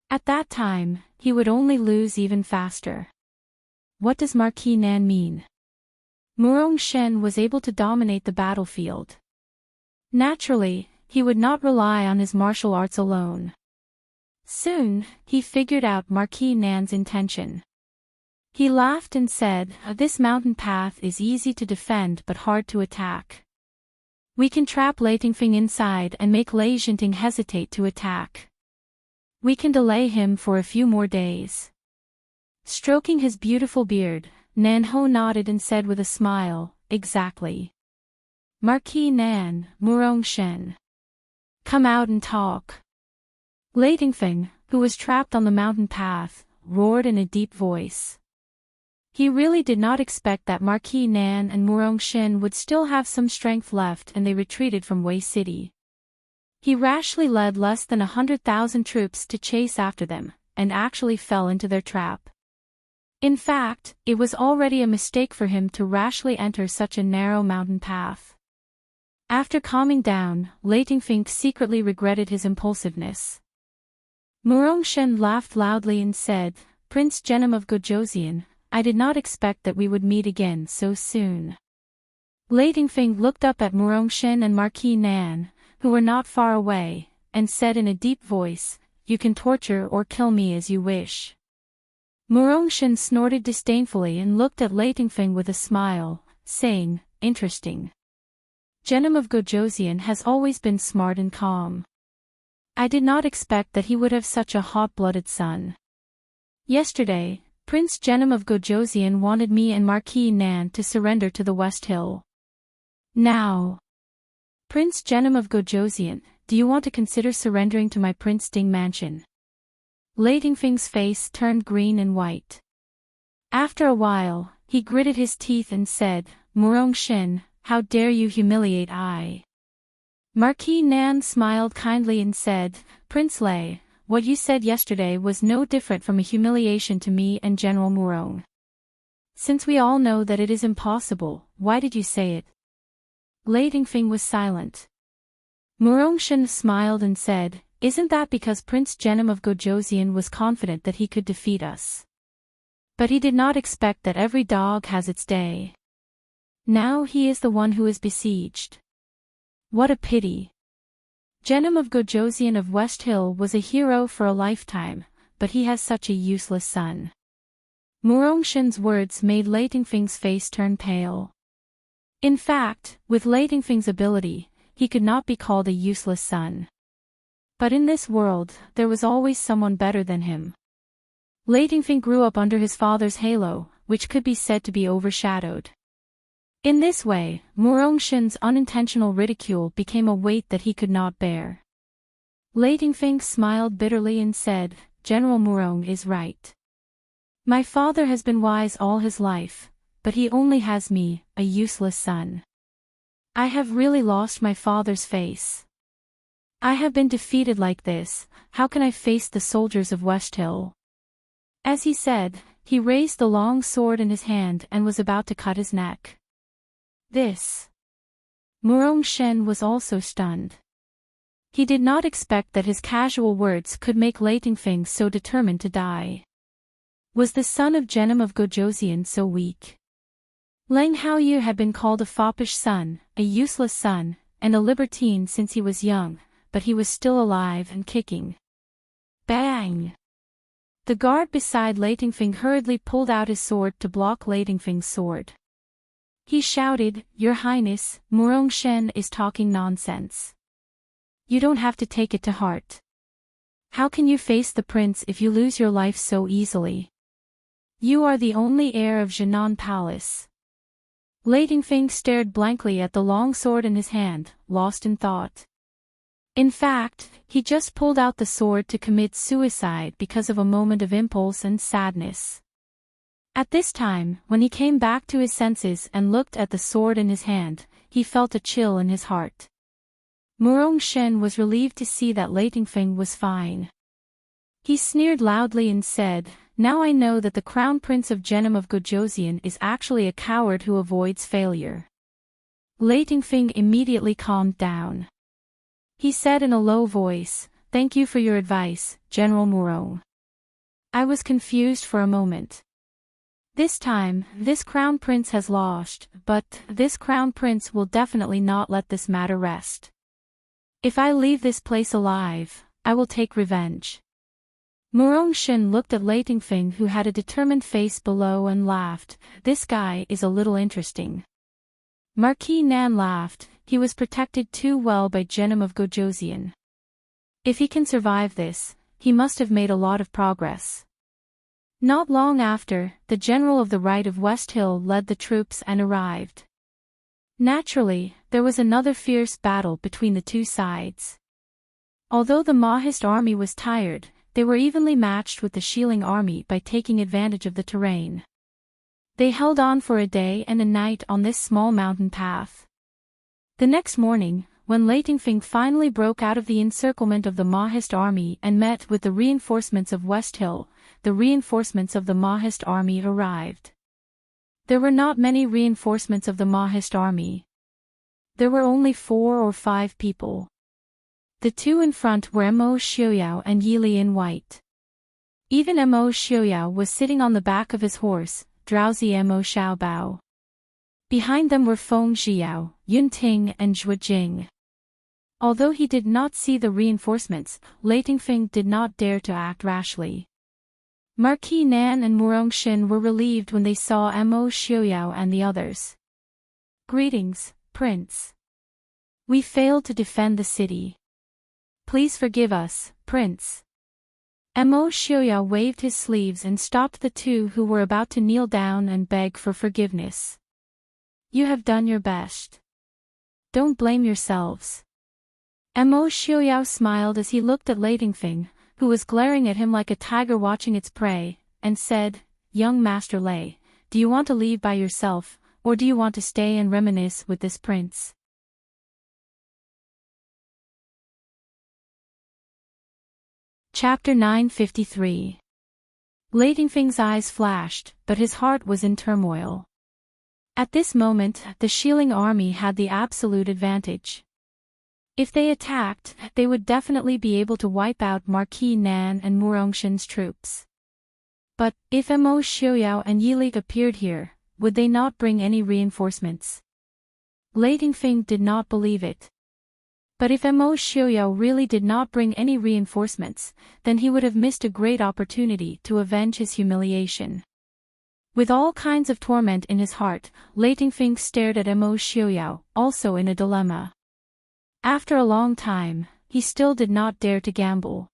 At that time, he would only lose even faster. What does Marquis Nan mean? Murong-shin was able to dominate the battlefield. Naturally, he would not rely on his martial arts alone. Soon, he figured out Marquis Nan's intention. He laughed and said, "This mountain path is easy to defend but hard to attack. We can trap Leitingfing inside and make Enchanting hesitate to attack. We can delay him for a few more days." Stroking his beautiful beard, Nan Ho nodded and said with a smile, "Exactly. Marquis Nan, Murong Shen. Come out and talk." Leitingfing, who was trapped on the mountain path, roared in a deep voice. He really did not expect that Marquis Nan and Murong Shen would still have some strength left, and they retreated from Wei City. He rashly led less than 100,000 troops to chase after them, and actually fell into their trap. In fact, it was already a mistake for him to rashly enter such a narrow mountain path. After calming down, Leitingfing secretly regretted his impulsiveness. Murong Shen laughed loudly and said, "Prince Genom of Gojoseon, I did not expect that we would meet again so soon." Leitingfing looked up at Murong Shen and Marquis Nan, who were not far away, and said in a deep voice, "You can torture or kill me as you wish." Murong Shen snorted disdainfully and looked at Leitingfing with a smile, saying, "Interesting. Genom of Gojoseon has always been smart and calm. I did not expect that he would have such a hot-blooded son. Yesterday, Prince Genom of Gojoseon wanted me and Marquis Nan to surrender to the West Hill. Now, Prince Genom of Gojoseon, do you want to consider surrendering to my Prince Ding mansion?" Leitingfing's face turned green and white. After a while, he gritted his teeth and said, "Murong Shen, how dare you humiliate I?" Marquis Nan smiled kindly and said, "Prince Lei, what you said yesterday was no different from a humiliation to me and General Murong. Since we all know that it is impossible, why did you say it?" Leitingfing was silent. Murong Shen smiled and said, "Isn't that because Prince Genom of Gojoseon was confident that he could defeat us? But he did not expect that every dog has its day. Now he is the one who is besieged. What a pity. Genom of Gojoseon of West Hill was a hero for a lifetime, but he has such a useless son." Murong Shen's words made Leitingfing's face turn pale. In fact, with Leitingfing's ability, he could not be called a useless son. But in this world, there was always someone better than him. Leitingfing grew up under his father's halo, which could be said to be overshadowed. In this way, Murong Shen's unintentional ridicule became a weight that he could not bear. Leitingfing smiled bitterly and said, "General Murong is right. My father has been wise all his life, but he only has me, a useless son. I have really lost my father's face. I have been defeated like this, how can I face the soldiers of West Hill?" As he said, he raised the long sword in his hand and was about to cut his neck. This. Murong Shen was also stunned. He did not expect that his casual words could make Leitingfing so determined to die. Was the son of Genom of Gojoseon so weak? Lang Haoyu had been called a foppish son, a useless son, and a libertine since he was young, but he was still alive and kicking. Bang! The guard beside Leitingfing hurriedly pulled out his sword to block Leitingfing's sword. He shouted, "Your Highness, Murong Shen is talking nonsense. You don't have to take it to heart. How can you face the prince if you lose your life so easily? You are the only heir of Jinan Palace." Leitingfing stared blankly at the long sword in his hand, lost in thought. In fact, he just pulled out the sword to commit suicide because of a moment of impulse and sadness. At this time, when he came back to his senses and looked at the sword in his hand, he felt a chill in his heart. Murong Shen was relieved to see that Leitingfing was fine. He sneered loudly and said, "Now I know that the Crown Prince of Genom of Gojoseon is actually a coward who avoids failure." Leitingfing immediately calmed down. He said in a low voice, "Thank you for your advice, General Murong. I was confused for a moment. This time, this Crown Prince has lost, but this Crown Prince will definitely not let this matter rest. If I leave this place alive, I will take revenge." Murongshin looked at Leitingfing, who had a determined face below, and laughed. This guy is a little interesting. Marquis Nan laughed. He was protected too well by Genom of Gojosian. If he can survive this, he must have made a lot of progress. Not long after, the general of the right of West Hill led the troops and arrived. Naturally, there was another fierce battle between the two sides. Although the Mahist army was tired, they were evenly matched with the Shilling army by taking advantage of the terrain. They held on for a day and a night on this small mountain path. The next morning, when Leitingfing finally broke out of the encirclement of the Mahist army and met with the reinforcements of West Hill, the reinforcements of the Mahist army arrived. There were not many reinforcements of the Mahist army. There were only 4 or 5 people. The two in front were Mo Xiaoyao and Yili in white. Even Mo Xiaoyao was sitting on the back of his horse, drowsy Mo Xiaobao. Behind them were Feng Xiao, Yun Ting and Zhua Jing. Although he did not see the reinforcements, Leitingfing did not dare to act rashly. Marquis Nan and Murongshin were relieved when they saw Mo Xiaoyao and the others. "Greetings, Prince. We failed to defend the city. Please forgive us, Prince." Mo Xiaoyao waved his sleeves and stopped the two who were about to kneel down and beg for forgiveness. "You have done your best. Don't blame yourselves." Mo Xiaoyao smiled as he looked at Leitingfing, who was glaring at him like a tiger watching its prey, and said, "Young Master Lei, do you want to leave by yourself, or do you want to stay and reminisce with this prince?" Chapter 953. Leitingfing's eyes flashed, but his heart was in turmoil. At this moment, the Shilling army had the absolute advantage. If they attacked, they would definitely be able to wipe out Marquis Nan and Murongshin's troops. But, if Mo Xiaoyao and Yili appeared here, would they not bring any reinforcements? Leitingfing did not believe it. But if Mo Xiaoyao really did not bring any reinforcements, then he would have missed a great opportunity to avenge his humiliation. With all kinds of torment in his heart, Leitingfing stared at Mo Xiaoyao, also in a dilemma. After a long time, he still did not dare to gamble.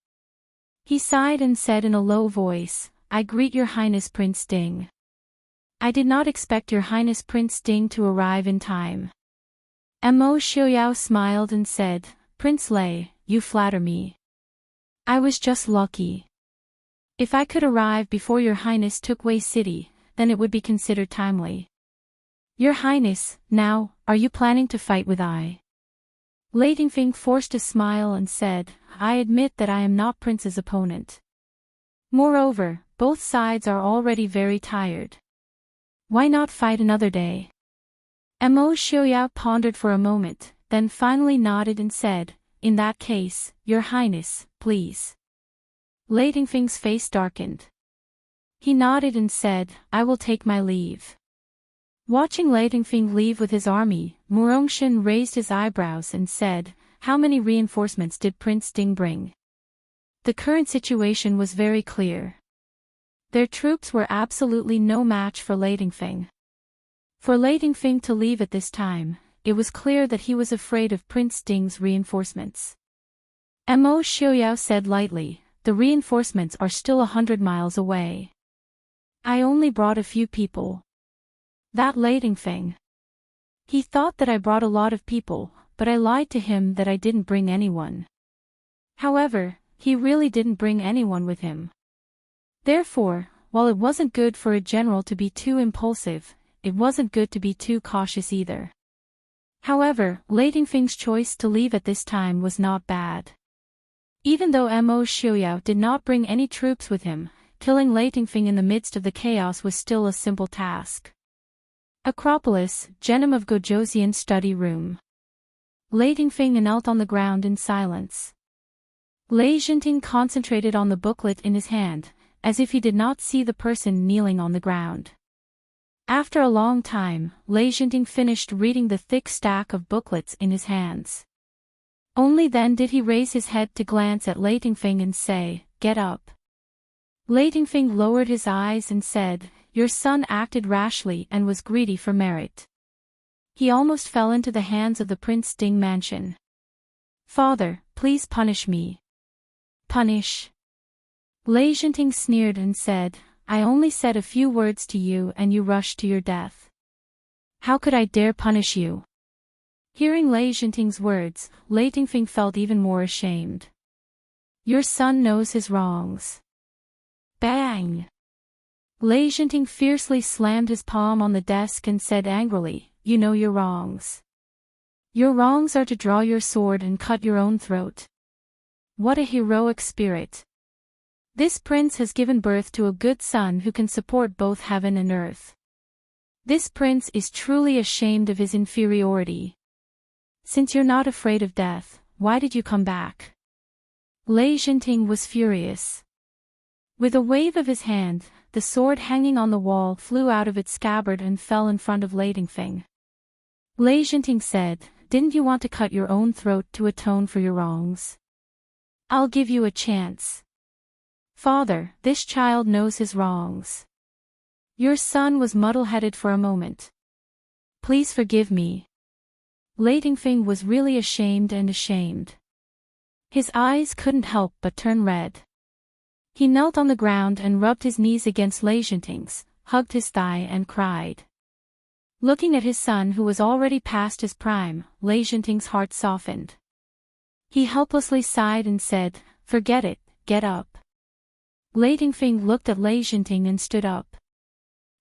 He sighed and said in a low voice, "I greet your Highness Prince Ding. I did not expect your Highness Prince Ding to arrive in time." Mo Xiaoyao smiled and said, "Prince Lei, you flatter me. I was just lucky. If I could arrive before your Highness took Wei City, then it would be considered timely. Your Highness, now, are you planning to fight with I?" Leitingfing forced a smile and said, "I admit that I am not Prince's opponent. Moreover, both sides are already very tired. Why not fight another day?" Mo Xiaoyao pondered for a moment, then finally nodded and said, "In that case, your Highness, please." Leitingfing's face darkened. He nodded and said, "I will take my leave." Watching Leitingfing leave with his army, Murongshin raised his eyebrows and said, "How many reinforcements did Prince Ding bring?" The current situation was very clear. Their troops were absolutely no match for Leitingfing. For Leitingfing to leave at this time, it was clear that he was afraid of Prince Ding's reinforcements. Mo Xiaoyao said lightly, "The reinforcements are still 100 miles away. I only brought a few people." That Leitingfing. He thought that I brought a lot of people, but I lied to him that I didn't bring anyone. However, he really didn't bring anyone with him. Therefore, while it wasn't good for a general to be too impulsive, it wasn't good to be too cautious either. However, Leitingfing's choice to leave at this time was not bad. Even though Mo Xiaoyao did not bring any troops with him, killing Leitingfing in the midst of the chaos was still a simple task. Acropolis, Genom of Gojosian study room. Leitingfing knelt on the ground in silence. Enchanting concentrated on the booklet in his hand, as if he did not see the person kneeling on the ground. After a long time, Enchanting finished reading the thick stack of booklets in his hands. Only then did he raise his head to glance at Leitingfing and say, "Get up. Leitingfing lowered his eyes and said, "Your son acted rashly and was greedy for merit. He almost fell into the hands of the Prince Ding mansion. Father, please punish me." "Punish?" Leitingfing sneered and said, "I only said a few words to you and you rushed to your death. How could I dare punish you?" Hearing Leitingfing's words, Leitingfing felt even more ashamed. "Your son knows his wrongs." Bang! Leitingfing fiercely slammed his palm on the desk and said angrily, "You know your wrongs. Your wrongs are to draw your sword and cut your own throat. What a heroic spirit. This prince has given birth to a good son who can support both heaven and earth. This prince is truly ashamed of his inferiority. Since you're not afraid of death, why did you come back?" Leitingfing was furious. With a wave of his hand, the sword hanging on the wall flew out of its scabbard and fell in front of Leitingfing. Leitingfing said, "Didn't you want to cut your own throat to atone for your wrongs? I'll give you a chance." "Father, this child knows his wrongs. Your son was muddle-headed for a moment. Please forgive me." Leitingfing was really ashamed. His eyes couldn't help but turn red. He knelt on the ground and rubbed his knees against Leitingfing's, hugged his thigh and cried. Looking at his son who was already past his prime, Leitingfing's heart softened. He helplessly sighed and said, "Forget it, get up." Leitingfing looked at Leitingfing and stood up.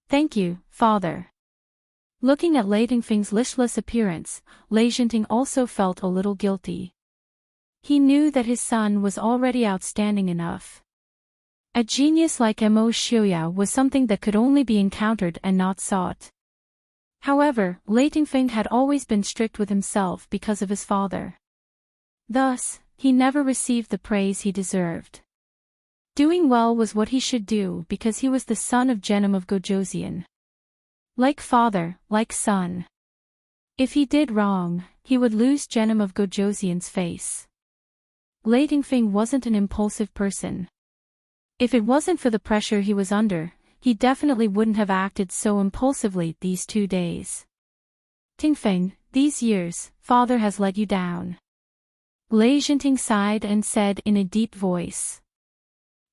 "Thank you, father." Looking at Leitingfing's listless appearance, Leitingfing also felt a little guilty. He knew that his son was already outstanding enough. A genius like Mo Xiaoyao was something that could only be encountered and not sought. However, Leitingfing had always been strict with himself because of his father. Thus, he never received the praise he deserved. Doing well was what he should do because he was the son of Genom of Gojoseon. Like father, like son. If he did wrong, he would lose Genom of Gojoseon's face. Leitingfing wasn't an impulsive person. If it wasn't for the pressure he was under, he definitely wouldn't have acted so impulsively these 2 days. "Tingfeng, these years, father has let you down." Leitingfing sighed and said in a deep voice.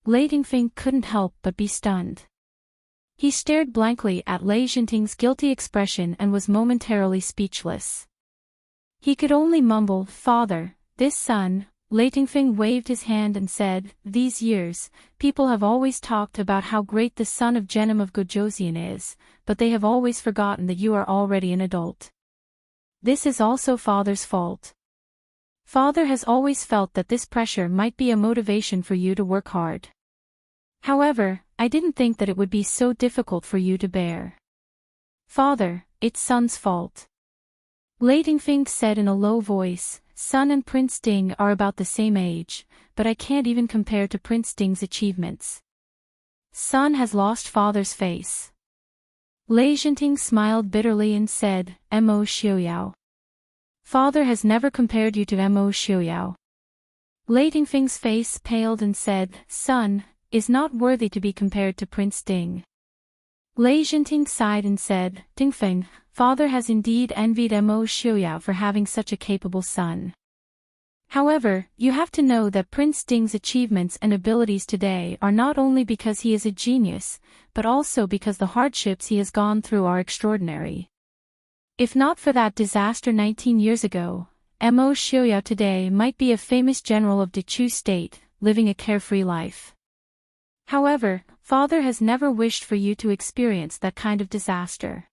Leitingfing couldn't help but be stunned. He stared blankly at Leitingfing's guilty expression and was momentarily speechless. He could only mumble, "Father, this son." Leitingfing waved his hand and said, "These years, people have always talked about how great the son of Genom of Gojoseon is, but they have always forgotten that you are already an adult. This is also father's fault. Father has always felt that this pressure might be a motivation for you to work hard. However, I didn't think that it would be so difficult for you to bear. Father, it's son's fault." Leitingfing said in a low voice, "Son and Prince Ding are about the same age, but I can't even compare to Prince Ding's achievements. Son has lost father's face." Leitingfing smiled bitterly and said, "Mo Xiaoyao. Father has never compared you to Mo Xiaoyao." Leitingfing's face paled and said, "Son is not worthy to be compared to Prince Ding." Leitingfing sighed and said, "Dingfeng, father has indeed envied Mo Xiaoyao for having such a capable son. However, you have to know that Prince Ding's achievements and abilities today are not only because he is a genius, but also because the hardships he has gone through are extraordinary. If not for that disaster 19 years ago, Mo Xiaoyao today might be a famous general of Dechu State, living a carefree life. However, father has never wished for you to experience that kind of disaster.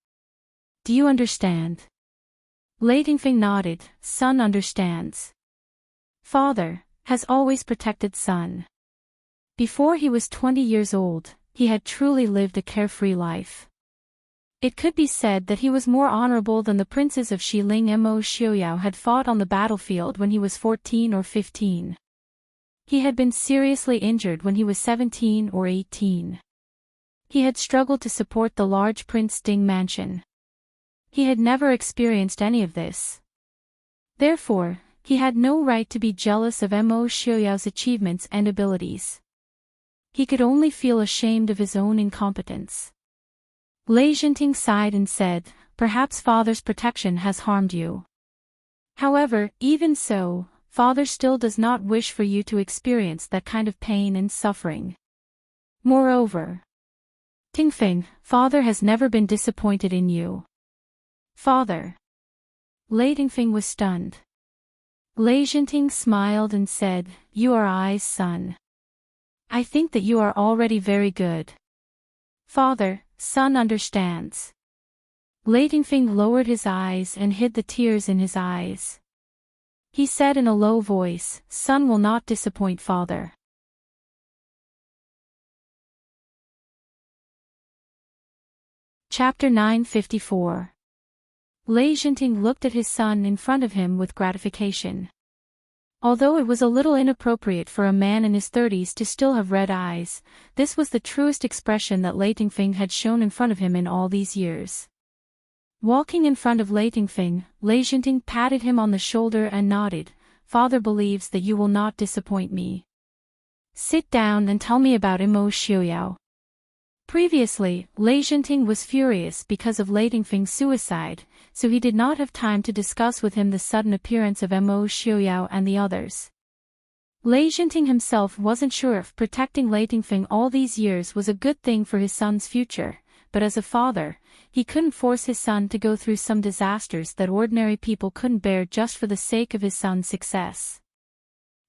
Do you understand?" Leitingfing nodded. "Son understands. Father has always protected son. Before he was 20 years old, he had truly lived a carefree life. It could be said that he was more honorable than the princes of Xiling. Mo Xiaoyao had fought on the battlefield when he was 14 or 15. He had been seriously injured when he was 17 or 18. He had struggled to support the large Prince Ding mansion. He had never experienced any of this. Therefore, he had no right to be jealous of Mo Xiaoyao's achievements and abilities. He could only feel ashamed of his own incompetence. Enchanting sighed and said, "Perhaps Father's protection has harmed you. However, even so, Father still does not wish for you to experience that kind of pain and suffering. Moreover, Tingfeng, Father has never been disappointed in you." "Father." Lei Tingfeng was stunned. Enchanting smiled and said, "You are I's son. I think that you are already very good. Father, son understands." Lei Tingfeng lowered his eyes and hid the tears in his eyes. He said in a low voice, "Son will not disappoint Father." Chapter 954. Enchanting looked at his son in front of him with gratification. Although it was a little inappropriate for a man in his 30s to still have red eyes, this was the truest expression that Lei Tingfeng had shown in front of him in all these years. Walking in front of Lei Tingfeng, Enchanting patted him on the shoulder and nodded, "Father believes that you will not disappoint me. Sit down and tell me about Imo Xiuyao." Previously, Enchanting was furious because of Lei Tingfeng's suicide, so he did not have time to discuss with him the sudden appearance of Imo Xiuyao and the others. Enchanting himself wasn't sure if protecting Lei Tingfeng all these years was a good thing for his son's future, but as a father, he couldn't force his son to go through some disasters that ordinary people couldn't bear just for the sake of his son's success.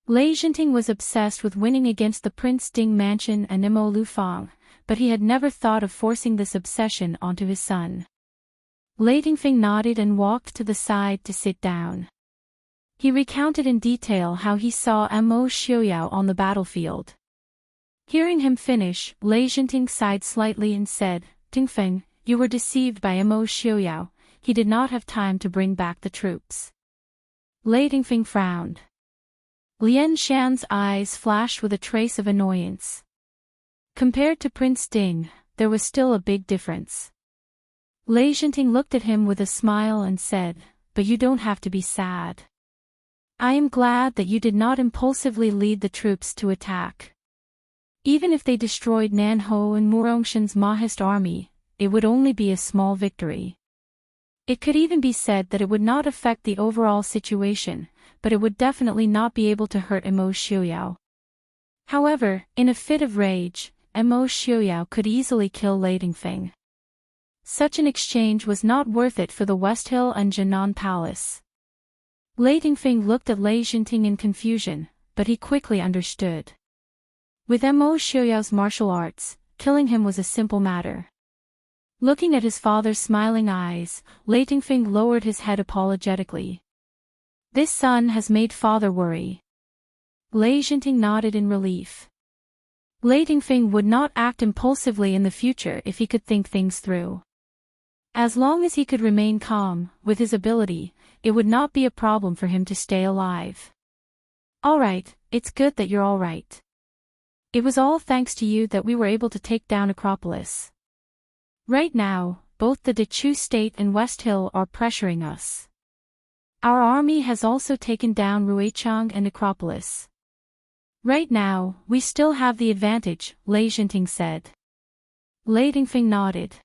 Enchanting was obsessed with winning against the Prince Ding mansion and Imo Lufang, but he had never thought of forcing this obsession onto his son. Lei Tingfeng nodded and walked to the side to sit down. He recounted in detail how he saw Imo Xiuyao on the battlefield. Hearing him finish, Enchanting sighed slightly and said, "Tingfeng, you were deceived by Imo Xiuyao, he did not have time to bring back the troops." Lei Tingfeng frowned. Lian Shan's eyes flashed with a trace of annoyance. Compared to Prince Ding, there was still a big difference. Enchanting looked at him with a smile and said, "But you don't have to be sad. I am glad that you did not impulsively lead the troops to attack. Even if they destroyed Nanhou and Murongshan's Mahist army, it would only be a small victory. It could even be said that it would not affect the overall situation, but it would definitely not be able to hurt Imo Xiuyao. However, in a fit of rage, Imo Xiuyao could easily kill Lei Tingfeng. Such an exchange was not worth it for the West Hill and Jinan Palace." Lei Tingfeng looked at Enchanting in confusion, but he quickly understood. With Imo Xiuyao's martial arts, killing him was a simple matter. Looking at his father's smiling eyes, Lei Tingfeng lowered his head apologetically. "This son has made Father worry." Enchanting nodded in relief. Lei Tingfeng would not act impulsively in the future if he could think things through. As long as he could remain calm, with his ability, it would not be a problem for him to stay alive. "All right, it's good that you're all right. It was all thanks to you that we were able to take down Acropolis. Right now, both the Dechu State and West Hill are pressuring us. Our army has also taken down Ruichang and Acropolis. Right now, we still have the advantage," Enchanting said. Lei Tingfeng nodded.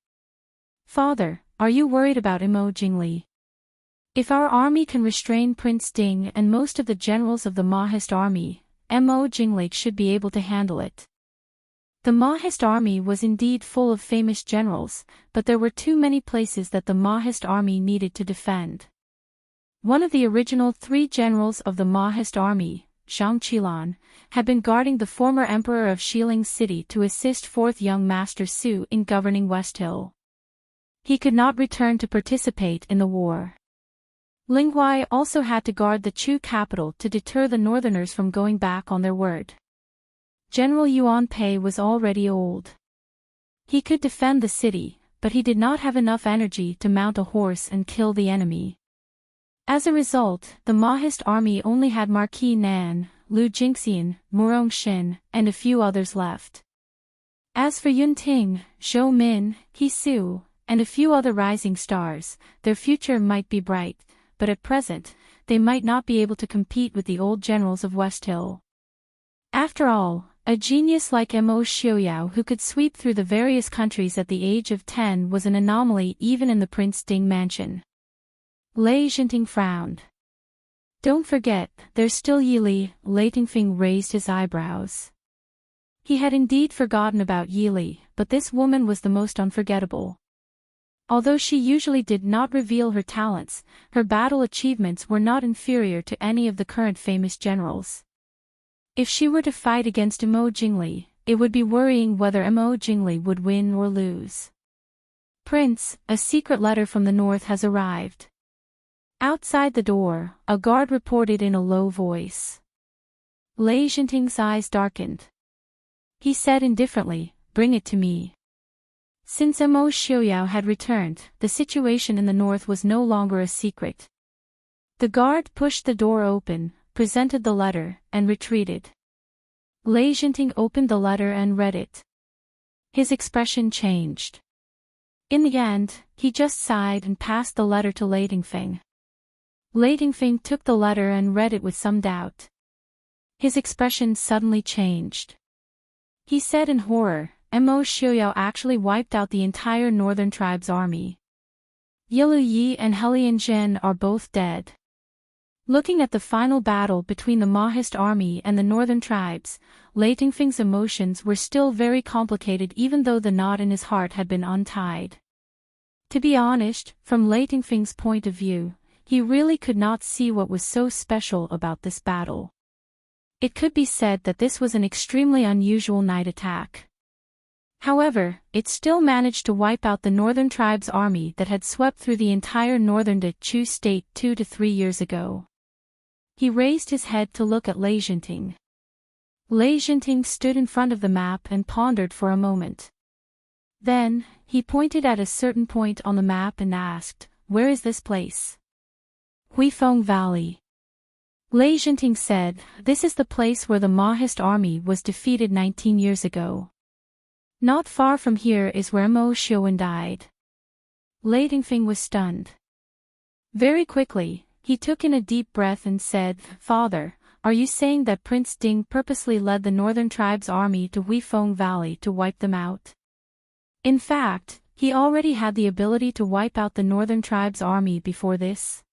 "Father, are you worried about Imo Jingli? If our army can restrain Prince Ding and most of the generals of the Mahist army, Imo Jingli should be able to handle it." The Mahist army was indeed full of famous generals, but there were too many places that the Mahist army needed to defend. One of the original 3 generals of the Mahist army, Zhang Qilan, had been guarding the former emperor of Xiling City to assist 4th young Master Su in governing West Hill. He could not return to participate in the war. Ling Huai also had to guard the Chu capital to deter the northerners from going back on their word. General Yuan Pei was already old. He could defend the city, but he did not have enough energy to mount a horse and kill the enemy. As a result, the Mahist army only had Marquis Nan, Lu Jingxian, Murong Xin, and a few others left. As for Yun Ting, Zhou Min, He Su, and a few other rising stars, their future might be bright, but at present, they might not be able to compete with the old generals of West Hill. After all, A genius like Mo Xiaoyao who could sweep through the various countries at the age of 10 was an anomaly even in the Prince Ding mansion. Lei Jinting frowned. Don't forget, there's still Yili. Lei Tingfeng raised his eyebrows. He had indeed forgotten about Yili, but this woman was the most unforgettable. Although she usually did not reveal her talents, her battle achievements were not inferior to any of the current famous generals. If she were to fight against Mo Jingli, it would be worrying whether Mo Jingli would win or lose. Prince, a secret letter from the north has arrived. Outside the door, a guard reported in a low voice. Lei Jinting's eyes darkened. He said indifferently, "Bring it to me." Since Mo Xiaoyao had returned, the situation in the north was no longer a secret. The guard pushed the door open, presented the letter, and retreated. Lei Jinting opened the letter and read it. His expression changed. In the end, he just sighed and passed the letter to Lei Tingfeng. Lei Tingfeng took the letter and read it with some doubt. His expression suddenly changed. He said in horror, Mo Xiaoyao actually wiped out the entire northern tribe's army. Yilu Yi and Helian Zhen are both dead. Looking at the final battle between the Maoist army and the northern tribes, Lei Tingfeng's emotions were still very complicated even though the knot in his heart had been untied. To be honest, from Lei Tingfeng's point of view, he really could not see what was so special about this battle. It could be said that this was an extremely unusual night attack. However, it still managed to wipe out the northern tribe's army that had swept through the entire northern Chu state 2 to 3 years ago. He raised his head to look at Lei Jinting. Lei Jinting stood in front of the map and pondered for a moment. Then, he pointed at a certain point on the map and asked, "Where is this place?" Huifeng Valley. Lei Jinting said, "This is the place where the Maoist army was defeated 19 years ago. Not far from here is where Mo Xiaoyan died." Lei Tingfeng was stunned. Very quickly, he took in a deep breath and said, "Father, are you saying that Prince Ding purposely led the northern tribe's army to Huifeng Valley to wipe them out?" In fact, he already had the ability to wipe out the northern tribe's army before this.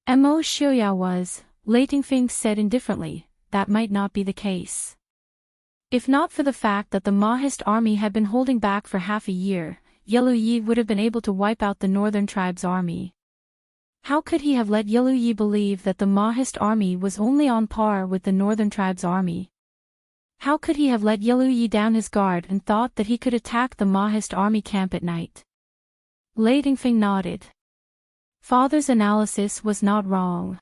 Mo Xiaoyao was, Lei Tingfeng said indifferently, that might not be the case. If not for the fact that the Maoist army had been holding back for half a year, Yilu Yi would have been able to wipe out the northern tribe's army. How could he have let Yilu Yi believe that the Maoist army was only on par with the northern tribe's army? How could he have let Yilu Yi down his guard and thought that he could attack the Maoist army camp at night? Lei Tingfeng nodded. Father's analysis was not wrong.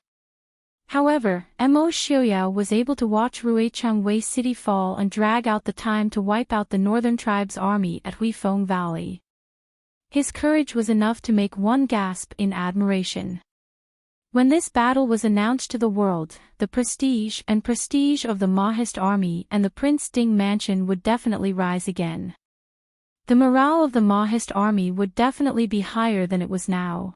However, Mo Xiaoyao was able to watch Ruichangwei City fall and drag out the time to wipe out the northern tribe's army at Huifeng Valley. His courage was enough to make one gasp in admiration. When this battle was announced to the world, the prestige of the Maoist army and the Prince Ding mansion would definitely rise again. The morale of the Maoist army would definitely be higher than it was now.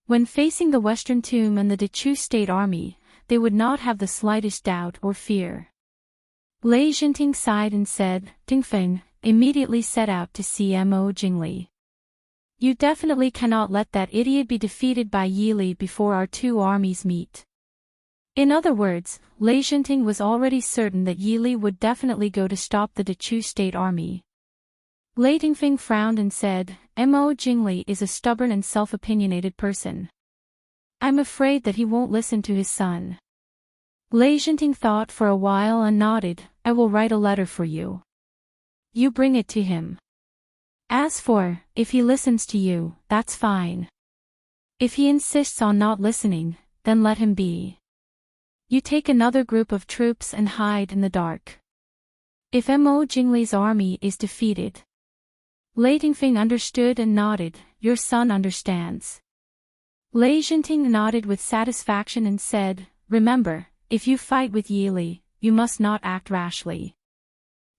When facing the Western Tomb and the Chu State Army, they would not have the slightest doubt or fear. Lei Jinting sighed and said, "Tingfeng, immediately set out to see Mo Jingli. You definitely cannot let that idiot be defeated by Yili before our two armies meet." In other words, Lei Jinting was already certain that Yili would definitely go to stop the Chu State Army. Lei Tingfeng frowned and said, Mo Jingli is a stubborn and self-opinionated person. I'm afraid that he won't listen to his son. Lei Jinting thought for a while and nodded, "I will write a letter for you. You bring it to him. As for, if he listens to you, that's fine. If he insists on not listening, then let him be. You take another group of troops and hide in the dark. If Mo Jingli's army is defeated." Lei Tingfeng understood and nodded, "Your son understands." Lei Jinting nodded with satisfaction and said, "Remember, if you fight with Yili, you must not act rashly.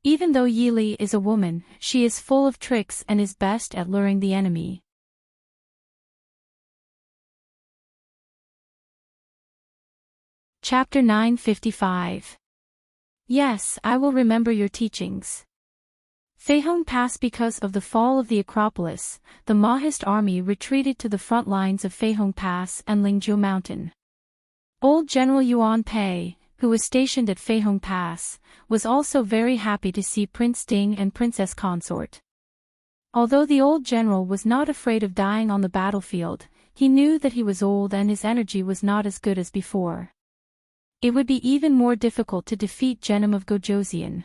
Even though Yili is a woman, she is full of tricks and is best at luring the enemy." Chapter 955. Yes, I will remember your teachings. Feihong Pass. Because of the fall of the Acropolis, the Mahist army retreated to the front lines of Feihong Pass and Lingzhou Mountain. Old General Yuan Pei, who was stationed at Feihong Pass, was also very happy to see Prince Ding and Princess Consort. Although the old general was not afraid of dying on the battlefield, he knew that he was old and his energy was not as good as before. It would be even more difficult to defeat Genom of Gojoseon.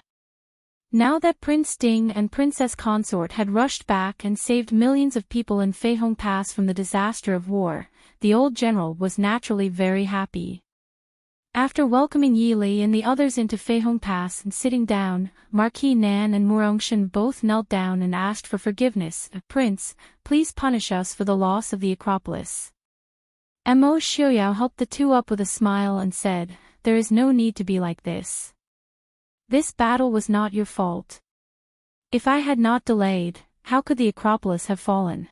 Now that Prince Ding and Princess Consort had rushed back and saved millions of people in Feihong Pass from the disaster of war, the old general was naturally very happy. After welcoming Yi Li and the others into Feihong Pass and sitting down, Marquis Nan and Murongshan both knelt down and asked for forgiveness. Prince, please punish us for the loss of the Acropolis. Mo Xiaoyao helped the two up with a smile and said, there is no need to be like this. This battle was not your fault. If I had not delayed, how could the Acropolis have fallen?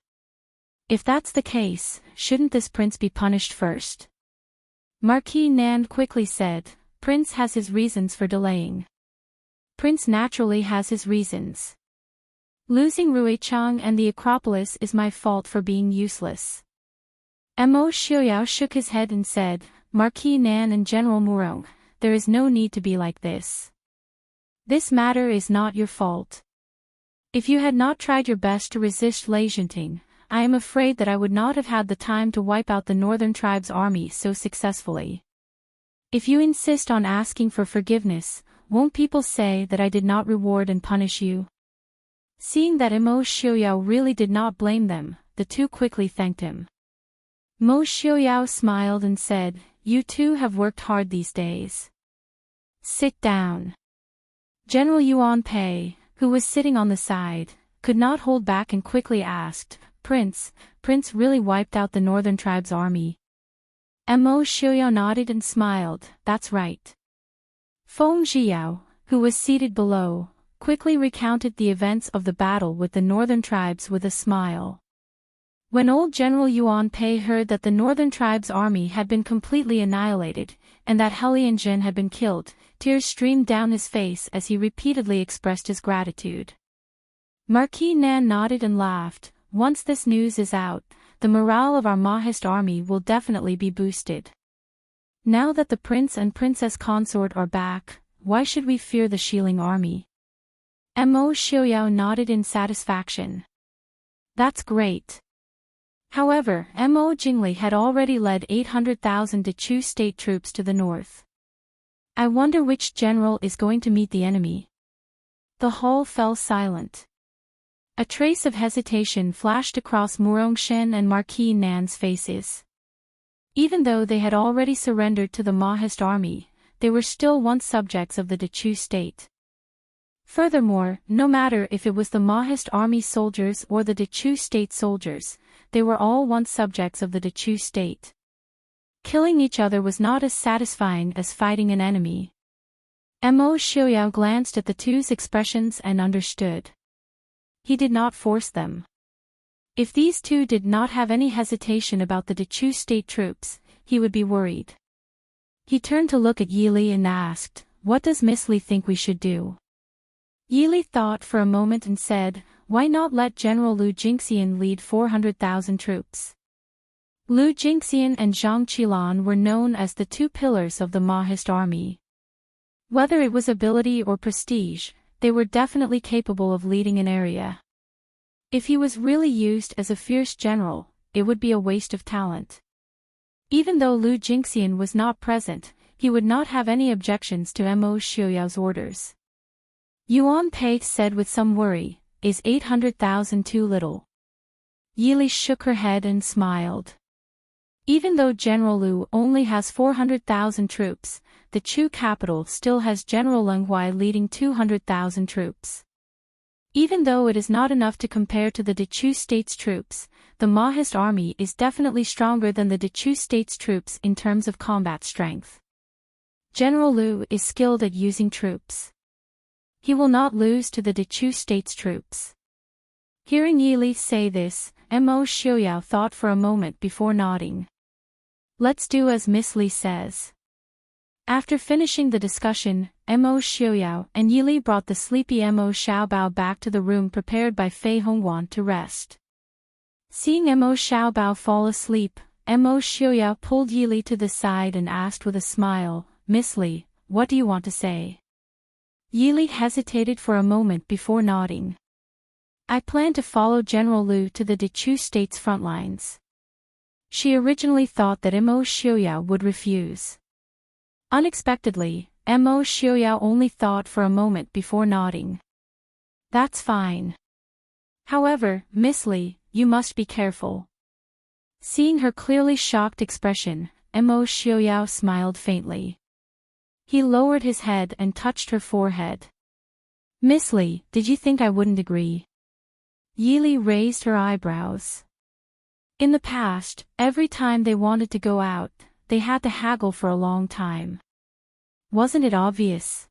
If that's the case, shouldn't this prince be punished first? Marquis Nan quickly said, Prince has his reasons for delaying. Prince naturally has his reasons. Losing Ruichang and the Acropolis is my fault for being useless. Mo Xiaoyao shook his head and said, Marquis Nan and General Murong, there is no need to be like this. This matter is not your fault. If you had not tried your best to resist Enchanting, I am afraid that I would not have had the time to wipe out the Northern Tribe's army so successfully. If you insist on asking for forgiveness, won't people say that I did not reward and punish you? Seeing that Mo Xiaoyao really did not blame them, the two quickly thanked him. Mo Xiaoyao smiled and said, you two have worked hard these days. Sit down. General Yuan Pei, who was sitting on the side, could not hold back and quickly asked, Prince really wiped out the Northern Tribe's army? Mo Xiaoyao nodded and smiled, that's right. Feng Zhiyao, who was seated below, quickly recounted the events of the battle with the Northern Tribes with a smile. When old General Yuan Pei heard that the Northern Tribe's army had been completely annihilated, and that Helianjin had been killed, tears streamed down his face as he repeatedly expressed his gratitude. Marquis Nan nodded and laughed, once this news is out, the morale of our Mahist army will definitely be boosted. Now that the prince and princess consort are back, why should we fear the Xiling army? Mo Xiaoyao nodded in satisfaction. That's great. However, Mo Jingli had already led 800,000 Dechu state troops to the north. I wonder which general is going to meet the enemy. The hall fell silent. A trace of hesitation flashed across Murongshan and Marquis Nan's faces. Even though they had already surrendered to the Mahist army, they were still once subjects of the Dechu state. Furthermore, no matter if it was the Mahist army soldiers or the Dechu state soldiers, they were all once subjects of the Dechu state. Killing each other was not as satisfying as fighting an enemy. Mo Xiaoyao glanced at the two's expressions and understood. He did not force them. If these two did not have any hesitation about the Dechu state troops, he would be worried. He turned to look at Yi Li and asked, what does Miss Li think we should do? Yi Li thought for a moment and said, why not let General Lu Jingxian lead 400,000 troops? Lu Jingxian and Zhang Qilan were known as the two pillars of the Mahist army. Whether it was ability or prestige, they were definitely capable of leading an area. If he was really used as a fierce general, it would be a waste of talent. Even though Lu Jingxian was not present, he would not have any objections to Mo Xiaoyao's orders. Yuan Pei said with some worry, is 800,000 too little? Yi Li shook her head and smiled. Even though General Lu only has 400,000 troops, the Chu capital still has General Leng Huai leading 200,000 troops. Even though it is not enough to compare to the Dechu state's troops, the Mahist army is definitely stronger than the Dechu state's troops in terms of combat strength. General Lu is skilled at using troops. He will not lose to the Dechu state's troops. Hearing Yi Li say this, Mo Xiaoyao thought for a moment before nodding. Let's do as Miss Li says. After finishing the discussion, Mo Xiaoyao and Yili brought the sleepy Mo Xiaobao back to the room prepared by Fei Hongwan to rest. Seeing Mo Xiaobao fall asleep, Mo Xiaoyao pulled Yili to the side and asked with a smile, "Miss Li, what do you want to say?" Yili hesitated for a moment before nodding. "I plan to follow General Liu to the Dechu State's front lines." She originally thought that Mo Xiaoyao would refuse. Unexpectedly, Mo Xiaoyao only thought for a moment before nodding. "That's fine. However, Miss Li, you must be careful." Seeing her clearly shocked expression, Mo Xiaoyao smiled faintly. He lowered his head and touched her forehead. "Miss Li, did you think I wouldn't agree?" Yili raised her eyebrows. In the past, every time they wanted to go out, they had to haggle for a long time. Wasn't it obvious?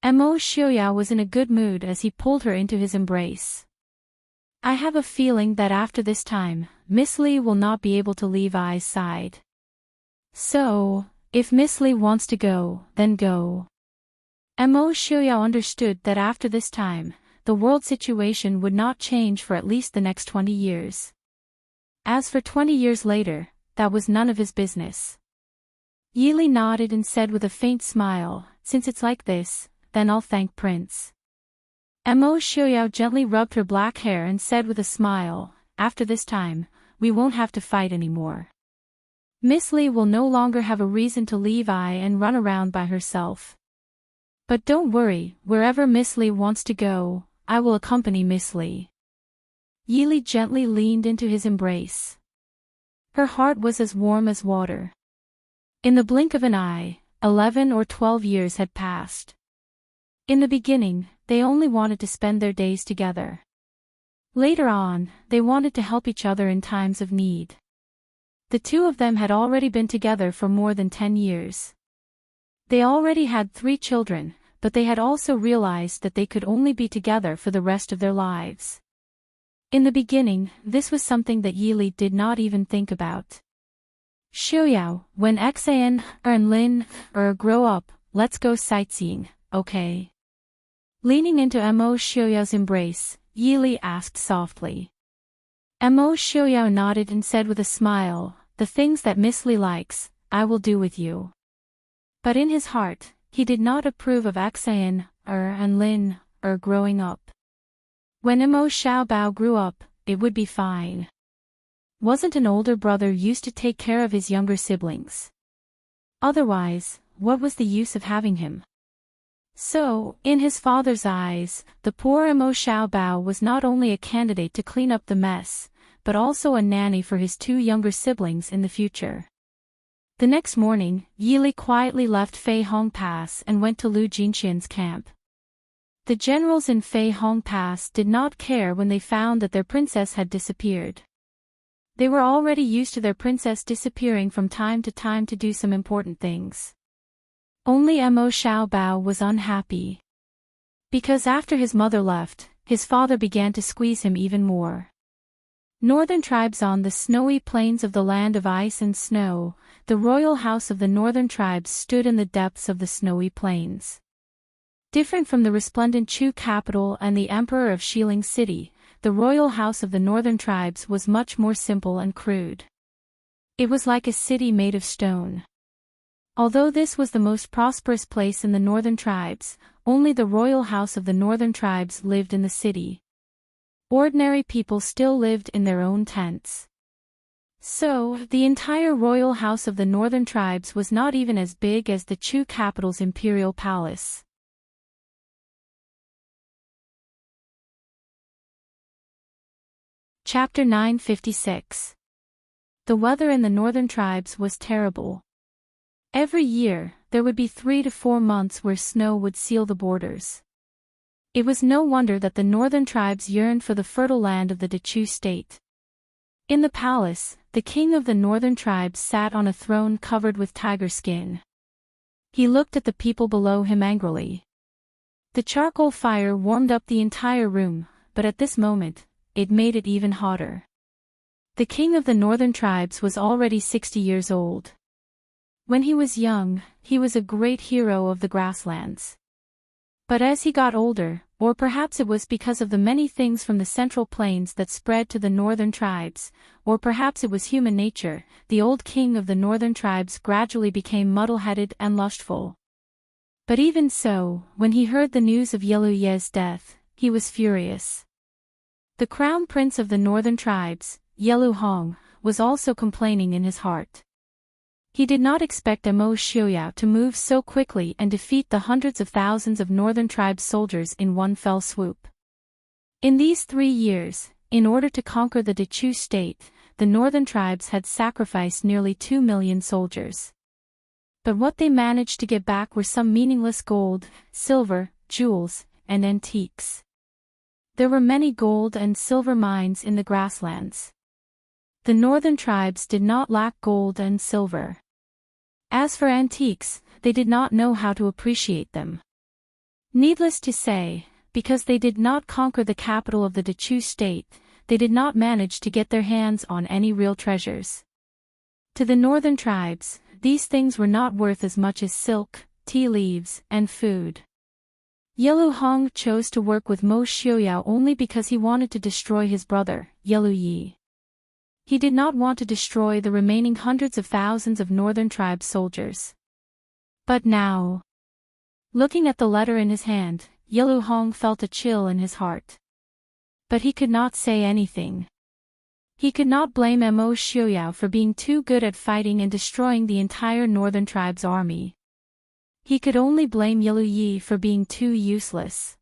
Mo Xiaoyao was in a good mood as he pulled her into his embrace. "I have a feeling that after this time, Miss Li will not be able to leave I's side. So, if Miss Li wants to go, then go." Mo Xiaoyao understood that after this time, the world situation would not change for at least the next 20 years. As for 20 years later, that was none of his business. Yili nodded and said with a faint smile, "Since it's like this, then I'll thank Prince." Mo Xiaoyao gently rubbed her black hair and said with a smile, "After this time, we won't have to fight anymore. Miss Li will no longer have a reason to leave I and run around by herself. But don't worry, wherever Miss Li wants to go, I will accompany Miss Li." Yili gently leaned into his embrace. Her heart was as warm as water. In the blink of an eye, 11 or 12 years had passed. In the beginning, they only wanted to spend their days together. Later on, they wanted to help each other in times of need. The two of them had already been together for more than 10 years. They already had 3 children, but they had also realized that they could only be together for the rest of their lives. In the beginning, this was something that Yili did not even think about. "Xiaoyao, when Xan and Lin grow up, let's go sightseeing, okay?" Leaning into Mo Xiaoyao's embrace, Yili asked softly. Mo Xiaoyao nodded and said with a smile, "The things that Miss Li likes, I will do with you." But in his heart, he did not approve of Xan and Lin growing up. When Mo Xiaobao grew up, it would be fine. Wasn't an older brother used to take care of his younger siblings? Otherwise, what was the use of having him? So, in his father's eyes, the poor Mo Xiaobao was not only a candidate to clean up the mess, but also a nanny for his 2 younger siblings in the future. The next morning, Yili quietly left Fei Hong Pass and went to Lu Jinxian's camp. The generals in Fei Hong Pass did not care when they found that their princess had disappeared. They were already used to their princess disappearing from time to do some important things. Only Mo Xiaobao was unhappy. Because after his mother left, his father began to squeeze him even more. Northern tribes on the snowy plains of the land of ice and snow, the royal house of the northern tribes stood in the depths of the snowy plains. Different from the resplendent Chu capital and the emperor of Xiling city, the royal house of the northern tribes was much more simple and crude. It was like a city made of stone. Although this was the most prosperous place in the northern tribes, only the royal house of the northern tribes lived in the city. Ordinary people still lived in their own tents. So, the entire royal house of the northern tribes was not even as big as the Chu capital's imperial palace. Chapter 956. The weather in the northern tribes was terrible. Every year, there would be 3 to 4 months where snow would seal the borders. It was no wonder that the northern tribes yearned for the fertile land of the Dechu state. In the palace, the king of the northern tribes sat on a throne covered with tiger skin. He looked at the people below him angrily. The charcoal fire warmed up the entire room, but at this moment, it made it even hotter. The king of the northern tribes was already 60 years old. When he was young, he was a great hero of the grasslands. But as he got older, or perhaps it was because of the many things from the central plains that spread to the northern tribes, or perhaps it was human nature, the old king of the northern tribes gradually became muddle-headed and lustful. But even so, when he heard the news of Yeluye's death, he was furious. The crown prince of the northern tribes, Yelu Hong, was also complaining in his heart. He did not expect Mo Xiuyao to move so quickly and defeat the hundreds of thousands of northern tribes' soldiers in one fell swoop. In these 3 years, in order to conquer the Dechu state, the northern tribes had sacrificed nearly 2 million soldiers. But what they managed to get back were some meaningless gold, silver, jewels, and antiques. There were many gold and silver mines in the grasslands. The northern tribes did not lack gold and silver. As for antiques, they did not know how to appreciate them. Needless to say, because they did not conquer the capital of the Dechu state, they did not manage to get their hands on any real treasures. To the northern tribes, these things were not worth as much as silk, tea leaves, and food. Yelu Hong chose to work with Mo Xiuyao only because he wanted to destroy his brother, Yelu Yi. He did not want to destroy the remaining hundreds of thousands of northern tribe soldiers. But now, looking at the letter in his hand, Yelu Hong felt a chill in his heart. But he could not say anything. He could not blame Mo Xiuyao for being too good at fighting and destroying the entire northern tribe's army. He could only blame Yelu Yi for being too useless.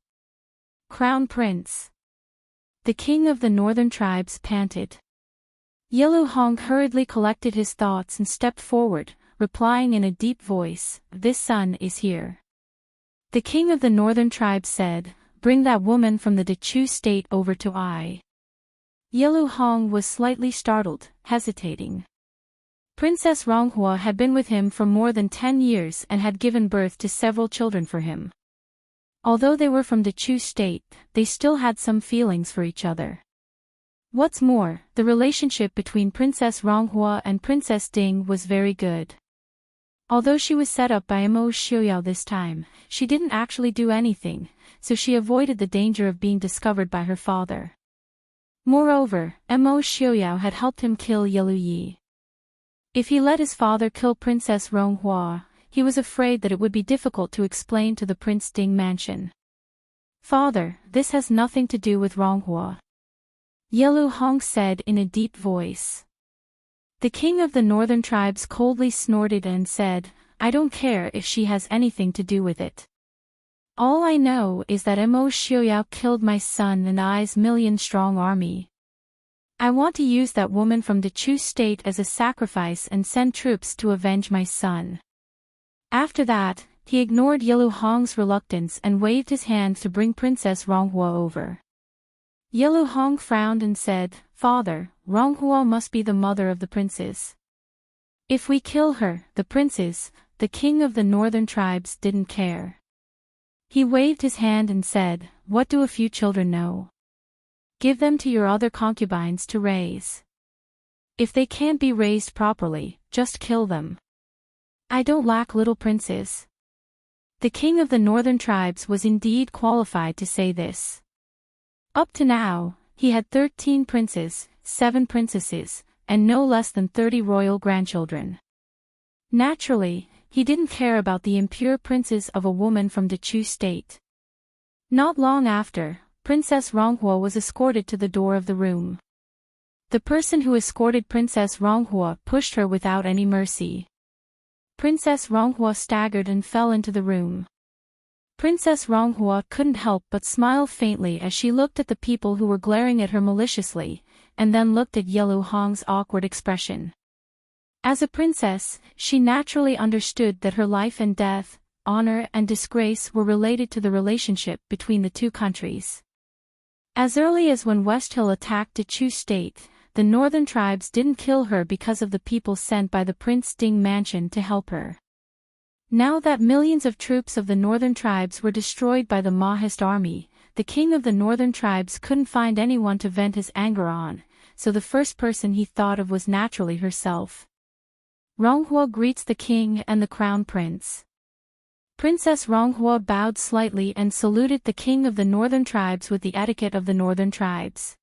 Crown Prince. The king of the northern tribes panted. Yelu Hong hurriedly collected his thoughts and stepped forward, replying in a deep voice, "This son is here." The king of the northern tribe said, "Bring that woman from the Dechu state over to I." Yelu Hong was slightly startled, hesitating. Princess Ronghua had been with him for more than 10 years and had given birth to several children for him. Although they were from Dechu state, they still had some feelings for each other. What's more, the relationship between Princess Ronghua and Princess Ding was very good. Although she was set up by Mo Xiuyao this time, she didn't actually do anything, so she avoided the danger of being discovered by her father. Moreover, Mo Xiuyao had helped him kill Yelu Yi. If he let his father kill Princess Ronghua, he was afraid that it would be difficult to explain to the Prince Ding mansion. "Father, this has nothing to do with Ronghua," Yelu Hong said in a deep voice. The king of the northern tribes coldly snorted and said, "I don't care if she has anything to do with it. All I know is that Mo Xiuyao killed my son and I's million-strong army. I want to use that woman from the Chu state as a sacrifice and send troops to avenge my son." After that, he ignored Yelu Hong's reluctance and waved his hand to bring Princess Ronghua over. Yelu Hong frowned and said, "Father, Ronghua must be the mother of the princes. If we kill her, the princes, the king of the northern tribes didn't care." He waved his hand and said, "What do a few children know? Give them to your other concubines to raise. If they can't be raised properly, just kill them. I don't lack little princes." The king of the northern tribes was indeed qualified to say this. Up to now, he had 13 princes, 7 princesses, and no less than 30 royal grandchildren. Naturally, he didn't care about the impure princes of a woman from Dechu state. Not long after, Princess Ronghua was escorted to the door of the room. The person who escorted Princess Ronghua pushed her without any mercy. Princess Ronghua staggered and fell into the room. Princess Ronghua couldn't help but smile faintly as she looked at the people who were glaring at her maliciously, and then looked at Yelu Hong's awkward expression. As a princess, she naturally understood that her life and death, honor and disgrace were related to the relationship between the two countries. As early as when West Hill attacked Dechu state, the northern tribes didn't kill her because of the people sent by the Prince Ding mansion to help her. Now that millions of troops of the northern tribes were destroyed by the Mahist army, the king of the northern tribes couldn't find anyone to vent his anger on, so the first person he thought of was naturally herself. Ronghua greets the king and the crown prince. Princess Ronghua bowed slightly and saluted the king of the northern tribes with the etiquette of the northern tribes.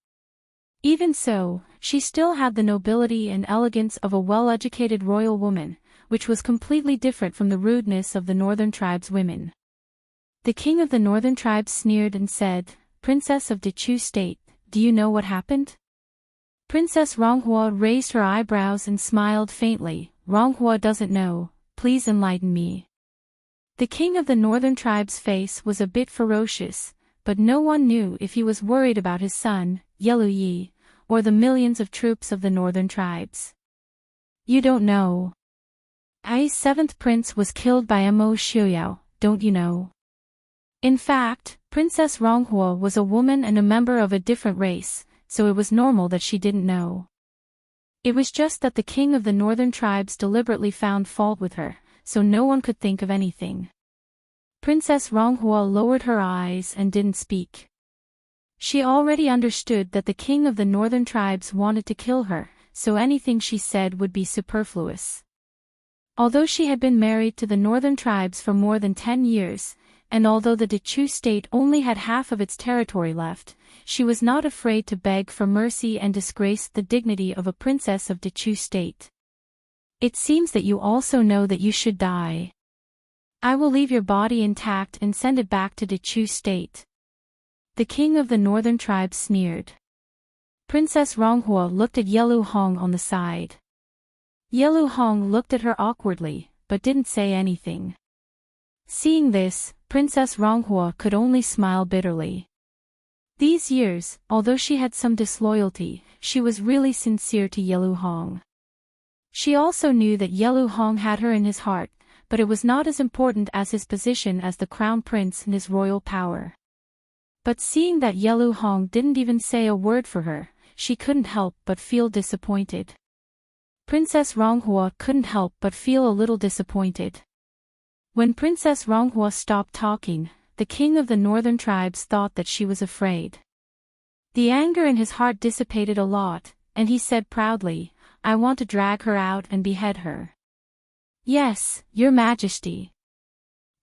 Even so, she still had the nobility and elegance of a well-educated royal woman, which was completely different from the rudeness of the northern tribes' women. The king of the northern tribes sneered and said, "Princess of Dechu State, do you know what happened?" Princess Ronghua raised her eyebrows and smiled faintly. "Ronghua doesn't know, please enlighten me." The king of the northern tribe's face was a bit ferocious, but no one knew if he was worried about his son, Yelu Yi, or the millions of troops of the northern tribes. "You don't know. Ai's seventh prince was killed by Mo Xiuyao, don't you know?" In fact, Princess Ronghua was a woman and a member of a different race, so it was normal that she didn't know. It was just that the king of the northern tribes deliberately found fault with her, so no one could think of anything. Princess Ronghua lowered her eyes and didn't speak. She already understood that the king of the northern tribes wanted to kill her, so anything she said would be superfluous. Although she had been married to the northern tribes for more than 10 years, and although the Dechu state only had half of its territory left, she was not afraid to beg for mercy and disgrace the dignity of a princess of Dechu state. "It seems that you also know that you should die. I will leave your body intact and send it back to Dechu state." The king of the northern tribes sneered. Princess Ronghua looked at Yelu Hong on the side. Yelu Hong looked at her awkwardly, but didn't say anything. Seeing this, Princess Ronghua could only smile bitterly. These years, although she had some disloyalty, she was really sincere to Yelu Hong. She also knew that Yelu Hong had her in his heart, but it was not as important as his position as the crown prince and his royal power. But seeing that Yelu Hong didn't even say a word for her, she couldn't help but feel disappointed. Princess Ronghua couldn't help but feel a little disappointed. When Princess Ronghua stopped talking, the king of the northern tribes thought that she was afraid. The anger in his heart dissipated a lot, and he said proudly, "I want to drag her out and behead her." "Yes, Your Majesty."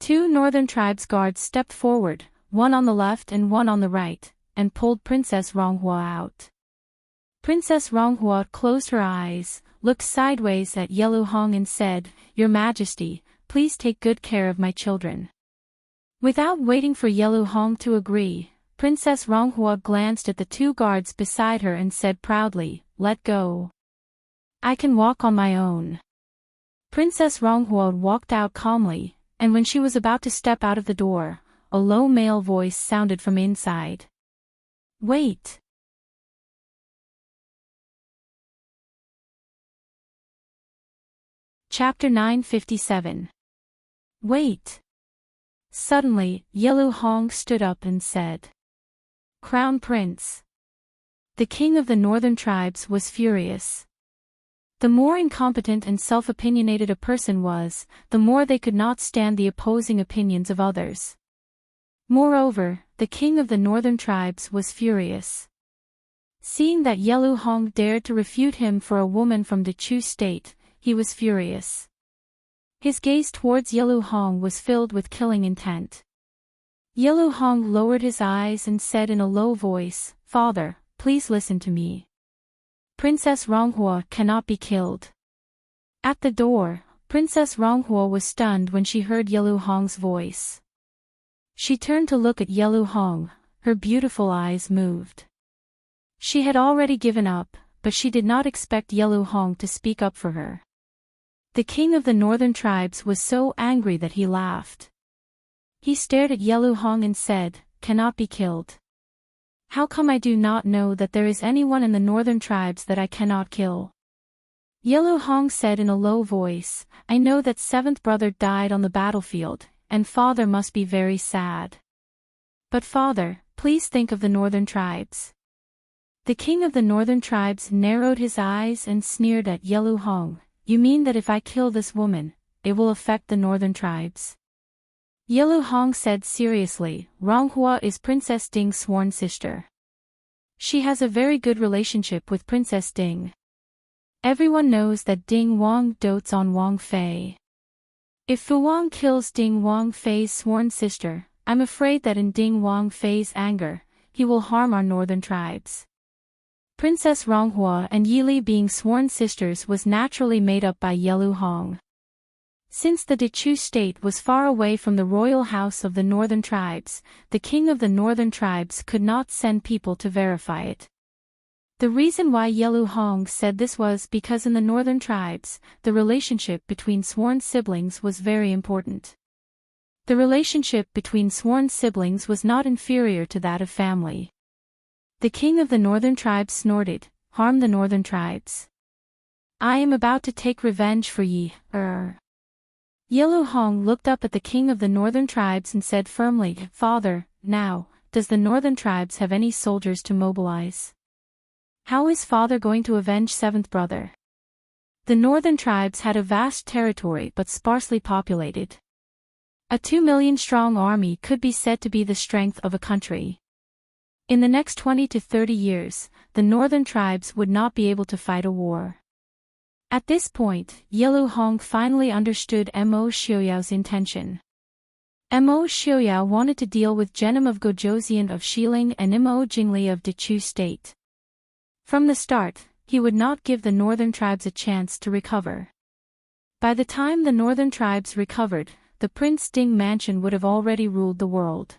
2 northern tribes guards stepped forward, one on the left and one on the right, and pulled Princess Ronghua out. Princess Ronghua closed her eyes, looked sideways at Yelu Hong and said, "Your Majesty, please take good care of my children." Without waiting for Yelu Hong to agree, Princess Ronghua glanced at the 2 guards beside her and said proudly, "Let go. I can walk on my own." Princess Ronghua walked out calmly, and when she was about to step out of the door, a low male voice sounded from inside. "Wait." Chapter 957. Wait. Suddenly, Yelu Hong stood up and said, "Crown Prince." The king of the northern tribes was furious. The more incompetent and self-opinionated a person was, the more they could not stand the opposing opinions of others. Moreover, the king of the northern tribes was furious. Seeing that Yelu Hong dared to refute him for a woman from Dechu state, he was furious. His gaze towards Yelu Hong was filled with killing intent. Yelu Hong lowered his eyes and said in a low voice, "Father, please listen to me. Princess Ronghua cannot be killed." At the door, Princess Ronghua was stunned when she heard Yelu Hong's voice. She turned to look at Yelu Hong, her beautiful eyes moved. She had already given up, but she did not expect Yelu Hong to speak up for her. The king of the northern tribes was so angry that he laughed. He stared at Yelu Hong and said, "Cannot be killed. How come I do not know that there is anyone in the northern tribes that I cannot kill?" Yelu Hong said in a low voice, "I know that 7th brother died on the battlefield, and father must be very sad. But father, please think of the northern tribes." The king of the northern tribes narrowed his eyes and sneered at Yelu Hong. "You mean that if I kill this woman, it will affect the northern tribes?" Yelu Hong said seriously, "Ronghua is Princess Ding's sworn sister. She has a very good relationship with Princess Ding. Everyone knows that Ding Wang dotes on Wang Fei. If Fu Wang kills Ding Wang Fei's sworn sister, I'm afraid that in Ding Wang Fei's anger, he will harm our northern tribes. Princess Ronghua and Yili being sworn sisters was naturally made up by Yelu Hong. Since the Dechu state was far away from the royal house of the northern tribes, the king of the northern tribes could not send people to verify it. The reason why Yelu Hong said this was because in the northern tribes, the relationship between sworn siblings was very important. The relationship between sworn siblings was not inferior to that of family. The king of the northern tribes snorted, "Harm the northern tribes. I am about to take revenge for ye, Yelu Hong looked up at the king of the northern tribes and said firmly, "Father, now, does the northern tribes have any soldiers to mobilize? How is father going to avenge seventh brother?" The northern tribes had a vast territory but sparsely populated. A 2 million strong army could be said to be the strength of a country. In the next 20 to 30 years, the northern tribes would not be able to fight a war. At this point, Yelu Hong finally understood Mo Xiuyao's intention. Mo Xiuyao wanted to deal with Genom of Gojoseon of Xiling and Mo Jingli of Dechu state. From the start, he would not give the northern tribes a chance to recover. By the time the northern tribes recovered, the Prince Ding mansion would have already ruled the world.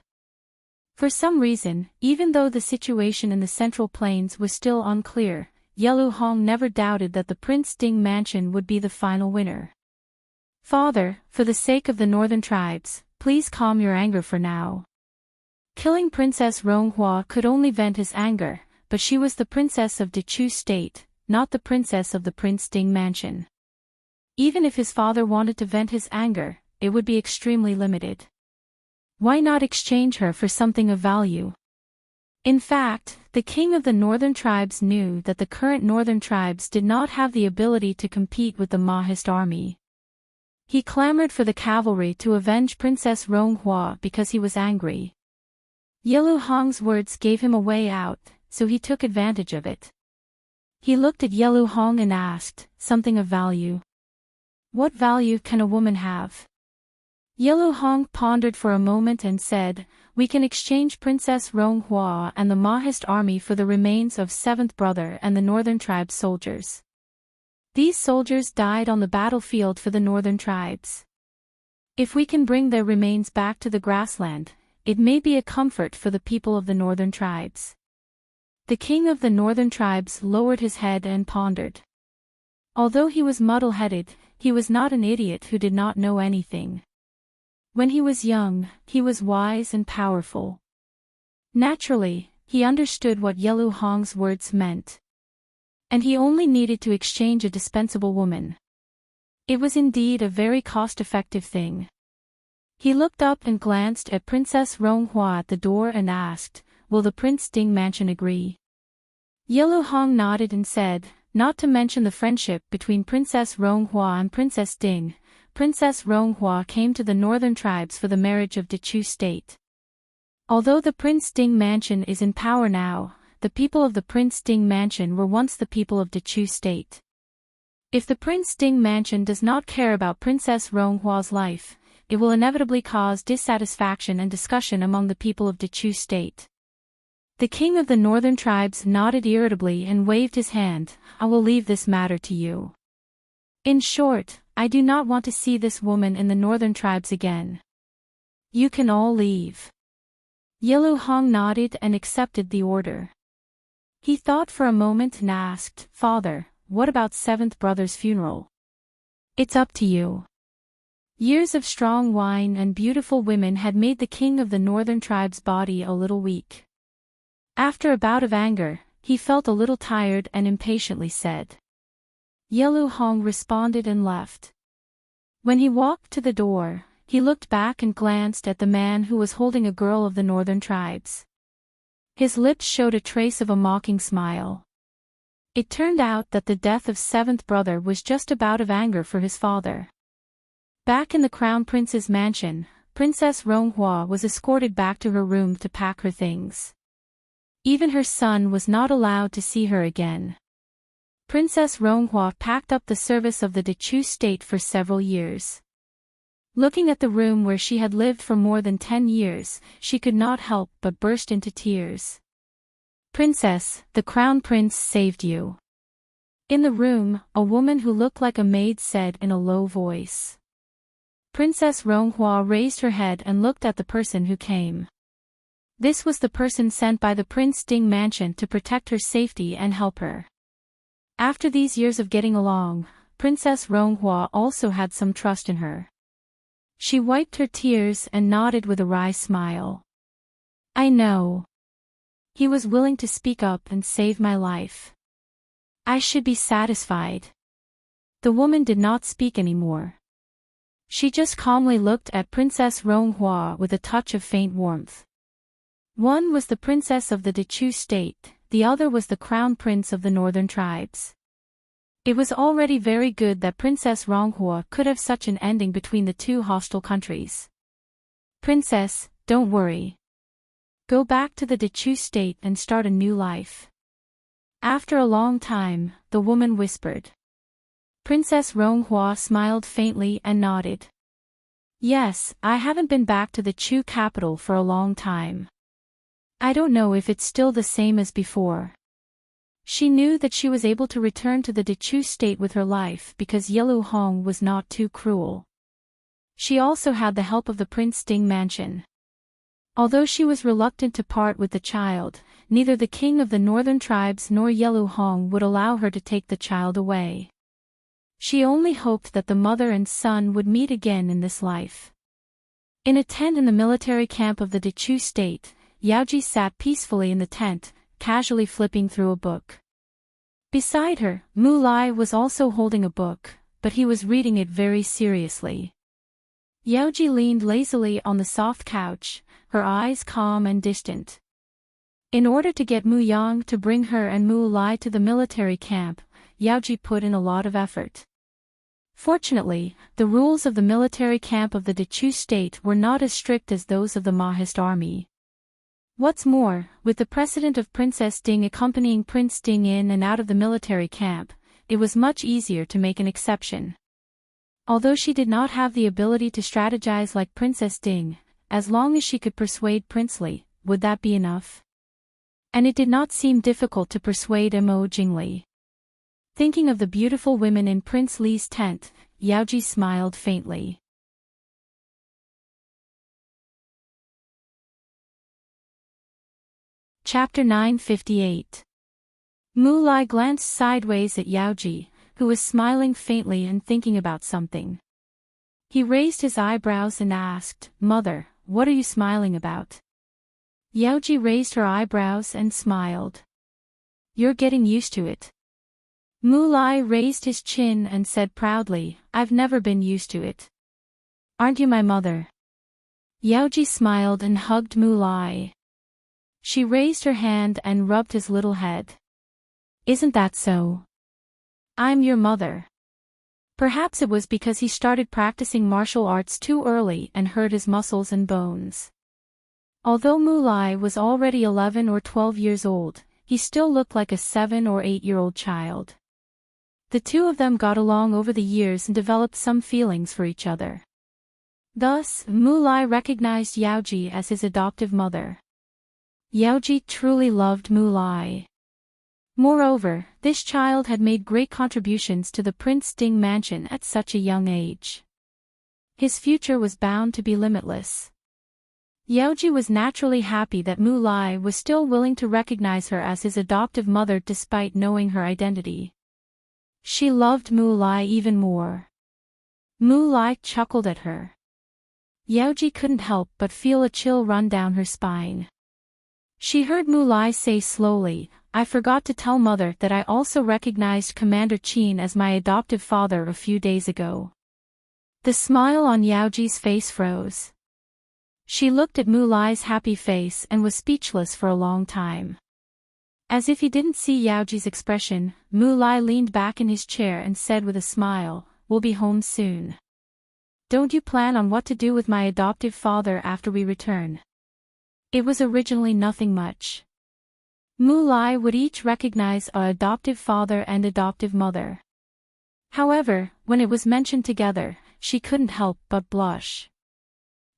For some reason, even though the situation in the Central Plains was still unclear, Yelu Hong never doubted that the Prince Ding mansion would be the final winner. "Father, for the sake of the northern tribes, please calm your anger for now." Killing Princess Ronghua could only vent his anger, but she was the princess of Dechu state, not the princess of the Prince Ding mansion. Even if his father wanted to vent his anger, it would be extremely limited. Why not exchange her for something of value? In fact, the king of the northern tribes knew that the current northern tribes did not have the ability to compete with the Mahist army. He clamored for the cavalry to avenge Princess Ronghua because he was angry. Yelu Hong's words gave him a way out, so he took advantage of it. He looked at Yelu Hong and asked, "Something of value? What value can a woman have?" Yelu Hong pondered for a moment and said, "We can exchange Princess Ronghua and the Mahist army for the remains of seventh brother and the northern tribe soldiers. These soldiers died on the battlefield for the northern tribes. If we can bring their remains back to the grassland, it may be a comfort for the people of the northern tribes." The king of the northern tribes lowered his head and pondered. Although he was muddle-headed, he was not an idiot who did not know anything. When he was young, he was wise and powerful. Naturally, he understood what Yelu Hong's words meant. And he only needed to exchange a dispensable woman. It was indeed a very cost-effective thing. He looked up and glanced at Princess Ronghua at the door and asked, "Will the Prince Ding mansion agree?" Yelu Hong nodded and said, "Not to mention the friendship between Princess Ronghua and Princess Ding, Princess Ronghua came to the northern tribes for the marriage of Dechu state. Although the Prince Ding mansion is in power now, the people of the Prince Ding mansion were once the people of Dechu state. If the Prince Ding mansion does not care about Princess Ronghua's life, it will inevitably cause dissatisfaction and discussion among the people of Dechu state." The king of the northern tribes nodded irritably and waved his hand, "I will leave this matter to you. In short, I do not want to see this woman in the northern tribes again. You can all leave." Yelu Hong nodded and accepted the order. He thought for a moment and asked, "Father, what about seventh brother's funeral?" "It's up to you." Years of strong wine and beautiful women had made the king of the northern tribes' body a little weak. After a bout of anger, he felt a little tired and impatiently said. Yelu Hong responded and left. When he walked to the door, he looked back and glanced at the man who was holding a girl of the northern tribes. His lips showed a trace of a mocking smile. It turned out that the death of seventh brother was just a bout of anger for his father. Back in the crown prince's mansion, Princess Ronghua was escorted back to her room to pack her things. Even her son was not allowed to see her again. Princess Ronghua packed up the service of the Dechu state for several years. Looking at the room where she had lived for more than 10 years, she could not help but burst into tears. Princess, the Crown Prince saved you. In the room, a woman who looked like a maid said in a low voice. Princess Ronghua raised her head and looked at the person who came. This was the person sent by the Prince Ding mansion to protect her safety and help her. After these years of getting along, Princess Ronghua also had some trust in her. She wiped her tears and nodded with a wry smile. I know. He was willing to speak up and save my life. I should be satisfied. The woman did not speak anymore. She just calmly looked at Princess Ronghua with a touch of faint warmth. One was the princess of the Dechu state, the other was the crown prince of the northern tribes. It was already very good that Princess Ronghua could have such an ending between the two hostile countries. Princess, don't worry. Go back to the Dechu state and start a new life. After a long time, the woman whispered. Princess Ronghua smiled faintly and nodded. Yes, I haven't been back to the Chu capital for a long time. I don't know if it's still the same as before. She knew that she was able to return to the Dechu state with her life because Yelu Hong was not too cruel. She also had the help of the Prince Ding mansion. Although she was reluctant to part with the child, neither the king of the northern tribes nor Yelu Hong would allow her to take the child away. She only hoped that the mother and son would meet again in this life. In a tent in the military camp of the Dechu state, Yaoji sat peacefully in the tent, casually flipping through a book. Beside her, Mu Lai was also holding a book, but he was reading it very seriously. Yaoji leaned lazily on the soft couch, her eyes calm and distant. In order to get Mu Yang to bring her and Mu Lai to the military camp, Yaoji put in a lot of effort. Fortunately, the rules of the military camp of the Dechu state were not as strict as those of the Mahist army. What's more, with the precedent of Princess Ding accompanying Prince Ding in and out of the military camp, it was much easier to make an exception. Although she did not have the ability to strategize like Princess Ding, as long as she could persuade Prince Li, would that be enough? And it did not seem difficult to persuade Mo Jingli. Thinking of the beautiful women in Prince Li's tent, Yaoji smiled faintly. Chapter 958. Mu Lai glanced sideways at Yaoji, who was smiling faintly and thinking about something. He raised his eyebrows and asked, Mother, what are you smiling about? Yaoji raised her eyebrows and smiled. You're getting used to it. Mu Lai raised his chin and said proudly, I've never been used to it. Aren't you my mother? Yaoji smiled and hugged Mu Lai. She raised her hand and rubbed his little head. Isn't that so? I'm your mother. Perhaps it was because he started practicing martial arts too early and hurt his muscles and bones. Although Mu Lai was already 11 or 12 years old, he still looked like a 7 or 8-year-old child. The two of them got along over the years and developed some feelings for each other. Thus, Mu Lai recognized Yaoji as his adoptive mother. Yaoji truly loved Mu Lai. Moreover, this child had made great contributions to the Prince Ding mansion at such a young age. His future was bound to be limitless. Yaoji was naturally happy that Mu Lai was still willing to recognize her as his adoptive mother despite knowing her identity. She loved Mu Lai even more. Mu Lai chuckled at her. Yaoji couldn't help but feel a chill run down her spine. She heard Mu Lai say slowly, I forgot to tell Mother that I also recognized Commander Qin as my adoptive father a few days ago. The smile on Yaoji's face froze. She looked at Mu Lai's happy face and was speechless for a long time. As if he didn't see Yaoji's expression, Mu Lai leaned back in his chair and said with a smile, We'll be home soon. Don't you plan on what to do with my adoptive father after we return? It was originally nothing much. Mu Lai would each recognize a adoptive father and adoptive mother. However, when it was mentioned together, she couldn't help but blush.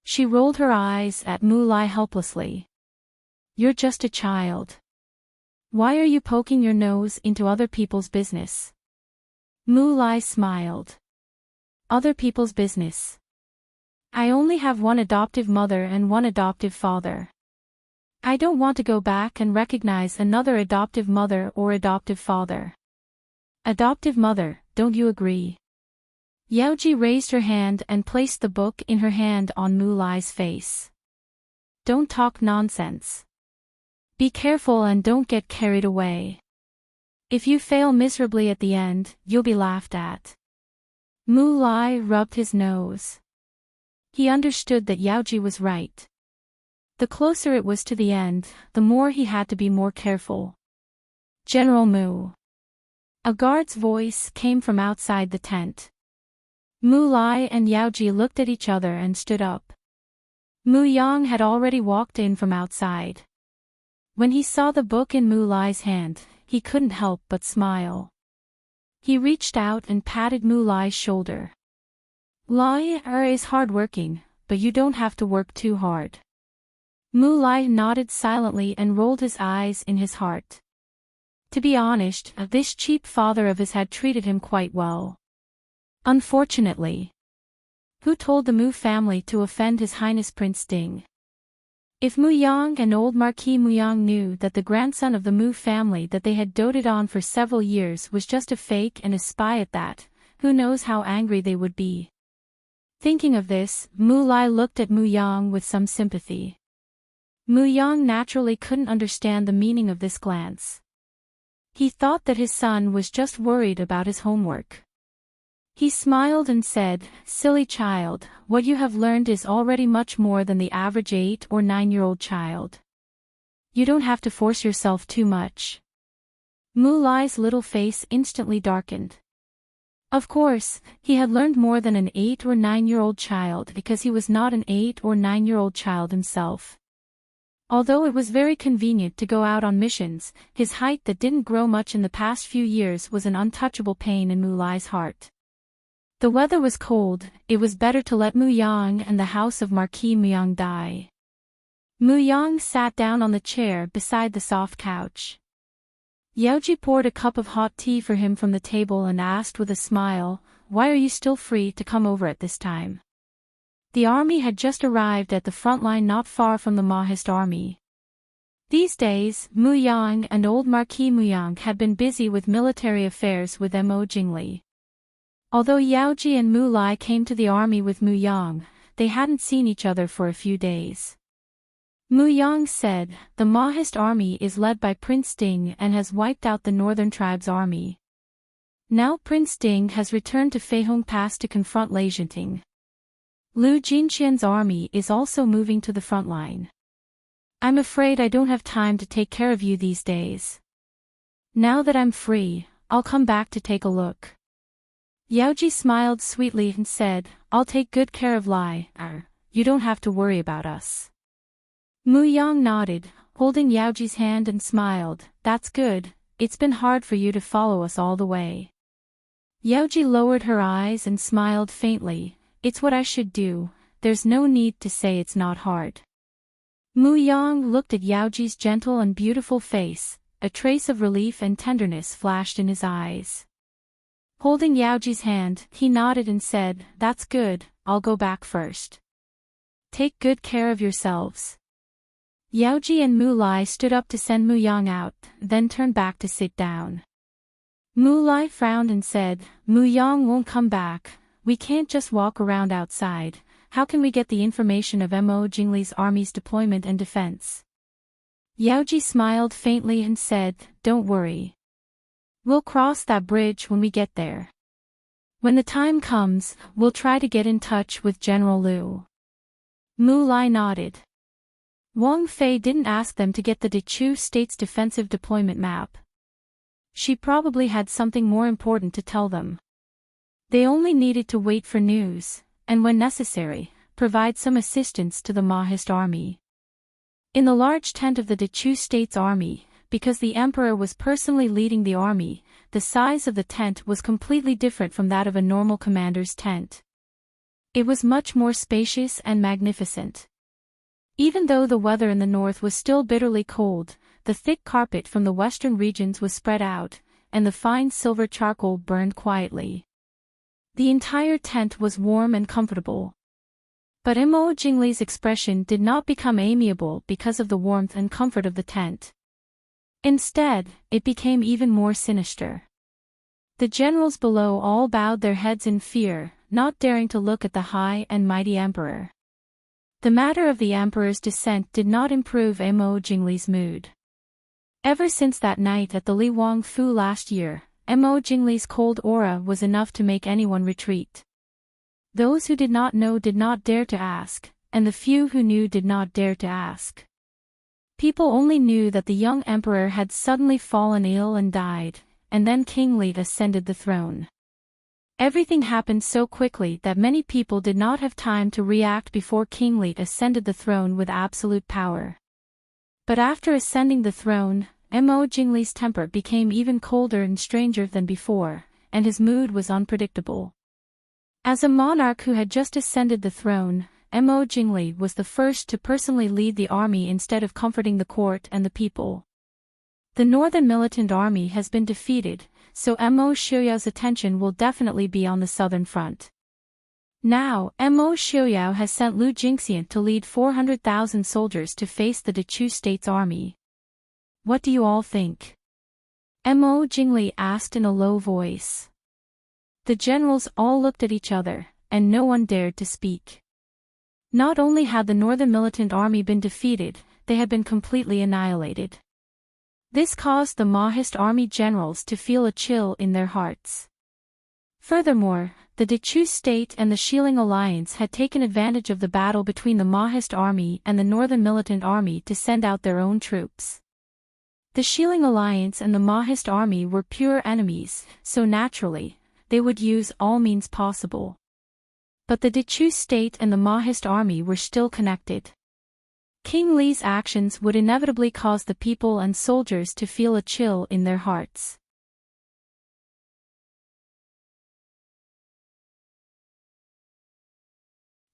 She rolled her eyes at Mu Lai helplessly. You're just a child. Why are you poking your nose into other people's business? Mu Lai smiled. Other people's business. I only have one adoptive mother and one adoptive father. I don't want to go back and recognize another adoptive mother or adoptive father. Adoptive mother, don't you agree? Yaoji raised her hand and placed the book in her hand on Mu Lai's face. Don't talk nonsense. Be careful and don't get carried away. If you fail miserably at the end, you'll be laughed at. Mu Lai rubbed his nose. He understood that Yaoji was right. The closer it was to the end, the more he had to be more careful. General Mu. A guard's voice came from outside the tent. Mu Lai and Yaoji looked at each other and stood up. Mu Yang had already walked in from outside. When he saw the book in Mu Lai's hand, he couldn't help but smile. He reached out and patted Mu Lai's shoulder. Lai is hardworking, but you don't have to work too hard. Mu Lai nodded silently and rolled his eyes in his heart. To be honest, this cheap father of his had treated him quite well. Unfortunately. Who told the Mu family to offend His Highness Prince Ding? If Mu Yang and old Marquis Mu Yang knew that the grandson of the Mu family that they had doted on for several years was just a fake and a spy at that, who knows how angry they would be. Thinking of this, Mu Lai looked at Mu Yang with some sympathy. Mu Yang naturally couldn't understand the meaning of this glance. He thought that his son was just worried about his homework. He smiled and said, "Silly child, what you have learned is already much more than the average 8 or 9-year-old child. You don't have to force yourself too much." Mu Lai's little face instantly darkened. Of course, he had learned more than an 8 or 9-year-old child because he was not an 8 or 9-year-old child himself. Although it was very convenient to go out on missions, his height that didn't grow much in the past few years was an untouchable pain in Mu Lai's heart. The weather was cold, it was better to let Mu Yang and the house of Marquis Mu Yang die. Mu Yang sat down on the chair beside the soft couch. Yaoji poured a cup of hot tea for him from the table and asked with a smile, "Why are you still free to come over at this time?" The army had just arrived at the front line not far from the Maoist army. These days, Mu Yang and old Marquis Mu Yang had been busy with military affairs with Mo Jingli. Although Yaoji and Mu Lai came to the army with Mu Yang, they hadn't seen each other for a few days. Mu Yang said, "The Maoist army is led by Prince Ding and has wiped out the northern tribe's army. Now Prince Ding has returned to Feihong Pass to confront Enchanting. Lu Jinqian's army is also moving to the front line. I'm afraid I don't have time to take care of you these days. Now that I'm free, I'll come back to take a look." Yaoji smiled sweetly and said, "I'll take good care of Lai, you don't have to worry about us." Mu Yang nodded, holding Yaoji's hand and smiled, "That's good, it's been hard for you to follow us all the way." Yaoji lowered her eyes and smiled faintly, "It's what I should do, there's no need to say it's not hard." Mu Yang looked at Yaoji's gentle and beautiful face, a trace of relief and tenderness flashed in his eyes. Holding Yaoji's hand, he nodded and said, "That's good, I'll go back first. Take good care of yourselves." Yaoji and Mu Lai stood up to send Mu Yang out, then turned back to sit down. Mu Lai frowned and said, "Mu Yang won't come back, we can't just walk around outside, how can we get the information of Mo Jingli's army's deployment and defense?" Yaoji smiled faintly and said, "Don't worry. We'll cross that bridge when we get there. When the time comes, we'll try to get in touch with General Liu." Mu Lai nodded. Wang Fei didn't ask them to get the Dechu State's defensive deployment map. She probably had something more important to tell them. They only needed to wait for news, and when necessary, provide some assistance to the Maoist army. In the large tent of the Dechu State's army, because the emperor was personally leading the army, the size of the tent was completely different from that of a normal commander's tent. It was much more spacious and magnificent. Even though the weather in the north was still bitterly cold, the thick carpet from the western regions was spread out, and the fine silver charcoal burned quietly. The entire tent was warm and comfortable. But Imo Jingli's expression did not become amiable because of the warmth and comfort of the tent. Instead, it became even more sinister. The generals below all bowed their heads in fear, not daring to look at the high and mighty emperor. The matter of the emperor's descent did not improve Imo Jingli's mood. Ever since that night at the Li Wang Fu last year, Imo Jingli's cold aura was enough to make anyone retreat. Those who did not know did not dare to ask, and the few who knew did not dare to ask. People only knew that the young emperor had suddenly fallen ill and died, and then King Li ascended the throne. Everything happened so quickly that many people did not have time to react before King Li ascended the throne with absolute power. But after ascending the throne, Imo Jingli's temper became even colder and stranger than before, and his mood was unpredictable. As a monarch who had just ascended the throne, Imo Jingli was the first to personally lead the army instead of comforting the court and the people. The northern militant army has been defeated, so Imo Xiuyao's attention will definitely be on the southern front. Now, Imo Xiuyao has sent Lu Jingxian to lead 400,000 soldiers to face the Dechu state's army. What do you all think? Imo Jingli asked in a low voice. The generals all looked at each other, and no one dared to speak. Not only had the northern militant army been defeated, they had been completely annihilated. This caused the Maoist army generals to feel a chill in their hearts. Furthermore, the Dechu state and the Xiling alliance had taken advantage of the battle between the Maoist army and the northern militant army to send out their own troops. The Xiling alliance and the Maoist army were pure enemies, so naturally, they would use all means possible. But the Dechu state and the Maoist army were still connected. King Li's actions would inevitably cause the people and soldiers to feel a chill in their hearts.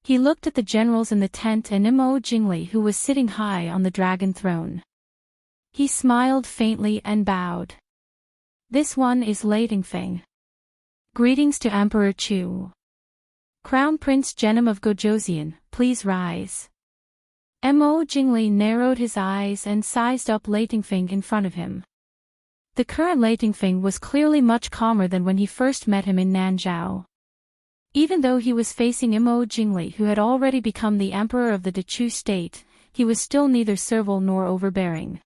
He looked at the generals in the tent and Imo Jingli who was sitting high on the dragon throne. He smiled faintly and bowed. This one is Leitingfeng. Greetings to Emperor Chu. Crown Prince Genom of Gojoseon, please rise. Imo Jingli narrowed his eyes and sized up Leitingfeng in front of him. The current Leitingfeng was clearly much calmer than when he first met him in Nanzhao. Even though he was facing Imo Jingli who had already become the emperor of the Dechu state, he was still neither servile nor overbearing.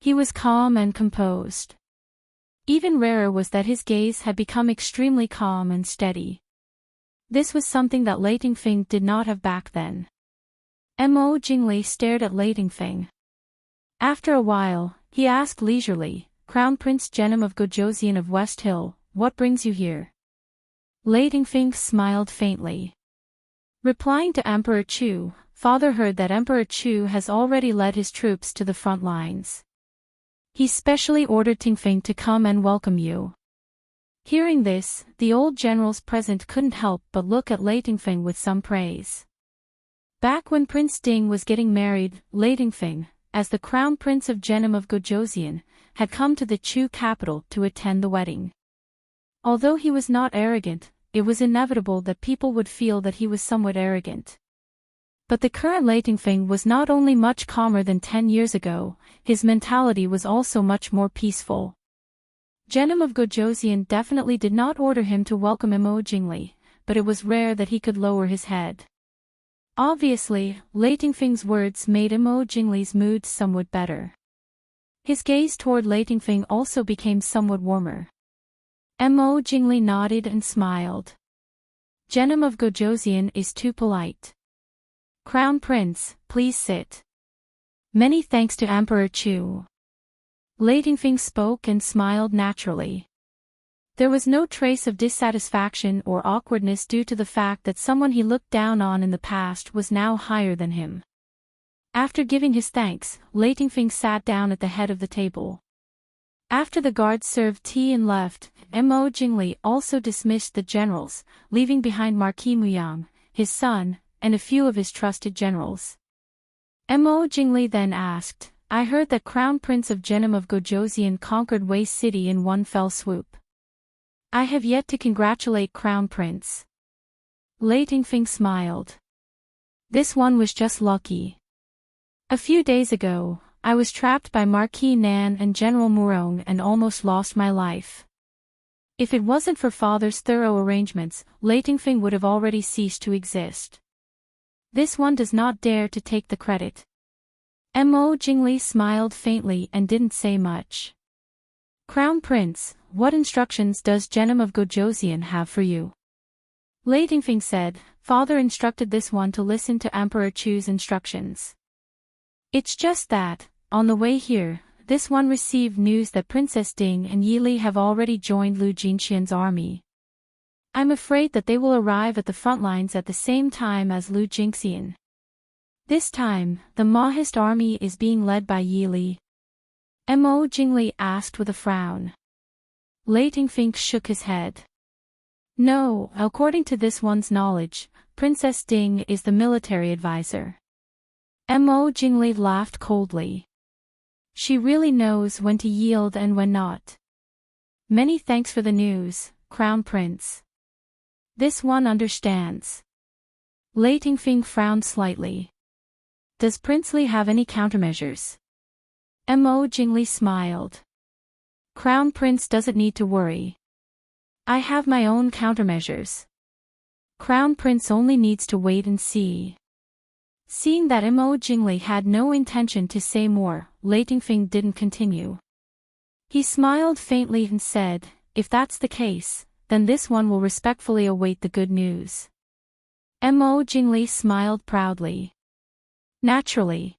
He was calm and composed. Even rarer was that his gaze had become extremely calm and steady. This was something that Leitingfeng did not have back then. Imo Jingli stared at Leitingfeng. After a while, he asked leisurely, Crown Prince Genom of Gojoseon of West Hill, what brings you here? Leitingfeng smiled faintly. Replying to Emperor Chu, Father heard that Emperor Chu has already led his troops to the front lines. He specially ordered Tingfeng to come and welcome you. Hearing this, the old generals present couldn't help but look at Leitingfeng with some praise. Back when Prince Ding was getting married, Leitingfeng, as the crown prince of Genom of Gojoseon, had come to the Chu capital to attend the wedding. Although he was not arrogant, it was inevitable that people would feel that he was somewhat arrogant. But the current Leitingfeng was not only much calmer than 10 years ago, his mentality was also much more peaceful. Genom of Gojoseon definitely did not order him to welcome Imo Jingli, but it was rare that he could lower his head. Obviously, Leitingfeng's words made Imo Jingli's mood somewhat better. His gaze toward Leitingfeng also became somewhat warmer. Imo Jingli nodded and smiled. Genom of Gojoseon is too polite. Crown Prince, please sit. Many thanks to Emperor Chu. Leitingfeng spoke and smiled naturally. There was no trace of dissatisfaction or awkwardness due to the fact that someone he looked down on in the past was now higher than him. After giving his thanks, Leitingfing sat down at the head of the table. After the guards served tea and left, Mo Jingli also dismissed the generals, leaving behind Marquis Muyang, his son, and a few of his trusted generals. Mo Jingli then asked, I heard that Crown Prince of Genom of Gojoseon conquered Wei City in one fell swoop. I have yet to congratulate Crown Prince. Leitingfing smiled. This one was just lucky. A few days ago, I was trapped by Marquis Nan and General Murong and almost lost my life. If it wasn't for father's thorough arrangements, Leitingfing would have already ceased to exist. This one does not dare to take the credit. Mo Jingli smiled faintly and didn't say much. Crown Prince, what instructions does Genom of Gojoseon have for you? Leitingfing said, Father instructed this one to listen to Emperor Chu's instructions. It's just that, on the way here, this one received news that Princess Ding and Yili have already joined Lu Jingxian's army. I'm afraid that they will arrive at the front lines at the same time as Lu Jingxian. This time, the Mahist army is being led by Yili. Mo Jingli asked with a frown. Leitingfing shook his head. No, according to this one's knowledge, Princess Ding is the military advisor. Mo Jingli laughed coldly. She really knows when to yield and when not. Many thanks for the news, Crown Prince. This one understands. Leitingfing frowned slightly. Does Princely have any countermeasures? Mo Jingli smiled. Crown Prince doesn't need to worry. I have my own countermeasures. Crown Prince only needs to wait and see. Seeing that Mo Jingli had no intention to say more, Leitingfing didn't continue. He smiled faintly and said, if that's the case, then this one will respectfully await the good news. Mo Jingli smiled proudly. Naturally.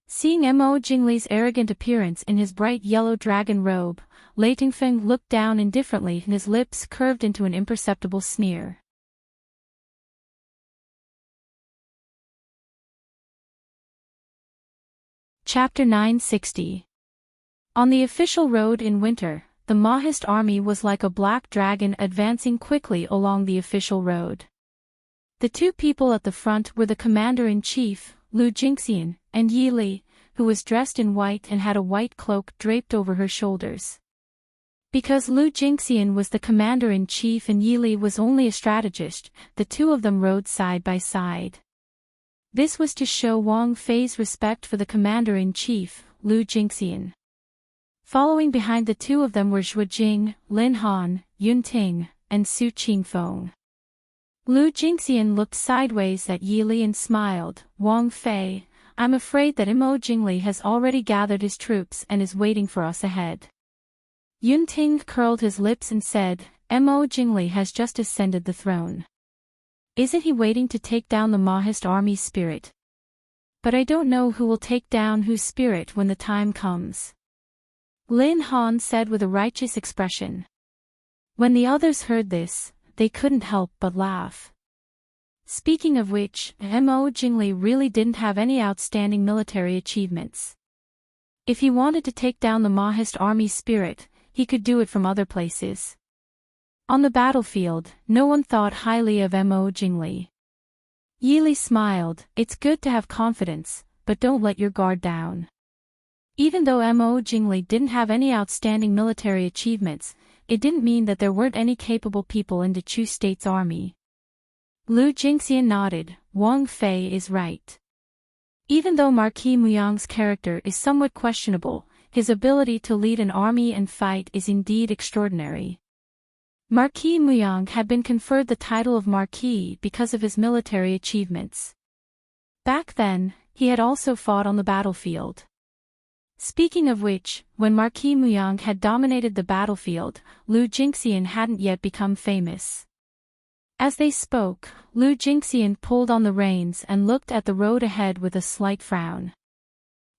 Seeing Mo Jingli's arrogant appearance in his bright yellow dragon robe, Leitingfing looked down indifferently and his lips curved into an imperceptible sneer. Chapter 960. On the official road in winter, the Mahist army was like a black dragon advancing quickly along the official road. The two people at the front were the commander-in-chief, Lu Jingxian, and Yili, who was dressed in white and had a white cloak draped over her shoulders. Because Lu Jingxian was the commander-in-chief and Yili was only a strategist, the two of them rode side by side. This was to show Wang Fei's respect for the commander-in-chief, Lu Jingxian. Following behind the two of them were Zhuo Jing, Lin Han, Yun Ting, and Su Qingfeng. Lu Jingxian looked sideways at Yili and smiled. Wang Fei, I'm afraid that Mo Jingli has already gathered his troops and is waiting for us ahead. Yun Ting curled his lips and said, Mo Jingli has just ascended the throne. Isn't he waiting to take down the Mahist army's spirit? But I don't know who will take down whose spirit when the time comes. Lin Han said with a righteous expression. When the others heard this, they couldn't help but laugh. Speaking of which, Mo Jingli really didn't have any outstanding military achievements. If he wanted to take down the Mahist army's spirit, he could do it from other places. On the battlefield, no one thought highly of Mo Jingli. Yili smiled, it's good to have confidence, but don't let your guard down. Even though Mo Jingli didn't have any outstanding military achievements, it didn't mean that there weren't any capable people in the Chu State's army. Lu Jingxian nodded, Wang Fei is right. Even though Marquis Muyang's character is somewhat questionable, his ability to lead an army and fight is indeed extraordinary. Marquis Muyang had been conferred the title of Marquis because of his military achievements. Back then, he had also fought on the battlefield. Speaking of which, when Marquis Muyang had dominated the battlefield, Lu Jingxian hadn't yet become famous. As they spoke, Lu Jingxian pulled on the reins and looked at the road ahead with a slight frown.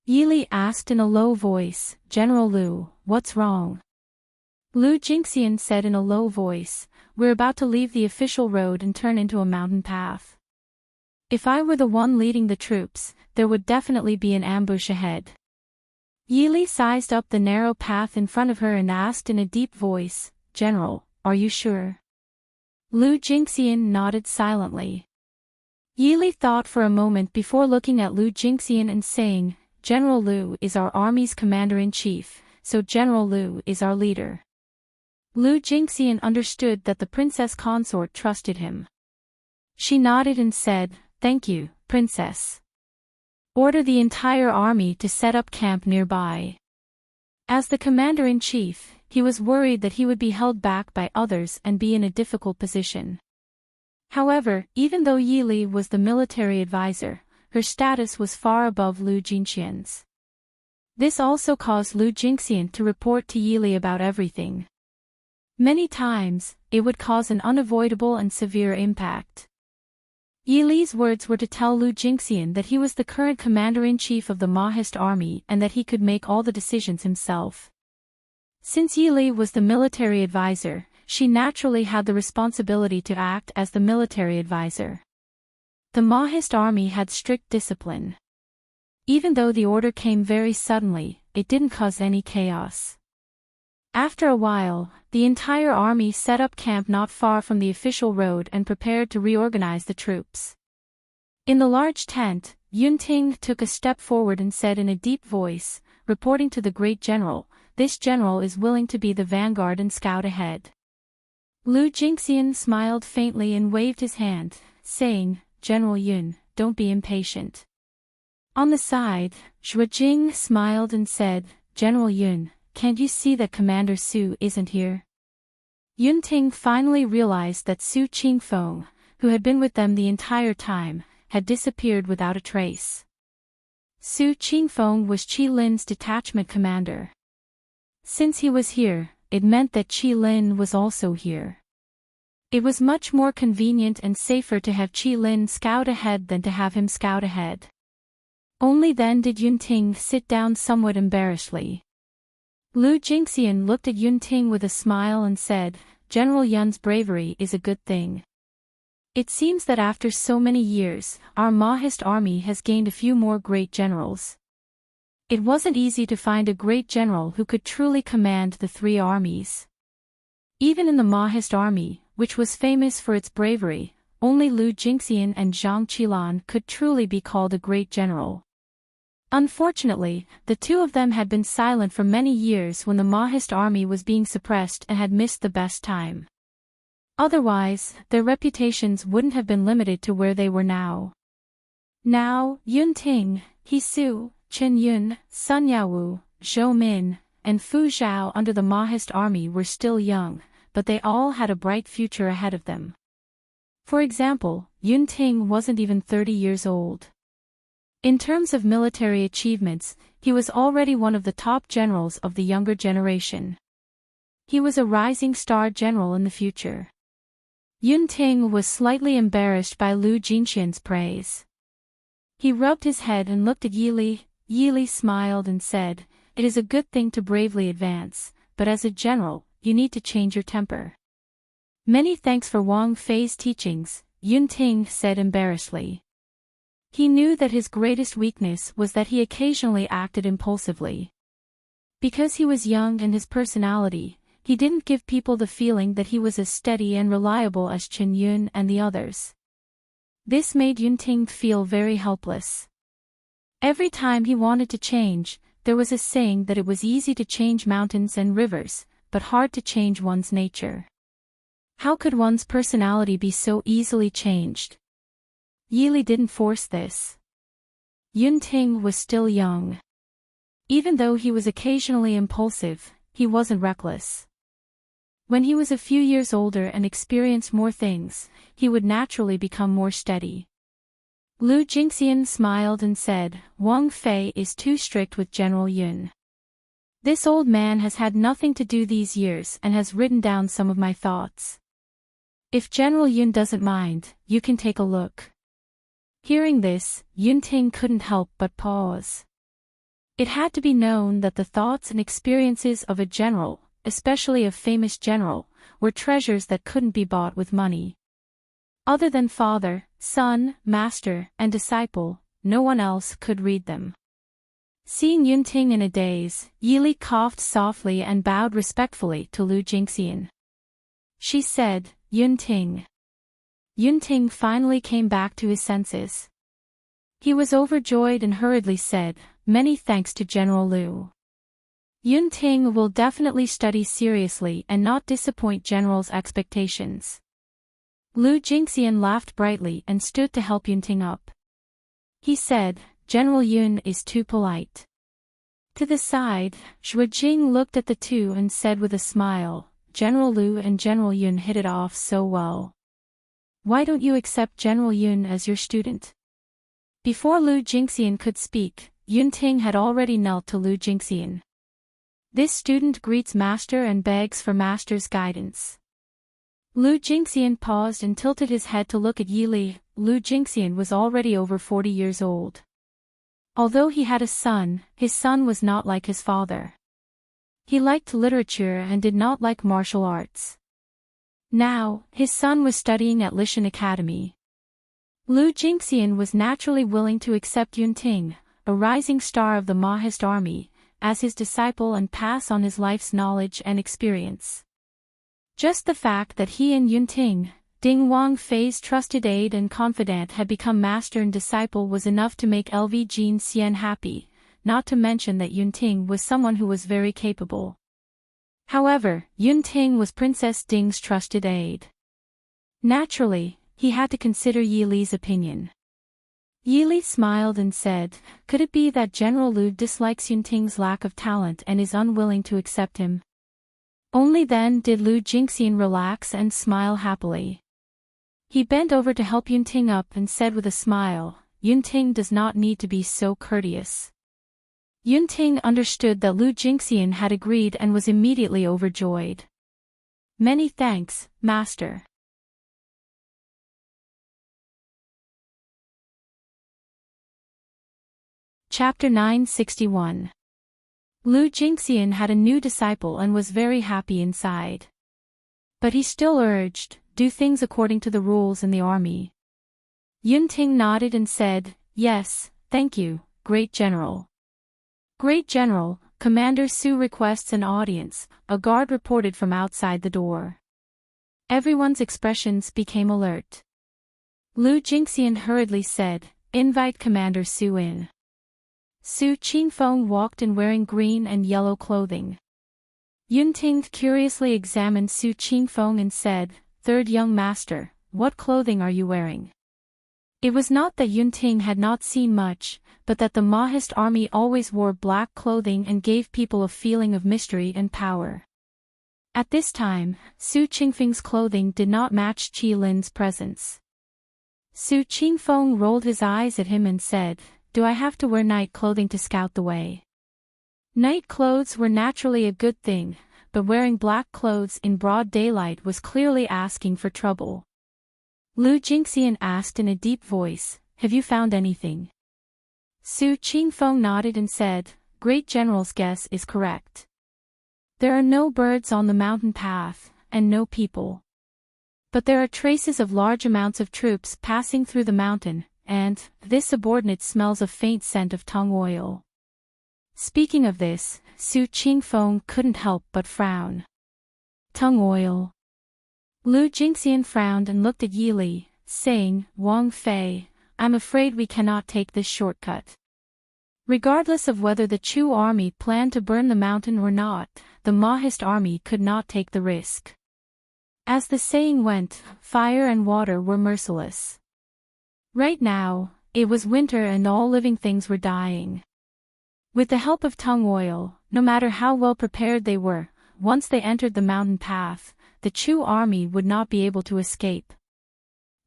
Yili asked in a low voice, General Lu, what's wrong? Lu Jingxian said in a low voice, we're about to leave the official road and turn into a mountain path. If I were the one leading the troops, there would definitely be an ambush ahead. Yili sized up the narrow path in front of her and asked in a deep voice, "General, are you sure?" Lu Jingxian nodded silently. Yili thought for a moment before looking at Lu Jingxian and saying, "General Lu is our army's commander-in-chief, so General Lu is our leader." Lu Jingxian understood that the princess consort trusted him. She nodded and said, "Thank you, princess. Order the entire army to set up camp nearby." As the commander-in-chief, he was worried that he would be held back by others and be in a difficult position. However, even though Yili was the military advisor, her status was far above Lu Jingxian's. This also caused Lu Jingxian to report to Yili about everything. Many times, it would cause an unavoidable and severe impact. Yili's words were to tell Lu Jingxian that he was the current commander-in-chief of the Mahist army and that he could make all the decisions himself. Since Yili was the military advisor, she naturally had the responsibility to act as the military advisor. The Mahist army had strict discipline. Even though the order came very suddenly, it didn't cause any chaos. After a while, the entire army set up camp not far from the official road and prepared to reorganize the troops. In the large tent, Yunting took a step forward and said in a deep voice, reporting to the great general, "This general is willing to be the vanguard and scout ahead." Lu Jingxian smiled faintly and waved his hand, saying, "General Yun, don't be impatient." On the side, Zhuajing smiled and said, "General Yun, can't you see that Commander Su isn't here?" Yunting finally realized that Su Qingfeng, who had been with them the entire time, had disappeared without a trace. Su Qingfeng was Qi Lin's detachment commander. Since he was here, it meant that Qi Lin was also here. It was much more convenient and safer to have Qi Lin scout ahead than to have him scout ahead. Only then did Yunting sit down somewhat embarrassedly. Lu Jingxian looked at Yunting with a smile and said, "General Yun's bravery is a good thing. It seems that after so many years, our Mahist army has gained a few more great generals." It wasn't easy to find a great general who could truly command the three armies. Even in the Mahist army, which was famous for its bravery, only Lu Jingxian and Zhang Qilan could truly be called a great general. Unfortunately, the two of them had been silent for many years when the Mahist army was being suppressed and had missed the best time. Otherwise, their reputations wouldn't have been limited to where they were now. Now, Yunting, Hisu, Chen Yun, Sun Yaowu, Zhou Min, and Fu Zhao under the Mahist army were still young, but they all had a bright future ahead of them. For example, Yunting wasn't even 30 years old. In terms of military achievements, he was already one of the top generals of the younger generation. He was a rising star general in the future. Yunting was slightly embarrassed by Lu Jingxian's praise. He rubbed his head and looked at Yili. Yili smiled and said, "It is a good thing to bravely advance, but as a general, you need to change your temper." "Many thanks for Wang Fei's teachings," Yunting said embarrassedly. He knew that his greatest weakness was that he occasionally acted impulsively. Because he was young and his personality, he didn't give people the feeling that he was as steady and reliable as Chen Yun and the others. This made Yunting feel very helpless. Every time he wanted to change, there was a saying that it was easy to change mountains and rivers, but hard to change one's nature. How could one's personality be so easily changed? Yili didn't force this. Yunting was still young. Even though he was occasionally impulsive, he wasn't reckless. When he was a few years older and experienced more things, he would naturally become more steady. Lu Jingxian smiled and said, "Wang Fei is too strict with General Yun. This old man has had nothing to do these years and has written down some of my thoughts. If General Yun doesn't mind, you can take a look." Hearing this, Yunting couldn't help but pause. It had to be known that the thoughts and experiences of a general, especially a famous general, were treasures that couldn't be bought with money. Other than father, son, master, and disciple, no one else could read them. Seeing Yunting in a daze, Yili coughed softly and bowed respectfully to Lu Jingxian. She said, Yunting. Yunting finally came back to his senses. He was overjoyed and hurriedly said, many thanks to General Lu. Yunting will definitely study seriously and not disappoint General's expectations. Lu Jingxian laughed brightly and stood to help Yunting up. He said, General Yun is too polite. To the side, Zhuojing looked at the two and said with a smile, General Lu and General Yun hit it off so well. Why don't you accept General Yun as your student? Before Lu Jingxian could speak, Yunting had already knelt to Lu Jingxian. This student greets master and begs for master's guidance. Lu Jingxian paused and tilted his head to look at Yili. Lu Jingxian was already over 40 years old. Although he had a son, his son was not like his father. He liked literature and did not like martial arts. Now, his son was studying at Lishan Academy. Lu Jingxian was naturally willing to accept Yunting, a rising star of the Mahist army, as his disciple and pass on his life's knowledge and experience. Just the fact that he and Yunting, Ding Wangfei's trusted aide and confidant, had become master and disciple was enough to make LV Jin Xian happy, not to mention that Yunting was someone who was very capable. However, Yunting was Princess Ding's trusted aide. Naturally, he had to consider Yili's opinion. Yili smiled and said, could it be that General Lu dislikes Yunting's lack of talent and is unwilling to accept him? Only then did Lu Jingxian relax and smile happily. He bent over to help Yunting up and said with a smile, Yunting does not need to be so courteous. Yunting understood that Lu Jingxian had agreed and was immediately overjoyed. Many thanks, master. Chapter 961. Lu Jingxian had a new disciple and was very happy inside. But he still urged, do things according to the rules in the army. Yunting nodded and said, yes, thank you, Great General. Great General, Commander Su requests an audience, a guard reported from outside the door. Everyone's expressions became alert. Lu Jingxian hurriedly said, invite Commander Su in. Su Qingfeng walked in wearing green and yellow clothing. Yunting curiously examined Su Qingfeng and said, third young master, what clothing are you wearing? It was not that Yunting had not seen much, but that the Mahist army always wore black clothing and gave people a feeling of mystery and power. At this time, Su Qingfeng's clothing did not match Qi Lin's presence. Su Qingfeng rolled his eyes at him and said, do I have to wear night clothing to scout the way? Night clothes were naturally a good thing, but wearing black clothes in broad daylight was clearly asking for trouble. Lu Jingxian asked in a deep voice, have you found anything? Su Qingfeng nodded and said, Great General's guess is correct. There are no birds on the mountain path, and no people. But there are traces of large amounts of troops passing through the mountain, and, this subordinate smells a faint scent of tung oil. Speaking of this, Su Qingfeng couldn't help but frown. Tung oil. Lu Jingxian frowned and looked at Yili, saying, Wang Fei, I'm afraid we cannot take this shortcut. Regardless of whether the Chu army planned to burn the mountain or not, the Mahist army could not take the risk. As the saying went, fire and water were merciless. Right now, it was winter and all living things were dying. With the help of tung oil, no matter how well prepared they were, once they entered the mountain path, the Chu army would not be able to escape.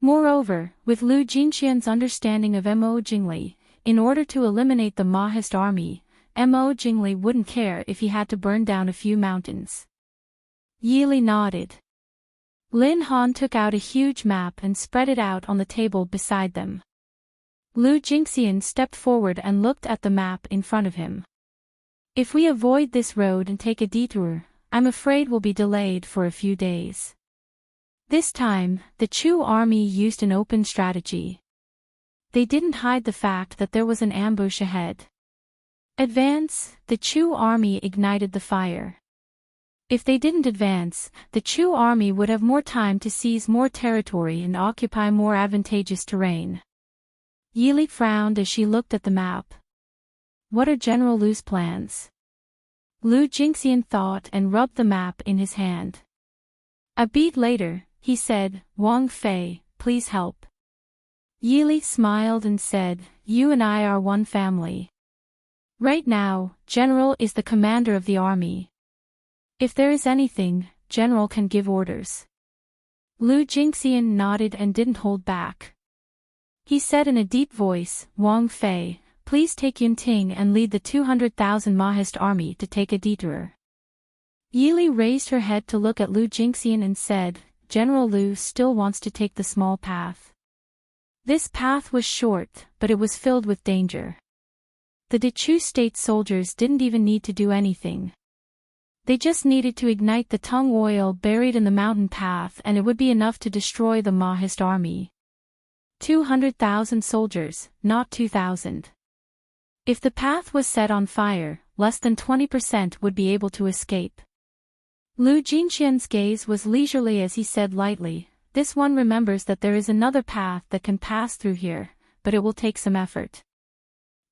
Moreover, with Lu Jingxian's understanding of Mo Jingli, in order to eliminate the Mahist army, Mo Jingli wouldn't care if he had to burn down a few mountains. Yili nodded. Lin Han took out a huge map and spread it out on the table beside them. Lu Jingxian stepped forward and looked at the map in front of him. If we avoid this road and take a detour, I'm afraid we'll be delayed for a few days. This time, the Chu army used an open strategy. they didn't hide the fact that there was an ambush ahead. Advance, the Chu army ignited the fire. If they didn't advance, the Chu army would have more time to seize more territory and occupy more advantageous terrain. Yili frowned as she looked at the map. What are General Lu's plans? Lu Jingxian thought and rubbed the map in his hand. A beat later, he said, Wang Fei, please help. Yili smiled and said, you and I are one family. Right now, General is the commander of the army. If there is anything, General can give orders. Lu Jingxian nodded and didn't hold back. He said in a deep voice, Wang Fei, please take Yunting and lead the 200,000 Mahist army to take a detour. Yili raised her head to look at Lu Jingxian and said, General Lu still wants to take the small path. This path was short, but it was filled with danger. The Dechu state soldiers didn't even need to do anything. They just needed to ignite the tung oil buried in the mountain path and it would be enough to destroy the Mahist army. 200,000 soldiers, not 2,000. If the path was set on fire, less than 20% would be able to escape. Lu Jingxian's gaze was leisurely as he said lightly, this one remembers that there is another path that can pass through here, but it will take some effort.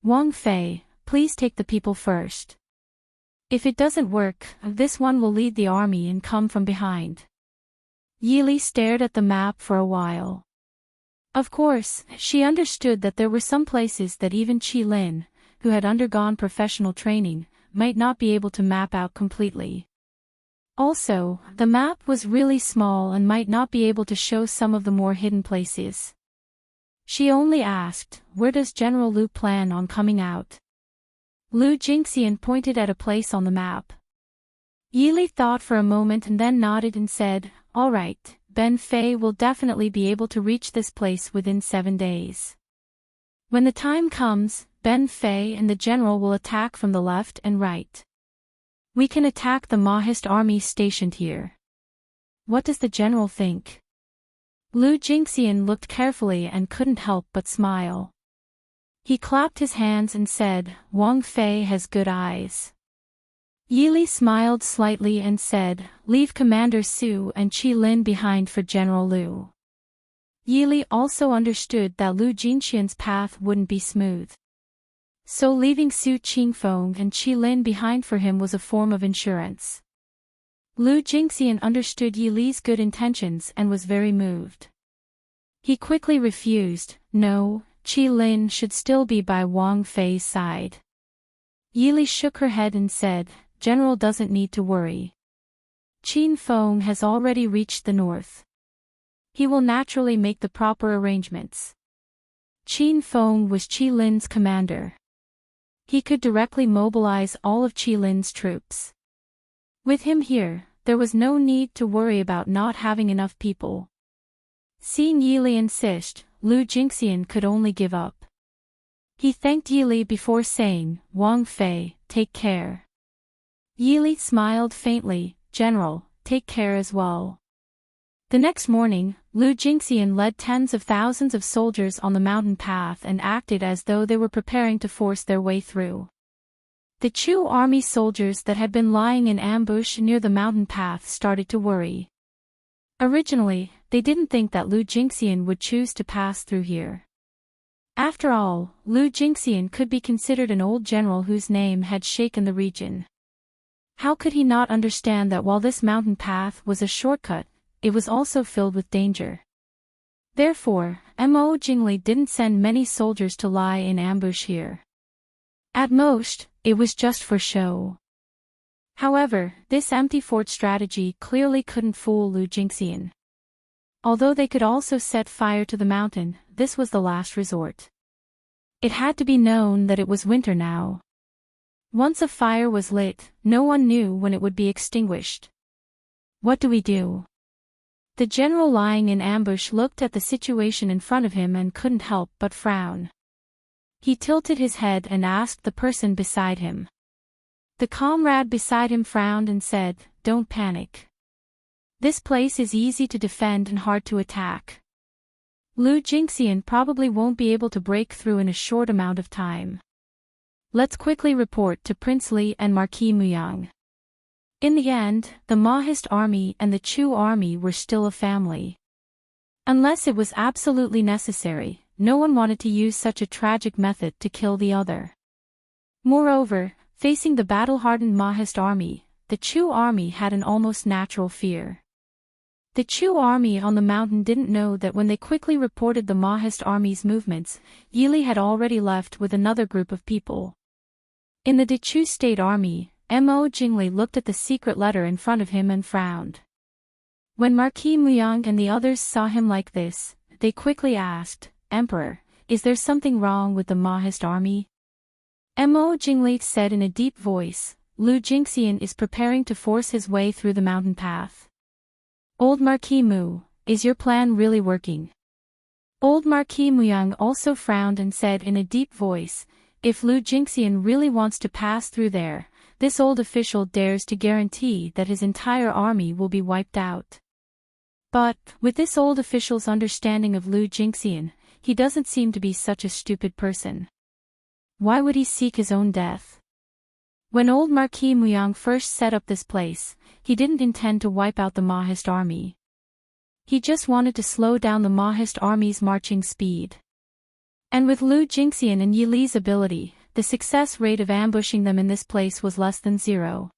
Wang Fei, please take the people first. If it doesn't work, this one will lead the army and come from behind. Yili stared at the map for a while. Of course, she understood that there were some places that even Qi Lin, who had undergone professional training, might not be able to map out completely. Also, the map was really small and might not be able to show some of the more hidden places. She only asked, where does General Lu plan on coming out? Lu Jingxian pointed at a place on the map. Yili thought for a moment and then nodded and said, all right, Ben Fei will definitely be able to reach this place within 7 days. When the time comes, Ben Fei and the general will attack from the left and right. We can attack the Mahist army stationed here. What does the general think? Lu Jingxian looked carefully and couldn't help but smile. He clapped his hands and said, Wang Fei has good eyes. Yili smiled slightly and said, leave Commander Su and Qi Lin behind for General Lu. Yili also understood that Lu Jingxian's path wouldn't be smooth. So leaving Su Qingfeng and Qi Lin behind for him was a form of insurance. Lu Jingxian understood Yili's good intentions and was very moved. He quickly refused, no, Qi Lin should still be by Wang Fei's side. Yili shook her head and said, General doesn't need to worry. Qingfeng has already reached the north. He will naturally make the proper arrangements. Qingfeng was Qi Lin's commander. He could directly mobilize all of Qi Lin's troops. With him here, there was no need to worry about not having enough people. Seeing Yili insist, Lu Jingxian could only give up. He thanked Yili before saying, Wang Fei, take care. Yili smiled faintly, General, take care as well. The next morning, Lu Jingxian led tens of thousands of soldiers on the mountain path and acted as though they were preparing to force their way through. The Chu army soldiers that had been lying in ambush near the mountain path started to worry. Originally, they didn't think that Lu Jingxian would choose to pass through here. After all, Lu Jingxian could be considered an old general whose name had shaken the region. How could he not understand that while this mountain path was a shortcut, it was also filled with danger? Therefore, Mo Jingli didn't send many soldiers to lie in ambush here. At most, it was just for show. However, this empty fort strategy clearly couldn't fool Lu Jingxian. Although they could also set fire to the mountain, this was the last resort. It had to be known that it was winter now. Once a fire was lit, no one knew when it would be extinguished. What do we do? The general lying in ambush looked at the situation in front of him and couldn't help but frown. He tilted his head and asked the person beside him. The comrade beside him frowned and said, Don't panic. This place is easy to defend and hard to attack. Lu Jingxian probably won't be able to break through in a short amount of time. Let's quickly report to Prince Li and Marquis Muyang. In the end, the Mahist army and the Chu army were still a family. Unless it was absolutely necessary, no one wanted to use such a tragic method to kill the other. Moreover, facing the battle-hardened Mahist army, the Chu army had an almost natural fear. The Chu army on the mountain didn't know that when they quickly reported the Mahist army's movements, Yili had already left with another group of people. In the Chu state army, Mo Jingli looked at the secret letter in front of him and frowned. When Marquis Muyang and the others saw him like this, they quickly asked, "Emperor, is there something wrong with the Mahist army?" Mo Jingli said in a deep voice, "Lu Jingxian is preparing to force his way through the mountain path." "Old Marquis Mu, is your plan really working?" Old Marquis Muyang also frowned and said in a deep voice, "If Lu Jingxian really wants to pass through there, this old official dares to guarantee that his entire army will be wiped out. But, with this old official's understanding of Lu Jingxian, he doesn't seem to be such a stupid person. Why would he seek his own death?" When old Marquis Muyang first set up this place, he didn't intend to wipe out the Mahist army. He just wanted to slow down the Mahist army's marching speed. And with Lu Jingxian and Yi Li's ability, the success rate of ambushing them in this place was less than 0.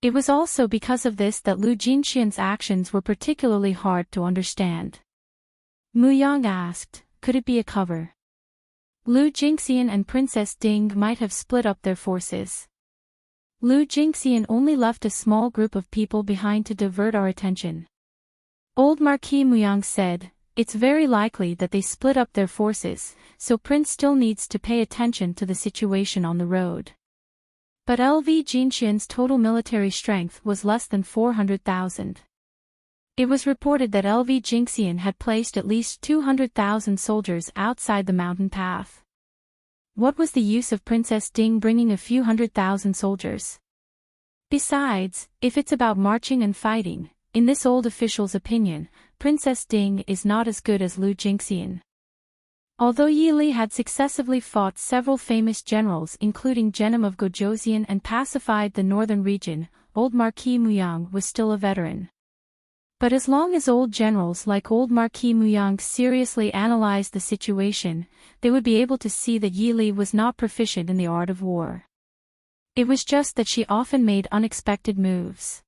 It was also because of this that Lu Jingxian's actions were particularly hard to understand. Muyang asked, "Could it be a cover? Lu Jingxian and Princess Ding might have split up their forces. Lu Jingxian only left a small group of people behind to divert our attention." Old Marquis Muyang said, "It's very likely that they split up their forces, so Prince still needs to pay attention to the situation on the road." But LV Jingxian's total military strength was less than 400,000. It was reported that LV Jingxian had placed at least 200,000 soldiers outside the mountain path. What was the use of Princess Ding bringing a few 100,000 soldiers? Besides, if it's about marching and fighting, in this old official's opinion, Princess Ding is not as good as Lu Jingxian. Although Yi Li had successively fought several famous generals including Genom of Gojoseon and pacified the northern region, old Marquis Muyang was still a veteran. But as long as old generals like old Marquis Muyang seriously analyzed the situation, they would be able to see that Yi Li was not proficient in the art of war. It was just that she often made unexpected moves.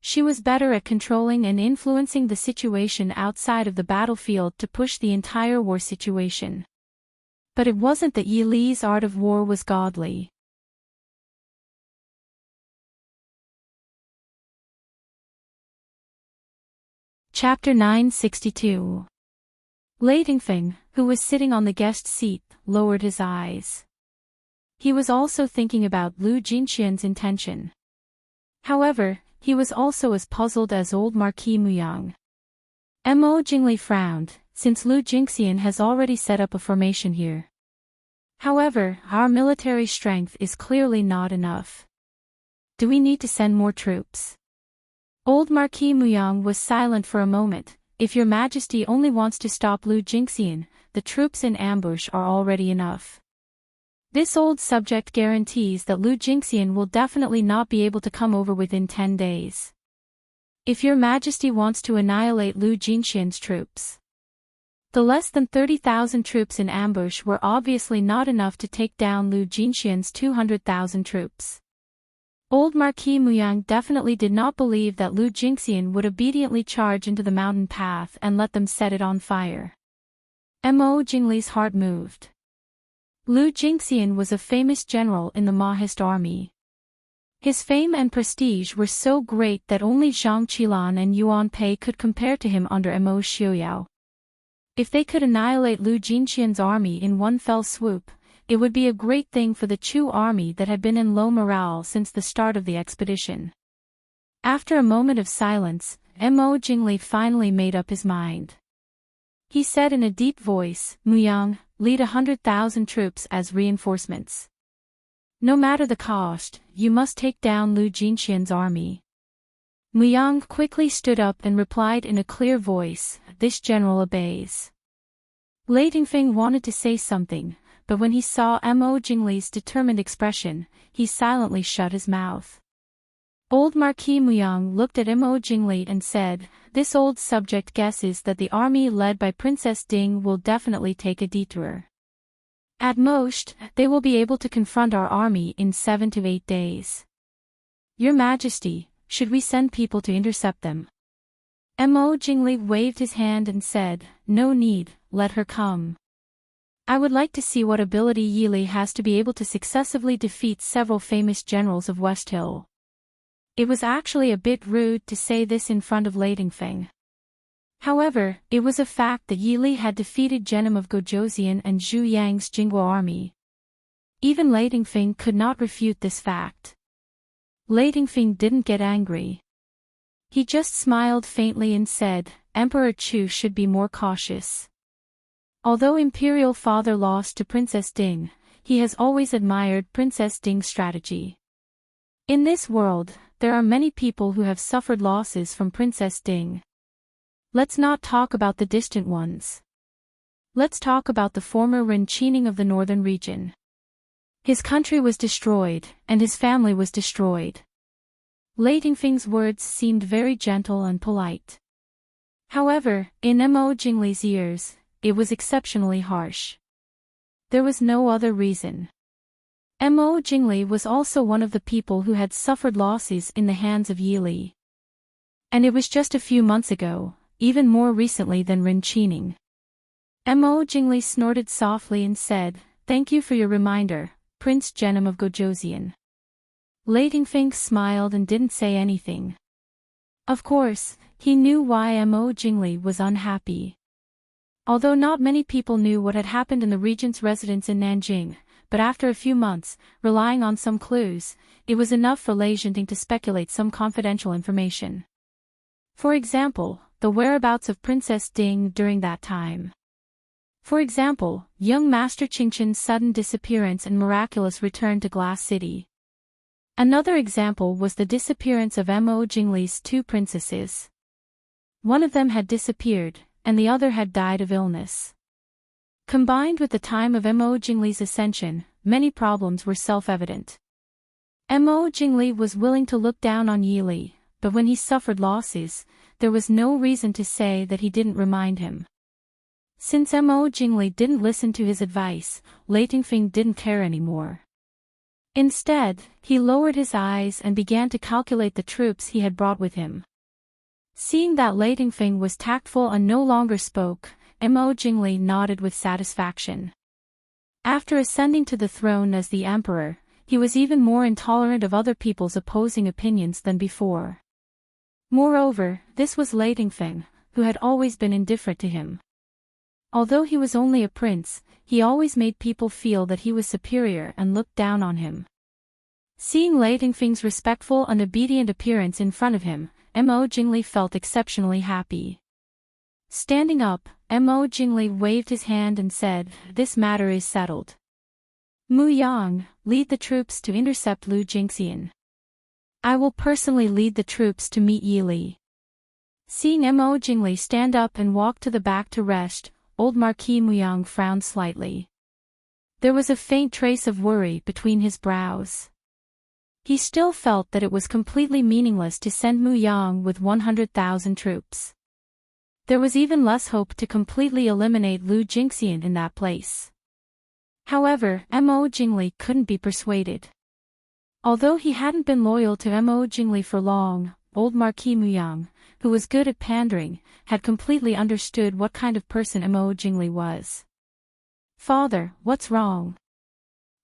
She was better at controlling and influencing the situation outside of the battlefield to push the entire war situation. But it wasn't that Yi Li's art of war was godly. Chapter 962. Lei Dingfeng, who was sitting on the guest seat, lowered his eyes. He was also thinking about Lu Jingxian's intention. However, he was also as puzzled as old Marquis Muyang. Mo Jingli frowned, since Lu Jingxian has already set up a formation here. However, our military strength is clearly not enough. Do we need to send more troops? Old Marquis Muyang was silent for a moment. If your majesty only wants to stop Lu Jingxian, the troops in ambush are already enough. This old subject guarantees that Lu Jingxian will definitely not be able to come over within 10 days. If your majesty wants to annihilate Lu Jingxian's troops, the less than 30,000 troops in ambush were obviously not enough to take down Lu Jingxian's 200,000 troops. Old Marquis Muyang definitely did not believe that Lu Jingxian would obediently charge into the mountain path and let them set it on fire. Mo Jingli's heart moved. Lu Jingxian was a famous general in the Mahist army. His fame and prestige were so great that only Zhang Qilan and Yuan Pei could compare to him under Mo Xiuyao. If they could annihilate Lu Jingxian's army in one fell swoop, it would be a great thing for the Chu army that had been in low morale since the start of the expedition. After a moment of silence, Mo Jingli finally made up his mind. He said in a deep voice, "Muyang, lead 100,000 troops as reinforcements. No matter the cost, you must take down Lu Jingxian's army." Muyang quickly stood up and replied in a clear voice, "This general obeys." Lei Dingfeng wanted to say something, but when he saw Mo Jingli's determined expression, he silently shut his mouth. Old Marquis Muyang looked at Mo Jingli and said, "This old subject guesses that the army led by Princess Ding will definitely take a detour. At most, they will be able to confront our army in 7 to 8 days. Your Majesty, should we send people to intercept them?" Mo Jingli waved his hand and said, "No need, let her come. I would like to see what ability Yili has to be able to successively defeat several famous generals of West Hill." It was actually a bit rude to say this in front of Lei Dingfeng. However, it was a fact that Yili had defeated Genom of Gojoseon and Zhu Yang's Jingguo army. Even Lei Dingfeng could not refute this fact. Lei Dingfeng didn't get angry. He just smiled faintly and said, "Emperor Chu should be more cautious. Although Imperial Father lost to Princess Ding, he has always admired Princess Ding's strategy. In this world, there are many people who have suffered losses from Princess Ding. Let's not talk about the distant ones. Let's talk about the former Renqining of the northern region. His country was destroyed, and his family was destroyed." Lei Dingfeng's words seemed very gentle and polite. However, in Mo Jingli's ears, it was exceptionally harsh. There was no other reason. Mo Jingli was also one of the people who had suffered losses in the hands of Yili. And it was just a few months ago, even more recently than Renqining. Mo Jingli snorted softly and said, "Thank you for your reminder, Prince Genom of Gojoseon." Lei Dingfeng smiled and didn't say anything. Of course, he knew why Mo Jingli was unhappy. Although not many people knew what had happened in the regent's residence in Nanjing, but after a few months, relying on some clues, it was enough for Lei Dingfeng to speculate some confidential information. For example, the whereabouts of Princess Ding during that time. For example, young Master Qingchen's sudden disappearance and miraculous return to Glass City. Another example was the disappearance of Mo Jingli's 2 princesses. One of them had disappeared, and the other had died of illness. Combined with the time of Mo Jingli's ascension, many problems were self-evident. Mo Jingli was willing to look down on Yili, but when he suffered losses, there was no reason to say that he didn't remind him. Since Mo Jingli didn't listen to his advice, Lei Dingfeng didn't care anymore. Instead, he lowered his eyes and began to calculate the troops he had brought with him. Seeing that Lei Dingfeng was tactful and no longer spoke, Mo Jingli nodded with satisfaction. After ascending to the throne as the emperor, he was even more intolerant of other people's opposing opinions than before. Moreover, this was Lei Dingfeng, who had always been indifferent to him. Although he was only a prince, he always made people feel that he was superior and looked down on him. Seeing Lei Dingfeng's respectful and obedient appearance in front of him, Mo Jingli felt exceptionally happy. Standing up, Mo Jingli waved his hand and said, "This matter is settled. Mu Yang, lead the troops to intercept Lu Jingxian. I will personally lead the troops to meet Yili." Seeing Mo Jingli stand up and walk to the back to rest, old Marquis Muyang frowned slightly. There was a faint trace of worry between his brows. He still felt that it was completely meaningless to send Mu Yang with 100,000 troops. There was even less hope to completely eliminate Lu Jingxian in that place. However, Mo Jingli couldn't be persuaded. Although he hadn't been loyal to Mo Jingli for long, old Marquis Muyang, who was good at pandering, had completely understood what kind of person Mo Jingli was. "Father, what's wrong?"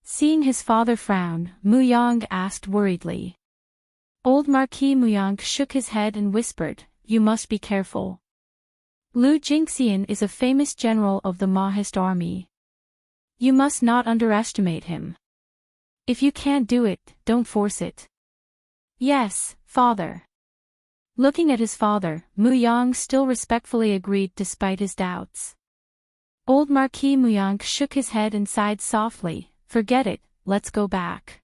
Seeing his father frown, Muyang asked worriedly. Old Marquis Muyang shook his head and whispered, "You must be careful. Lu Jingxian is a famous general of the Mahist army. You must not underestimate him. If you can't do it, don't force it." "Yes, father." Looking at his father, Muyang still respectfully agreed despite his doubts. Old Marquis Muyang shook his head and sighed softly, "Forget it, let's go back."